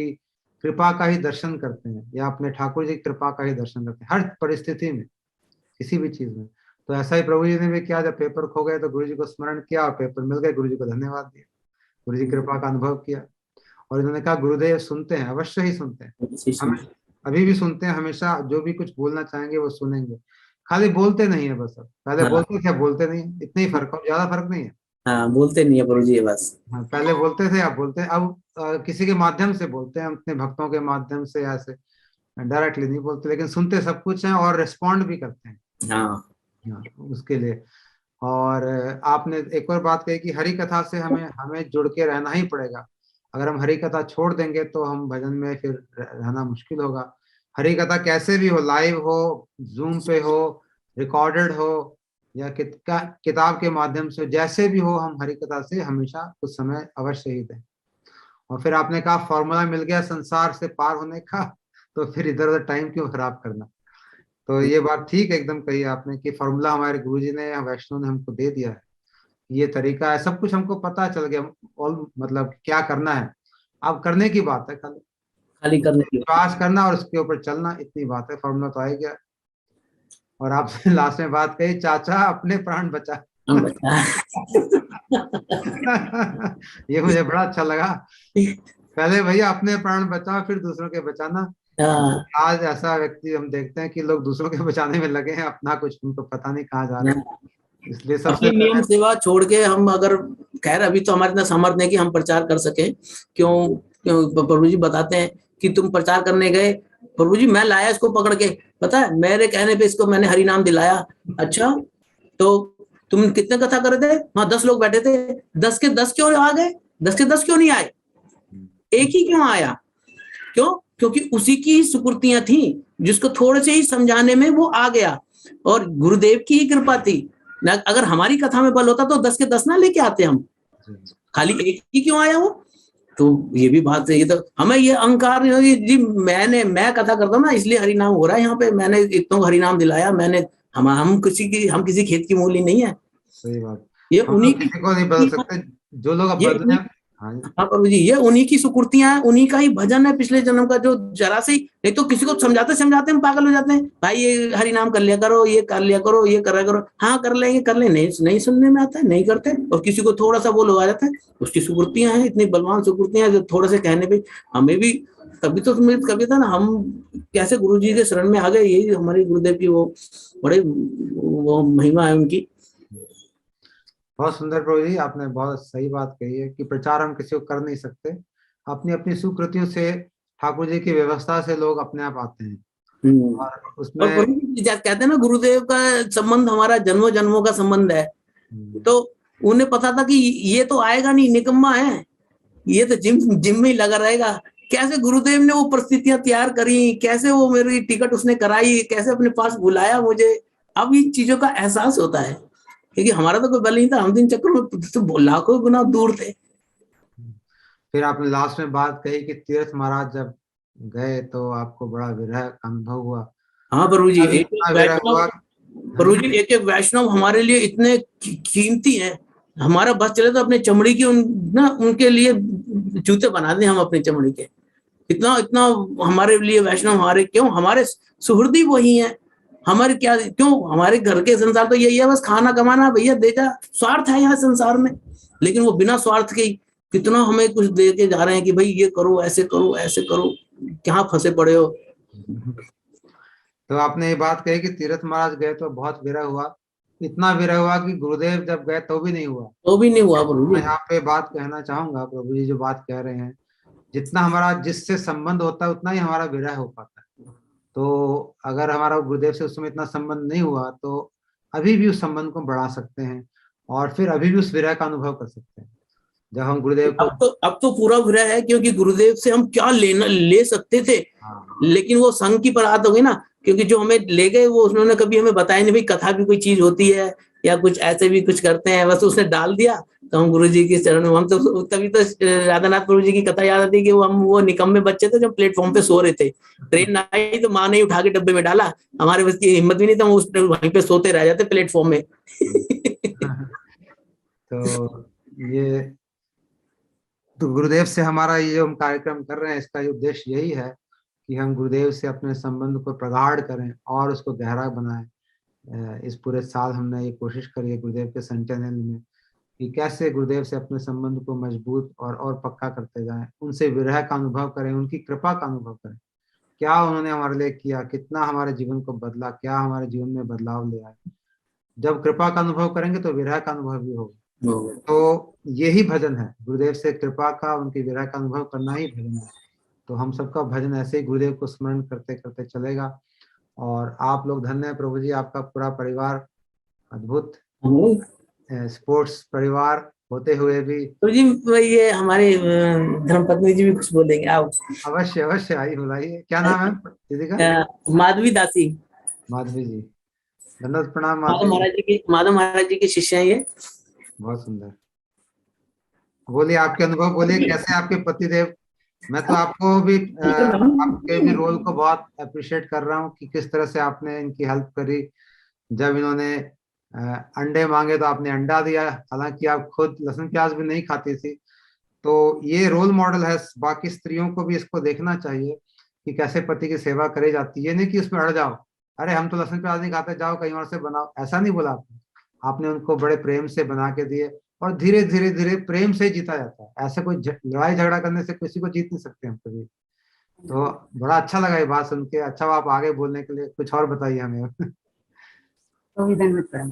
कृपा का ही दर्शन करते हैं, या अपने ठाकुर जी की कृपा का ही दर्शन करते हैं हर परिस्थिति में, किसी भी चीज में। तो ऐसा ही प्रभु जी ने भी किया, जब पेपर खो गए तो गुरु जी को स्मरण किया और पेपर मिल गए, गुरु जी को धन्यवाद दिया, गुरु जी कृपा का अनुभव किया। और इन्होंने कहा गुरुदेव सुनते हैं, अवश्य ही सुनते हैं, हम अभी भी सुनते हैं, हमेशा जो भी कुछ बोलना चाहेंगे वो सुनेंगे, खाली बोलते नहीं है बस। अब पहले बोलते थे, बोलते नहीं, इतना ही फर्क, ज्यादा फर्क नहीं है। हाँ, बोलते नहीं है प्रभु जी बस। हाँ, पहले बोलते थे, अब बोलते हैं। अब किसी के माध्यम से बोलते हैं, अपने भक्तों के माध्यम से, ऐसे डायरेक्टली नहीं बोलते, लेकिन सुनते सब कुछ हैं और रिस्पॉन्ड भी करते हैं। हाँ, उसके लिए। और आपने एक और बात कही कि हरि कथा से हमें हमें जुड़ के रहना ही पड़ेगा। अगर हम हरि कथा छोड़ देंगे तो हम भजन में फिर रहना मुश्किल होगा। हरि कथा कैसे भी हो, लाइव हो, जूम पे हो, रिकॉर्डेड हो, या किताब के माध्यम से, जैसे भी हो, हम हरि कथा से हमेशा कुछ समय अवश्य ही दें। और फिर आपने कहा फॉर्मूला मिल गया संसार से पार होने का, तो फिर इधर उधर टाइम क्यों खराब करना। तो ये बात ठीक एकदम कही आपने कि फॉर्मूला हमारे गुरुजी ने या वैष्णव ने हमको दे दिया है, ये तरीका है, सब कुछ हमको पता चल गया, और मतलब क्या करना है, अब करने की बात है, खाली खाली करने की विश्वास करना और उसके ऊपर चलना, इतनी बात है, फॉर्मूला तो आ ही गया। और आपने लास्ट में बात कही, चाचा अपने प्राण बचा। हम बचा। ये मुझे बड़ा अच्छा लगा, पहले भैया अपने प्राण बचाओ फिर दूसरों के बचाना। हाँ, आज ऐसा व्यक्ति हम देखते हैं कि लोग दूसरों के बचाने में लगे हैं, अपना कुछ उनको पता नहीं कहाँ जा रहे हैं, इसलिए सबसे अपनी नियम पहले सेवा छोड़ के हम अगर, खैर अभी तो हमारे इतना सामर्थ्य नहीं कि हम प्रचार कर सके, क्यों क्यों प्रभु जी बताते हैं कि तुम प्रचार करने गए, प्रभु जी मैं लाया इसको पकड़ के, पता है मेरे कहने पे इसको मैंने हरि नाम दिलाया। अच्छा, तो तुम कितने कथा कर रहे थे? वहां 10 लोग बैठे थे, 10 के 10 क्यों आ गए? 10 के 10 क्यों नहीं आए? एक ही क्यों आया? क्यों? क्योंकि उसी की सुकृतियां थी, जिसको थोड़े से ही समझाने में वो आ गया, और गुरुदेव की ही कृपा थी ना। अगर हमारी कथा में बल होता तो 10 के 10 ना लेके आते हम, खाली एक ही क्यों आया वो? तो ये भी बात है, ये तो हमें ये अहंकार नहीं होगी जी, मैं कथा करता हूँ ना इसलिए हरि नाम हो रहा है यहाँ पे, मैंने इतनों हरि नाम दिलाया, मैंने हम किसी खेत की मूली नहीं है। सही बात, ये हम उन्हीं लोग किसी को नहीं बदल की, सकते, जो लोग अब ये बदले हैं। हाँ जी। हाँ प्रभु जी, ये उन्हीं की सुकृतियां हैं, उन्हीं का ही भजन है पिछले जन्म का, जो जरा से ही, नहीं तो किसी को समझाते समझाते हम पागल हो जाते हैं, भाई ये हरि नाम कर लिया करो, ये कर लिया करो, ये करा करो, हाँ कर लेंगे कर लेंगे, नहीं सुनने में आता है, नहीं करते। और किसी को थोड़ा सा वो लोग आ जाता है, उसकी सुकृतियां हैं, इतनी बलवान सुकृतियां जो थोड़े से कहने पे हमें भी, तभी तो तुम्हें कभी था ना, हम कैसे गुरु जी के शरण में आ गए, यही हमारे गुरुदेव की वो बड़े वो महिमा है उनकी। बहुत सुंदर प्रभु जी, आपने बहुत सही बात कही है कि प्रचार हम किसी को कर नहीं सकते, अपनी अपनी सुकृतियों से, ठाकुर जी की व्यवस्था से लोग अपने आप आते हैं, और और उसमें प्रभु जी कहते हैं ना, गुरुदेव का संबंध हमारा जन्मों जन्मों का संबंध है, तो उन्हें पता था कि ये तो आएगा नहीं, निकम्मा है, ये तो जिम जिम में ही लगा रहेगा। कैसे गुरुदेव ने वो परिस्थितियां तैयार करी, कैसे वो मेरी टिकट उसने कराई, कैसे अपने पास बुलाया मुझे, अब इन चीजों का एहसास होता है, क्योंकि हमारा तो कोई बल नहीं था, हम दिन चक्रों में तो लाखों गुना दूर थे। फिर आपने लास्ट में बात कही कि तीर्थ महाराज जब गए तो आपको बड़ा विरह का अनुभव हुआ। हाँ प्रभु जी, अभी एक इतना एक विरह वैष्णव, हुआ। हाँ प्रभु जी। जी एक एक वैष्णव हमारे लिए इतने कीमती हैं, हमारा बस चले तो अपने चमड़ी की ना उनके लिए जूते बना दें हम अपनी चमड़ी के, इतना इतना हमारे लिए वैष्णव, हमारे क्यों, हमारे सुहृदी वही हैं, हमारे क्या क्यों, हमारे घर के संसार तो यही है, बस खाना कमाना भैया दे जा, स्वार्थ है यहाँ संसार में, लेकिन वो बिना स्वार्थ के कितना हमें कुछ दे के जा रहे हैं कि भाई ये करो ऐसे करो, क्या फंसे पड़े हो। तो आपने ये बात कही कि तीर्थ महाराज गए तो बहुत विरह हुआ, इतना विरह हुआ कि गुरुदेव जब गए तो भी नहीं हुआ। तो भी नहीं हुआ प्रभु मैं जी। यहाँ पे बात कहना चाहूंगा, प्रभु जी जो बात कह रहे हैं, जितना हमारा जिससे संबंध होता है उतना ही हमारा विरह हो पाता है। तो अगर हमारा गुरुदेव से उस समय इतना संबंध नहीं हुआ तो अभी भी उस संबंध को बढ़ा सकते हैं, और फिर अभी भी उस विरह का अनुभव कर सकते हैं जब हम गुरुदेव को। अब तो पूरा विरह है, क्योंकि गुरुदेव से हम क्या ले सकते थे, हाँ, लेकिन वो संग की बात हो गई ना, क्योंकि जो हमें ले गए वो उन्होंने कभी हमें बताया नहीं भाई कथा भी कोई चीज होती है, या कुछ ऐसे भी कुछ करते हैं, बस उसने डाल दिया, तो हम गुरु जी के चरण में, हम तो तभी तो राधानाथ प्रभु जी की कथा याद आती है कि वो हम वो निकम्मे बच्चे थे जो प्लेटफॉर्म पे सो रहे थे, ट्रेन ना आई तो माँ ने उठा के डब्बे में डाला, हमारे बस की हिम्मत भी नहीं था, हम उस वहीं पे सोते रह जाते प्लेटफॉर्म में। तो ये, तो गुरुदेव से हमारा ये जो हम कार्यक्रम कर रहे हैं इसका उद्देश्य यही है कि हम गुरुदेव से अपने संबंध को प्रगाढ़ करें और उसको गहरा बनाएं। इस पूरे साल हमने ये कोशिश करी है गुरुदेव के सेंटेनरी में कि कैसे गुरुदेव से अपने संबंध को मजबूत और पक्का करते जाएं, उनसे विरह का अनुभव करें, उनकी कृपा का अनुभव करें, क्या उन्होंने हमारे लिए किया, कितना हमारे जीवन को बदला, क्या हमारे जीवन में बदलाव ले आए। जब कृपा का अनुभव करेंगे तो विरह का अनुभव भी होगा। तो यही भजन है, गुरुदेव से कृपा का, उनकी विरह का अनुभव करना ही भजन है। तो हम सबका भजन ऐसे ही गुरुदेव को स्मरण करते करते चलेगा। और आप लोग धन्य है प्रभु जी, आपका पूरा परिवार अद्भुत स्पोर्ट्स परिवार होते हुए भी। तो जी ये हमारे धर्मपत्नी जी भी कुछ बोलेंगे, आओ। अवश्य अवश्य, आई बुलाइए, क्या नाम है दीदी का? माधवी दासी। माधवी जी, धन्यवाद, प्रणाम माधवी जी। माधव महाराज जी के शिष्य हैं ये। बहुत सुंदर, बोलिए आपके अनुभव, बोलिए कैसे आपके पतिदेव मैं तो आपको भी आपके भी रोल को बहुत अप्रिशिएट कर रहा हूँ कि किस तरह से आपने इनकी हेल्प करी। जब इन्होंने अंडे मांगे तो आपने अंडा दिया, हालांकि आप खुद लहसुन प्याज भी नहीं खाती थी। तो ये रोल मॉडल है, बाकी स्त्रियों को भी इसको देखना चाहिए कि कैसे पति की सेवा करी जाती है। ये नहीं कि उसमें अड़ जाओ, अरे हम तो लहसुन प्याज नहीं खाते, जाओ कहीं और से बनाओ, ऐसा नहीं बोला आपने। आपने उनको बड़े प्रेम से बना के दिए, और धीरे धीरे धीरे प्रेम से ही जीता जाता है। ऐसे कोई लड़ाई झगड़ा करने से किसी को जीत नहीं सकते हम कभी। तो बड़ा अच्छा लगा ये बात सुन के। अच्छा, आप आगे बोलने के लिए कुछ और बताइए हमें। तो भी धन्यवाद प्रणाम।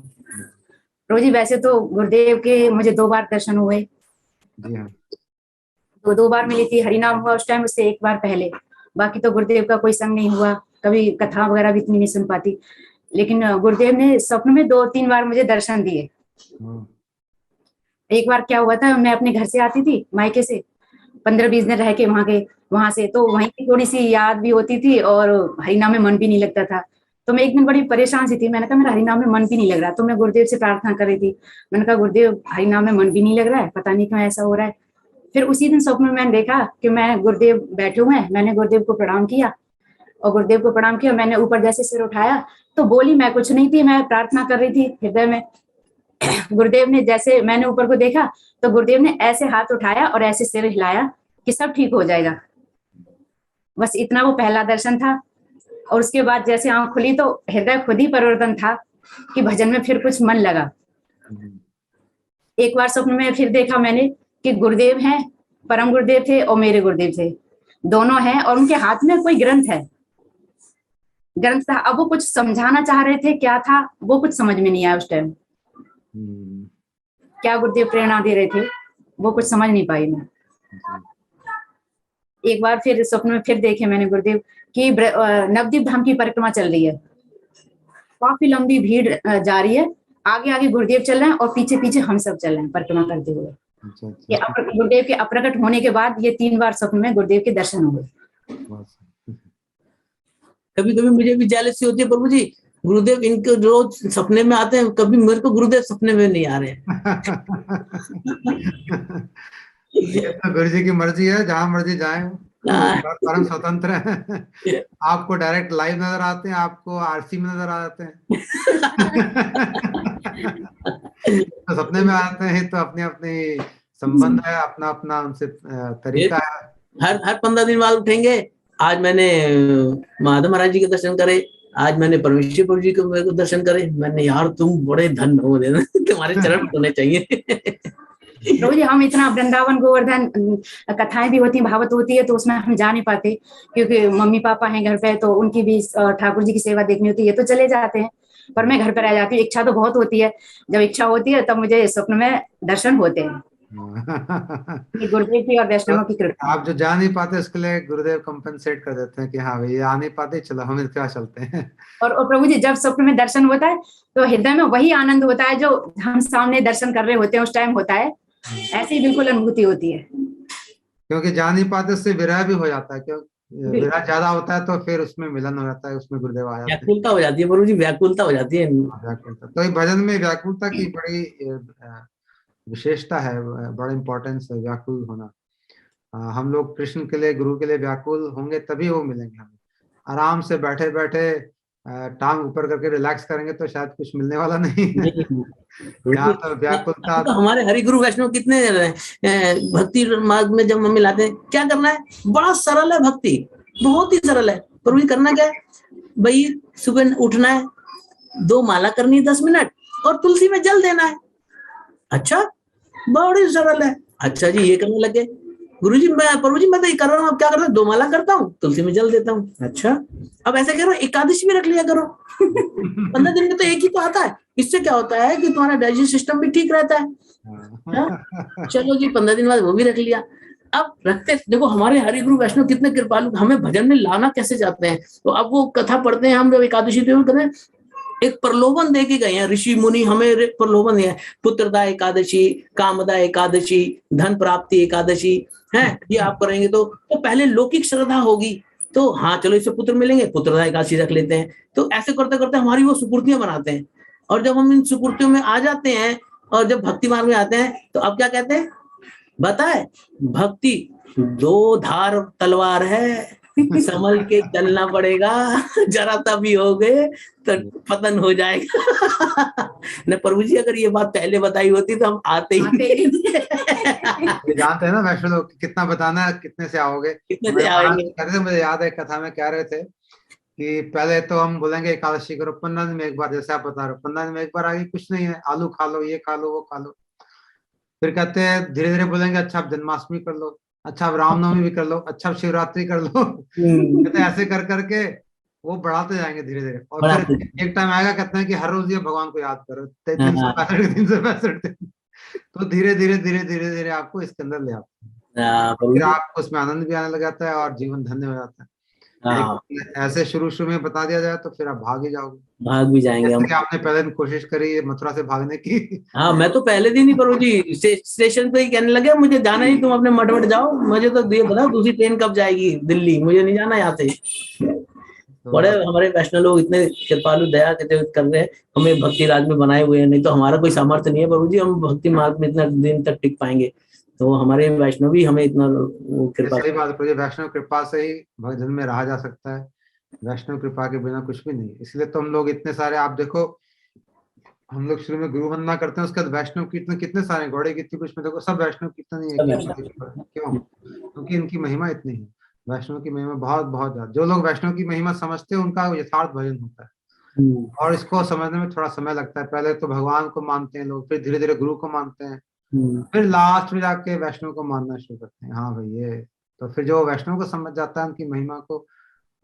प्रभु जी, वैसे तो गुरुदेव के मुझे 2 बार दर्शन हुए। जी हाँ। तो 2 बार मिली थी, हरिनाम हुआ उस टाइम, उससे 1 बार पहले। बाकी तो गुरुदेव का कोई संग नहीं हुआ, कभी कथा वगैरह भी इतनी नहीं सुन पाती। लेकिन गुरुदेव ने स्वप्न में 2-3 बार मुझे दर्शन दिए। एक बार क्या हुआ था, मैं अपने घर से आती थी मायके से, 15-20 दिन रह के वहां से, तो वहीं की थोड़ी सी याद भी होती थी और हरिनाम में मन भी नहीं लगता था। तो मैं एक दिन बड़ी परेशान सी थी, मैंने कहा मेरा हरिनाम में मन भी नहीं लग रहा। तो मैं गुरुदेव से प्रार्थना कर रही थी, मैंने कहा गुरुदेव हरिनाम में मन भी नहीं लग रहा है, पता नहीं क्यों ऐसा हो रहा है। फिर उसी दिन स्वप्न में मैंने देखा कि मैं गुरुदेव बैठे हुए हैं, मैंने गुरुदेव को प्रणाम किया, और गुरुदेव को प्रणाम किया, मैंने ऊपर जैसे सिर उठाया तो बोली मैं कुछ नहीं थी, मैं प्रार्थना कर रही थी हृदय में। गुरुदेव ने, जैसे मैंने ऊपर को देखा तो गुरुदेव ने ऐसे हाथ उठाया और ऐसे सिर हिलाया कि सब ठीक हो जाएगा। बस इतना वो पहला दर्शन था। और उसके बाद जैसे आंख खुली तो हृदय खुद ही परिवर्तन था कि भजन में फिर कुछ मन लगा। एक बार स्वप्न में फिर देखा मैंने कि गुरुदेव हैं, परम गुरुदेव थे और मेरे गुरुदेव थे, दोनों हैं, और उनके हाथ में कोई ग्रंथ है, ग्रंथ था। अब वो कुछ समझाना चाह रहे थे, क्या था वो कुछ समझ में नहीं आया उस टाइम। क्या गुरुदेव प्रेरणा दे रहे थे वो कुछ समझ नहीं पाई मैं। एक बार फिर स्वप्न में फिर देखे मैंने गुरुदेव की नवदीप धाम की परिक्रमा चल रही है, काफी लंबी भीड़ जा रही है, आगे आगे गुरुदेव चल रहे हैं और पीछे पीछे हम सब चल रहे हैं परिक्रमा करते हुए। ये गुरुदेव के अप्रकट होने के बाद ये 3 बार स्वप्न में गुरुदेव के दर्शन हुए। कभी कभी मुझे भी जेलसी होती है प्रभु जी, गुरुदेव इनके रोज सपने में आते हैं, कभी मेरे को गुरुदेव सपने में नहीं आ रहे हैं। ये तो गुरु जी की मर्जी है, जहां मर्जी जाए, परम स्वतंत्र है। आपको डायरेक्ट लाइव नजर आते हैं, आपको आरसी में नजर आते हैं। तो सपने में आते हैं तो अपने अपने संबंध है, अपना अपना उनसे तरीका है। हर 15 दिन बाद उठेंगे, आज मैंने माधव महाराज जी के दर्शन करे, आज मैंने परमेश्वर जी के दर्शन करे। मैंने, यार तुम बड़े धन हो, तुम्हारे चरण होने चाहिए। प्रभु जी, हम इतना वृंदावन गोवर्धन कथाएं भी होती हैं, भागवत होती है, तो उसमें हम जा नहीं पाते क्योंकि मम्मी पापा हैं घर पे, तो उनकी भी ठाकुर जी की सेवा देखनी होती है, तो चले जाते हैं। पर मैं घर पर रह जाती हूँ, इच्छा तो बहुत होती है, जब इच्छा होती है तब मुझे स्वप्न में दर्शन होते हैं। गुरुदेव की और वैष्णवों की कृपा। आप जो जा नहीं पाते उसके लिए गुरुदेव कंपनसेट कर देते हैं कि हाँ भाई, आ नहीं पाते, चलो हम इनके पास चलते हैं। और प्रभु जी, जब स्वप्न में दर्शन होता है तो हृदय में वही आनंद होता है जो हम सामने दर्शन कर रहे होते हैं उस टाइम होता है, ऐसी ही बिल्कुल अनुभूति होती है। क्योंकि जा नहीं पाते उससे विरह भी हो जाता है, क्योंकि विरह ज्यादा होता है तो फिर उसमें मिलन हो जाता है, उसमें गुरुदेव आ जाते हैं। व्याकुलता हो जाती है प्रभु जी, व्याकुलता हो जाती है। व्याकुलता, तो भजन में व्याकुलता की बड़ी विशेषता है, बड़ा इंपॉर्टेंस है व्याकुल होना। हम लोग कृष्ण के लिए, गुरु के लिए व्याकुल होंगे तभी वो मिलेंगे हमें। आराम से बैठे बैठे टांग ऊपर करके रिलैक्स करेंगे तो शायद कुछ मिलने वाला नहीं है। यहाँ तो व्याकुलता। तो हमारे हरि गुरु वैष्णव कितने भक्ति मार्ग में जब हम मिलाते हैं, क्या करना है, बड़ा सरल है भक्ति, बहुत ही सरल है। पर भी करना क्या है भाई, सुबह उठना है, 2 माला करनी है 10 मिनट, और तुलसी में जल देना है। अच्छा, बड़ी सरल है। अच्छा जी, ये करने लगे, गुरुजी प्रभु जी मैं तो ये कर रहा हूँ, अब क्या करता हूँ, 2 माला करता हूँ, तुलसी में जल देता हूँ। अच्छा, अब ऐसा करो, एकादशी भी रख लिया करो। 15 दिन में तो एक ही तो आता है। इससे क्या होता है कि तुम्हारा डाइजेस्ट सिस्टम भी ठीक रहता है। चलो जी, 15 दिन बाद वो भी रख लिया। अब रखते, देखो हमारे हरि गुरु वैष्णव कितने कृपालु, हमें भजन में लाना कैसे चाहते हैं। तो अब वो कथा पढ़ते हैं हम जब एकादशी करें, एक प्रलोभन दे के गए हैं ऋषि मुनि, हमें प्रलोभन दिया है, पुत्रदा एकादशी, कामदा एकादशी, धन प्राप्ति एकादशी है, ये आप करेंगे तो पहले लौकिक श्रद्धा होगी, तो हाँ चलो इससे पुत्र मिलेंगे, पुत्रदा एकादशी रख लेते हैं। तो ऐसे करते करते हमारी वो सुकृतियां बनाते हैं, और जब हम इन सुकृतियों में आ जाते हैं और जब भक्ति मार्ग में आते हैं तो अब क्या कहते हैं, बताए भक्ति दो धार तलवार है, संभल के चलना पड़ेगा, जरा तभी हो गए तो पतन हो जाएगा। न प्रभु जी अगर ये बात पहले बताई होती तो हम आते ही ये जानते हैं ना वैष्णो लोग कितना बताना है, कितने से आओगे, कितने से आएंगे। मुझे याद है कथा में कह रहे थे कि पहले तो हम बोलेंगे एकादशी करो 15 दिन में एक बार, जैसे आप बता रहे हो 15 दिन में एक बार, आगे कुछ नहीं है, आलू खा लो, ये खा लो, वो खा लो। फिर कहते हैं धीरे धीरे बोलेंगे अच्छा आप जन्माष्टमी कर लो, अच्छा आप रामनवमी भी कर लो, अच्छा आप शिवरात्रि कर लो। कहते हैं ऐसे कर करके वो बढ़ाते जाएंगे धीरे धीरे, और फिर एक टाइम आएगा कहते हैं कि हर रोज ये भगवान को याद करो 365 दिन। तो धीरे धीरे धीरे धीरे धीरे आपको इसके अंदर ले आते हैं, फिर आपको उसमें आनंद भी आने लग जाता है और जीवन धन्य हो जाता है। ऐसे शुरू में बता दिया जाए तो फिर आप भाग ही जाओगे, भाग भी जाएंगे हम। आपने पहले दिन कोशिश करी मथुरा से भागने की। हाँ, मैं तो पहले दिन ही प्रभु जी स्टेशन पे ही कहने लगे मुझे जाना ही, तुम अपने मठ जाओ, मुझे तो ये बताओ दूसरी ट्रेन कब जाएगी दिल्ली, मुझे नहीं जाना यहाँ से। बड़े हमारे वैष्णव लोग इतने कृपालु दया कर रहे हैं, हमें भक्ति राज में बनाए हुए हैं, नहीं तो हमारा कोई सामर्थ्य नहीं है प्रभु जी, हम भक्ति मार्ग में इतना दिन तक टिक पाएंगे। तो हमारे वैष्णव भी हमें इतना कृपा, सही बात है, वैष्णव कृपा से ही भजन में रहा जा सकता है, वैष्णव कृपा के बिना कुछ भी नहीं। इसलिए तो हम लोग इतने सारे, आप देखो हम लोग शुरू में गुरु वंदना करते हैं, उसके बाद वैष्णव कीर्तन कितने सारे, घोड़े कीर्तन कुछ में देखो सब वैष्णव कीर्तन ही है। क्यों? क्योंकि इनकी महिमा इतनी है, वैष्णव की महिमा बहुत बहुत ज्यादा। जो लोग वैष्णव की महिमा समझते हैं उनका यथार्थ भजन होता है, और इसको समझने में थोड़ा समय लगता है। पहले तो भगवान को मानते हैं लोग, फिर धीरे धीरे गुरु को मानते हैं, फिर लास्ट में जाके वैष्णव को मानना शुरू करते हैं। हाँ भाई ये तो फिर जो वैष्णव को समझ जाता है उनकी महिमा को,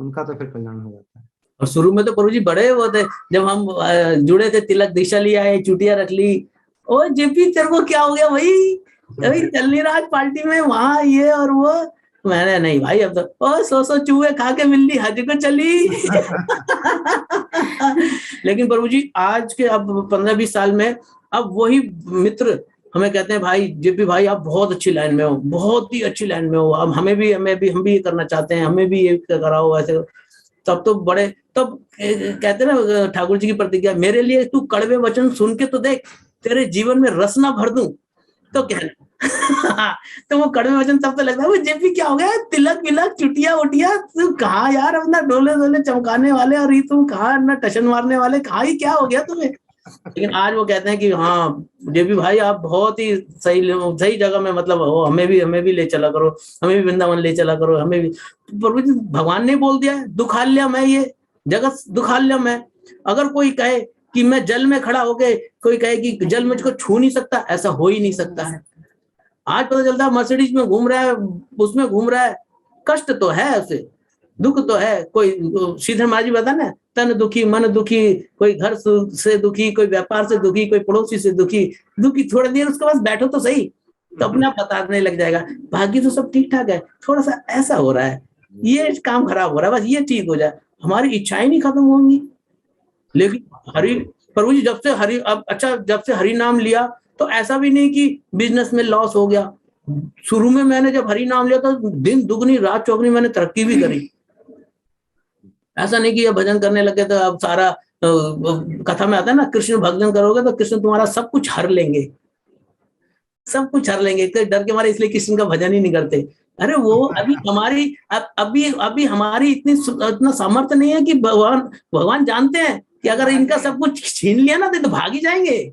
उनका तो फिर कल्याण हो जाता है। और शुरू में तो प्रभु जी बड़े वो थे, जब हम जुड़े थे, तिलक दीक्षा लिया है, चुटिया रख ली, ओ जेपी तेरे को क्या हो गया भाई, अभी चल नहीं रहा पार्टी में, वहां ये और वो। मैंने नहीं भाई, अब तो ओ 100 चूहे खा के मिलनी हज को चली। लेकिन प्रभु जी आज के अब 15-20 साल में अब वही मित्र हमें कहते हैं भाई जेपी भाई आप बहुत अच्छी लाइन में हो, बहुत ही अच्छी लाइन में हो, अब हम भी ये करना चाहते हैं, हमें भी ये कराओ ऐसे। तब तो बड़े, तब कहते ना ठाकुर जी की प्रतिज्ञा, मेरे लिए तू कड़वे वचन सुन के तो देख, तेरे जीवन में रस ना भर दूं तो कहना। तो वो कड़वे वचन तब तो लगता है वो जेपी क्या हो गया, तिलक विलक चुटिया उटिया, तू कहाँ यार अपना डोले डोले चमकाने वाले, और ये तुम कहाँ ना टशन मारने वाले, कहाँ ही क्या हो गया तुम्हें। लेकिन आज वो कहते हैं कि हाँ जेपी भाई आप बहुत ही सही जगह में मतलब हो, हमें भी ले चला करो, हमें भी वृंदावन ले चला करो, हमें भी। प्रभु जी भगवान ने बोल दिया है, दुखाल्या मैं, ये जगत दुखाल्या मैं। अगर कोई कहे कि मैं जल में खड़ा होके, कोई कहे कि जल मुझको छू नहीं सकता, ऐसा हो ही नहीं सकता है। आज पता चलता है मर्सिडीज में घूम रहा है, उसमें घूम रहा है, कष्ट तो है उसे, दुख तो है। कोई श्रीधर महाराज जी बता ना, तन दुखी मन दुखी, कोई घर से दुखी, कोई व्यापार से दुखी, कोई पड़ोसी से दुखी, थोड़ी देर उसके पास बैठो तो सही, तो अपने आप बताने लग जाएगा भाग्य तो सब ठीक ठाक है, थोड़ा सा ऐसा हो रहा है, ये काम खराब हो रहा है, बस ये ठीक हो जाए, हमारी इच्छाएं नहीं खत्म होंगी। लेकिन हरि प्रभु जी जब से हरि नाम लिया तो ऐसा भी नहीं कि बिजनेस में लॉस हो गया। शुरू में मैंने जब हरि नाम लिया तो दिन दुगनी रात चौगनी मैंने तरक्की भी करी। ऐसा नहीं कि ये भजन करने लगे तो अब सारा कथा में आता है ना, कृष्ण भजन करोगे तो कृष्ण तुम्हारा सब कुछ हर लेंगे, सब कुछ हर लेंगे। तो डर के मारे इसलिए कृष्ण का भजन ही नहीं करते। अरे वो अभी हमारी अभी हमारी इतना सामर्थ्य नहीं है कि भगवान जानते हैं कि अगर इनका सब कुछ छीन लिया ना तो भाग ही जाएंगे।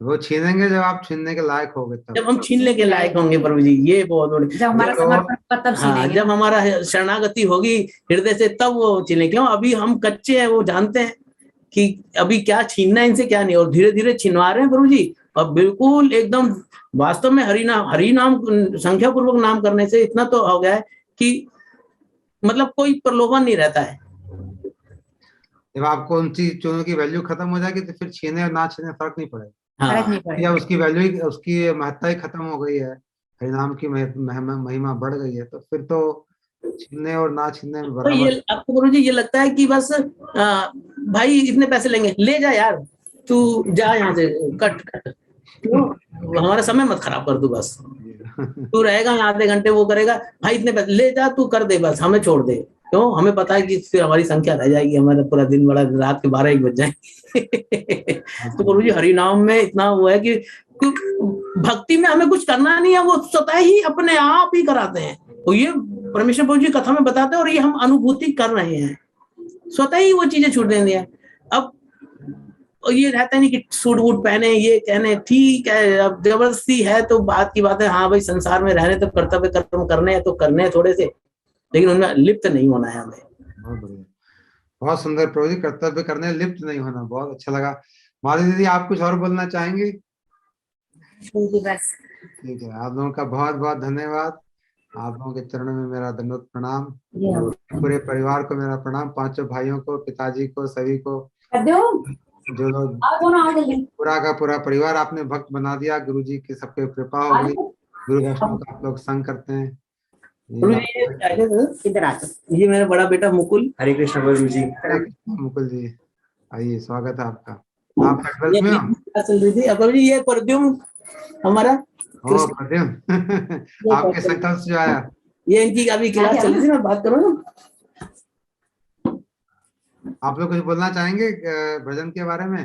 वो छीनेंगे जब आप छीनने के लायक होंगे, जब हम छीनने के लायक होंगे प्रभु जी, ये बहुत बड़ी, जब हमारा समर्पण तब छीनेंगे, जब हमारा शरणागति होगी हृदय से तब वो छीनेंगे। क्यों? अभी हम कच्चे हैं, वो जानते हैं कि अभी क्या छीनना है इनसे क्या नहीं, और धीरे धीरे छिनवा रहे हैं प्रभु जी। और बिल्कुल एकदम वास्तव में हरि नाम संख्या पूर्वक नाम करने से इतना तो हो गया है कि मतलब कोई प्रलोभन नहीं रहता है। जब आपको उन चीजों की वैल्यू खत्म हो जाएगी तो फिर छीने और ना छीने फर्क नहीं पड़ेगा। या उसकी वैल्यू, उसकी महत्ता ही खत्म हो गई है, हरिनाम की महिमा बढ़ गई है, तो फिर तो छीनने और ना छीनने में बराबर। तो ये आपको गुरु जी ये लगता है कि बस भाई इतने पैसे लेंगे, ले जा यार, तू जा यहाँ से, कट क्यों हमारा समय मत खराब कर, तू बस तू रहेगा यहाँ आधे घंटे वो करेगा, भाई इतने पैसे ले जा, तू कर दे, बस हमें छोड़ दे। क्यों? हमें पता है कि फिर हमारी संख्या रह जाएगी, हमारा पूरा दिन बड़ा, रात के 12-1 बज जाएंगे। तो गुरु जी हरि नाम में इतना वो है कि भक्ति में हमें कुछ करना नहीं है, वो स्वतः ही अपने आप ही कराते हैं। तो ये परमेश्वर प्रभु जी कथा में बताते हैं और ये हम अनुभूति कर रहे हैं, स्वतः ही वो चीजें छूट देंगे। अब ये रहता नहीं कि सूट वूट पहने, ये कहने ठीक है, अब जबरदस्ती है तो बात की बात है। हाँ भाई, संसार में रहने तो कर्तव्य कर्म करने हैं, तो करने हैं थोड़े से, लेकिन उनमें लिप्त नहीं होना है हमें। बहुत बढ़िया, बहुत सुंदर प्रभु जी, कर्तव्य करने लिप्त नहीं होना, बहुत अच्छा लगा। माधुरी दीदी, आप कुछ और बोलना चाहेंगे? बस ठीक है, आप लोगों का बहुत बहुत धन्यवाद। आप लोगों के चरणों में मेरा दंडवत प्रणाम, पूरे परिवार को मेरा प्रणाम, पांचों भाइयों को, पिताजी को, सभी को, जो लोग पूरा का पूरा परिवार आपने भक्त बना दिया। गुरु जी की सबके कृपा हो गई, गुरु वैष्णव का आप लोग संग करते हैं। इधर आ, ये मेरा बड़ा बेटा मुकुल। हरे कृष्ण गुरु जी। हरे कृष्ण मुकुल जी, आइए, स्वागत है आपका। आप ट्वेल्थ में हो? चल रही थी अब जी, ये प्रद्युम्न हमारा। ओ प्रद्युम्न, आपके संकल्प से जो आया। ये इनकी अभी क्लास चल रही थी, मैं बात करूँ ना। आप लोग कुछ बोलना चाहेंगे भजन के बारे में?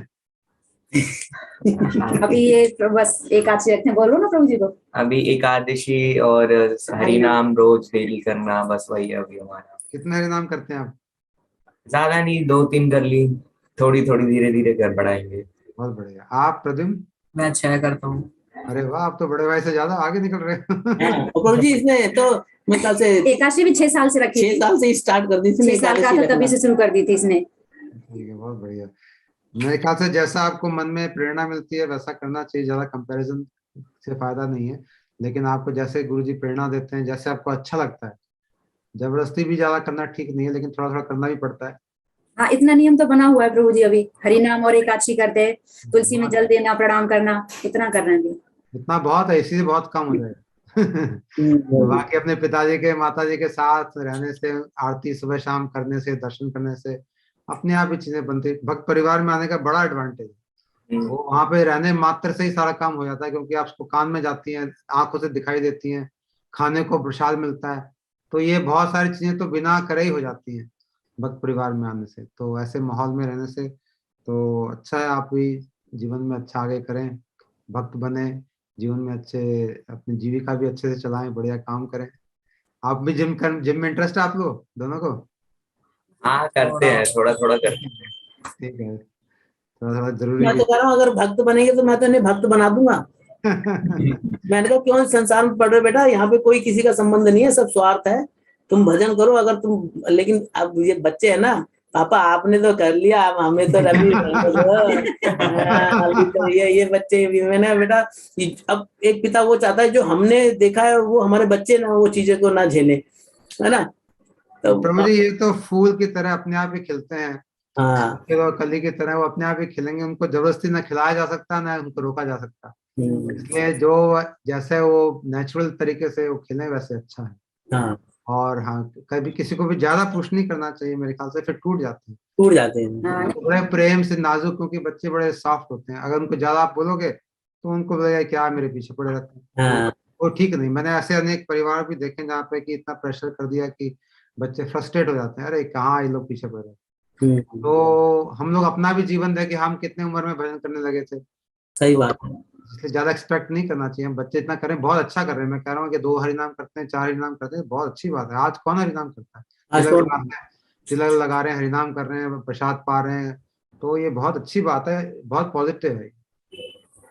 अभी ये बस एकादशी रखते, बोलो ना प्रभु जी को। अभी एकादशी और हरि नाम रोज डेली करना, बस वही है अभी हमारा। कितने हरि नाम करते हैं आप? ज्यादा नहीं, 2-3 कर ली, थोड़ी थोड़ी धीरे धीरे कर बढ़ाएंगे। बहुत बढ़िया। आप प्रद्युम्न? मैं 6 करता हूँ। अरे वाह, आप तो बड़े भाई से ज्यादा आगे निकल रहे हो। प्रभु जी इसने तो मेरे ख्याल से एकादशी भी 6 साल से रखी, 6 साल से स्टार्ट कर दी थी। 6 साल का था तभी से शुरू कर दी थी इसने। ठीक है, बहुत बढ़िया। मेरे ख्याल से जैसा आपको मन में प्रेरणा मिलती है वैसा करना चाहिए, ज्यादा कंपैरिजन से फायदा नहीं है। लेकिन आपको जैसे गुरुजी प्रेरणा देते हैं, जैसे आपको अच्छा लगता है, जबरदस्ती भी ज्यादा करना ठीक नहीं है, लेकिन थोड़ा थोड़ा करना भी पड़ता है। हाँ, इतना नियम तो बना हुआ है प्रभु जी, अभी हरि नाम और एकादशी करते हैं, तुलसी में जल देना, प्रणाम करना, इतना कर रहे हैं। इतना बहुत है, इसी से बहुत कम हो जाएगा। बाकी अपने पिताजी के, माताजी के साथ रहने से, आरती सुबह शाम करने से, दर्शन करने से अपने आप ही चीजें बनती। भक्त परिवार में आने का बड़ा एडवांटेज है, वो वहां पे रहने मात्र से ही सारा काम हो जाता है, क्योंकि आप उसको कान में जाती हैं, आंखों से दिखाई देती हैं, खाने को प्रसाद मिलता है, तो ये बहुत सारी चीजें तो बिना करे ही हो जाती हैं भक्त परिवार में आने से। तो ऐसे माहौल में रहने से तो अच्छा है, आप भी जीवन में अच्छा आगे करें, भक्त बने, जीवन में अच्छे, अपनी जीविका भी अच्छे से चलाएं, बढ़िया काम करें। आप भी जिम में इंटरेस्ट है आप लोग दोनों को? हाँ करते हैं, थोड़ा थोड़ा करते हैं। ठीक है, थोड़ा थोड़ा जरूरी मैं तो कह रहा हूँ अगर भक्त बनेंगे तो मैं तो इन्हें भक्त बना दूंगा। मैंने कहा क्यों संसार में पढ़ रहे बेटा, यहाँ पे कोई किसी का संबंध नहीं है, सब स्वार्थ है, तुम भजन करो अगर तुम। लेकिन अब ये बच्चे है ना, पापा आपने तो कर लिया, अब हमें तो रवि अभी तो ये बच्चे भी। मैंने बेटा अब एक पिता वो चाहता है जो हमने देखा है वो हमारे बच्चे ना वो चीजें को ना झेले, है ना। तो प्रभु जी ये तो फूल की तरह अपने आप ही खिलते हैं, हाँ, कली की तरह वो अपने आप ही खिलेंगे, उनको जबरदस्ती ना खिलाया जा सकता ना उनको रोका जा सकता। इसलिए जो जैसे वो नेचुरल तरीके से वो खिले वैसे अच्छा है। हाँ, और हाँ, कभी किसी को भी ज्यादा पुश नहीं करना चाहिए मेरे ख्याल से, फिर टूट जाते हैं, टूट जाते हैं। तो बड़े प्रेम से नाजुक, क्योंकि बच्चे बड़े सॉफ्ट होते हैं, अगर उनको ज्यादा आप बोलोगे तो उनको लगेगा क्या मेरे पीछे पड़े रहते हैं। हाँ, वो ठीक नहीं। मैंने ऐसे अनेक परिवार भी देखे जहाँ पे कि इतना प्रेशर कर दिया कि बच्चे फ्रस्ट्रेट हो जाते हैं, अरे कहाँ ये लोग पीछे पड़ रहे हैं। तो हम लोग अपना भी जीवन देखे, हम कितने उम्र में भजन करने लगे थे। सही बात है। इसलिए ज्यादा एक्सपेक्ट नहीं करना चाहिए, हम बच्चे इतना करें, बहुत अच्छा कर रहे हैं। मैं कह रहा हूँ कि 2 हरिनाम करते हैं, 4 हरिनाम करते हैं, बहुत अच्छी बात है। आज कौन हरिनाम करता है? तिलक लगा रहे हैं, हरिनाम कर रहे हैं, प्रसाद पा रहे हैं, तो ये बहुत अच्छी बात है, बहुत पॉजिटिव है।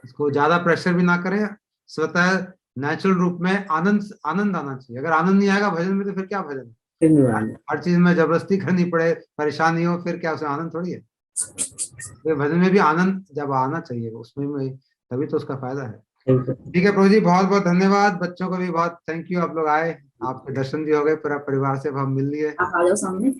इसको ज्यादा प्रेशर भी ना करें, स्वतः नेचुरल रूप में आनंद आना चाहिए। अगर आनंद नहीं आएगा भजन में तो फिर क्या भजन है? हर चीज में जबरदस्ती करनी पड़े, परेशानी हो, फिर क्या उसमें आनंद थोड़ी है। तो भजन में भी आनंद जब आना चाहिए उसमें, तभी तो उसका फायदा है। ठीक है प्रभु जी, बहुत बहुत धन्यवाद। बच्चों को भी बहुत थैंक यू, आप लोग आए, आपके दर्शन भी हो गए, पूरा परिवार से हम मिल लिए। आप आ जाओ सामने।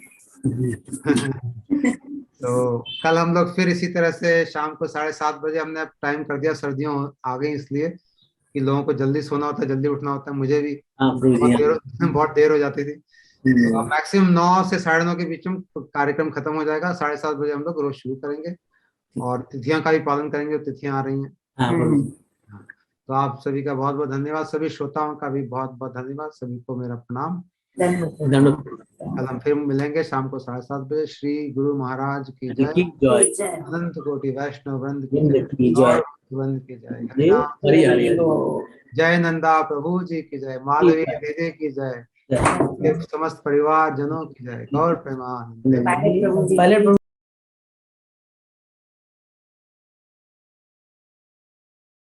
तो कल हम लोग फिर इसी तरह से शाम को 7:30 बजे, हमने अब टाइम कर दिया, सर्दियों आ गई इसलिए कि लोगों को जल्दी सोना होता है, जल्दी उठना होता है, मुझे भी बहुत देर हो जाती थी। तो मैक्सिमम 9 से 9:30 के बीच में कार्यक्रम खत्म हो जाएगा। 7:30 बजे हम लोग रोज शुरू करेंगे और तिथियां का भी पालन करेंगे, तिथियां आ रही हैं। तो आप सभी का बहुत बहुत धन्यवाद, सभी श्रोताओं का भी बहुत बहुत धन्यवाद, सभी को मेरा प्रणाम। कल हम फिर मिलेंगे शाम को 7:30 बजे। श्री गुरु महाराज की जय, अनंत कोटि वैष्णव वृंद की जय। बंद की जय, जी, हरी हरी हरी। जय नंदा प्रभु जी की जय, मालवीय दीदी की जय, जय। समस्त परिवार जनों की जय, गौर प्रेमानंद। पायलट प्रभु जी पायलट प्रभु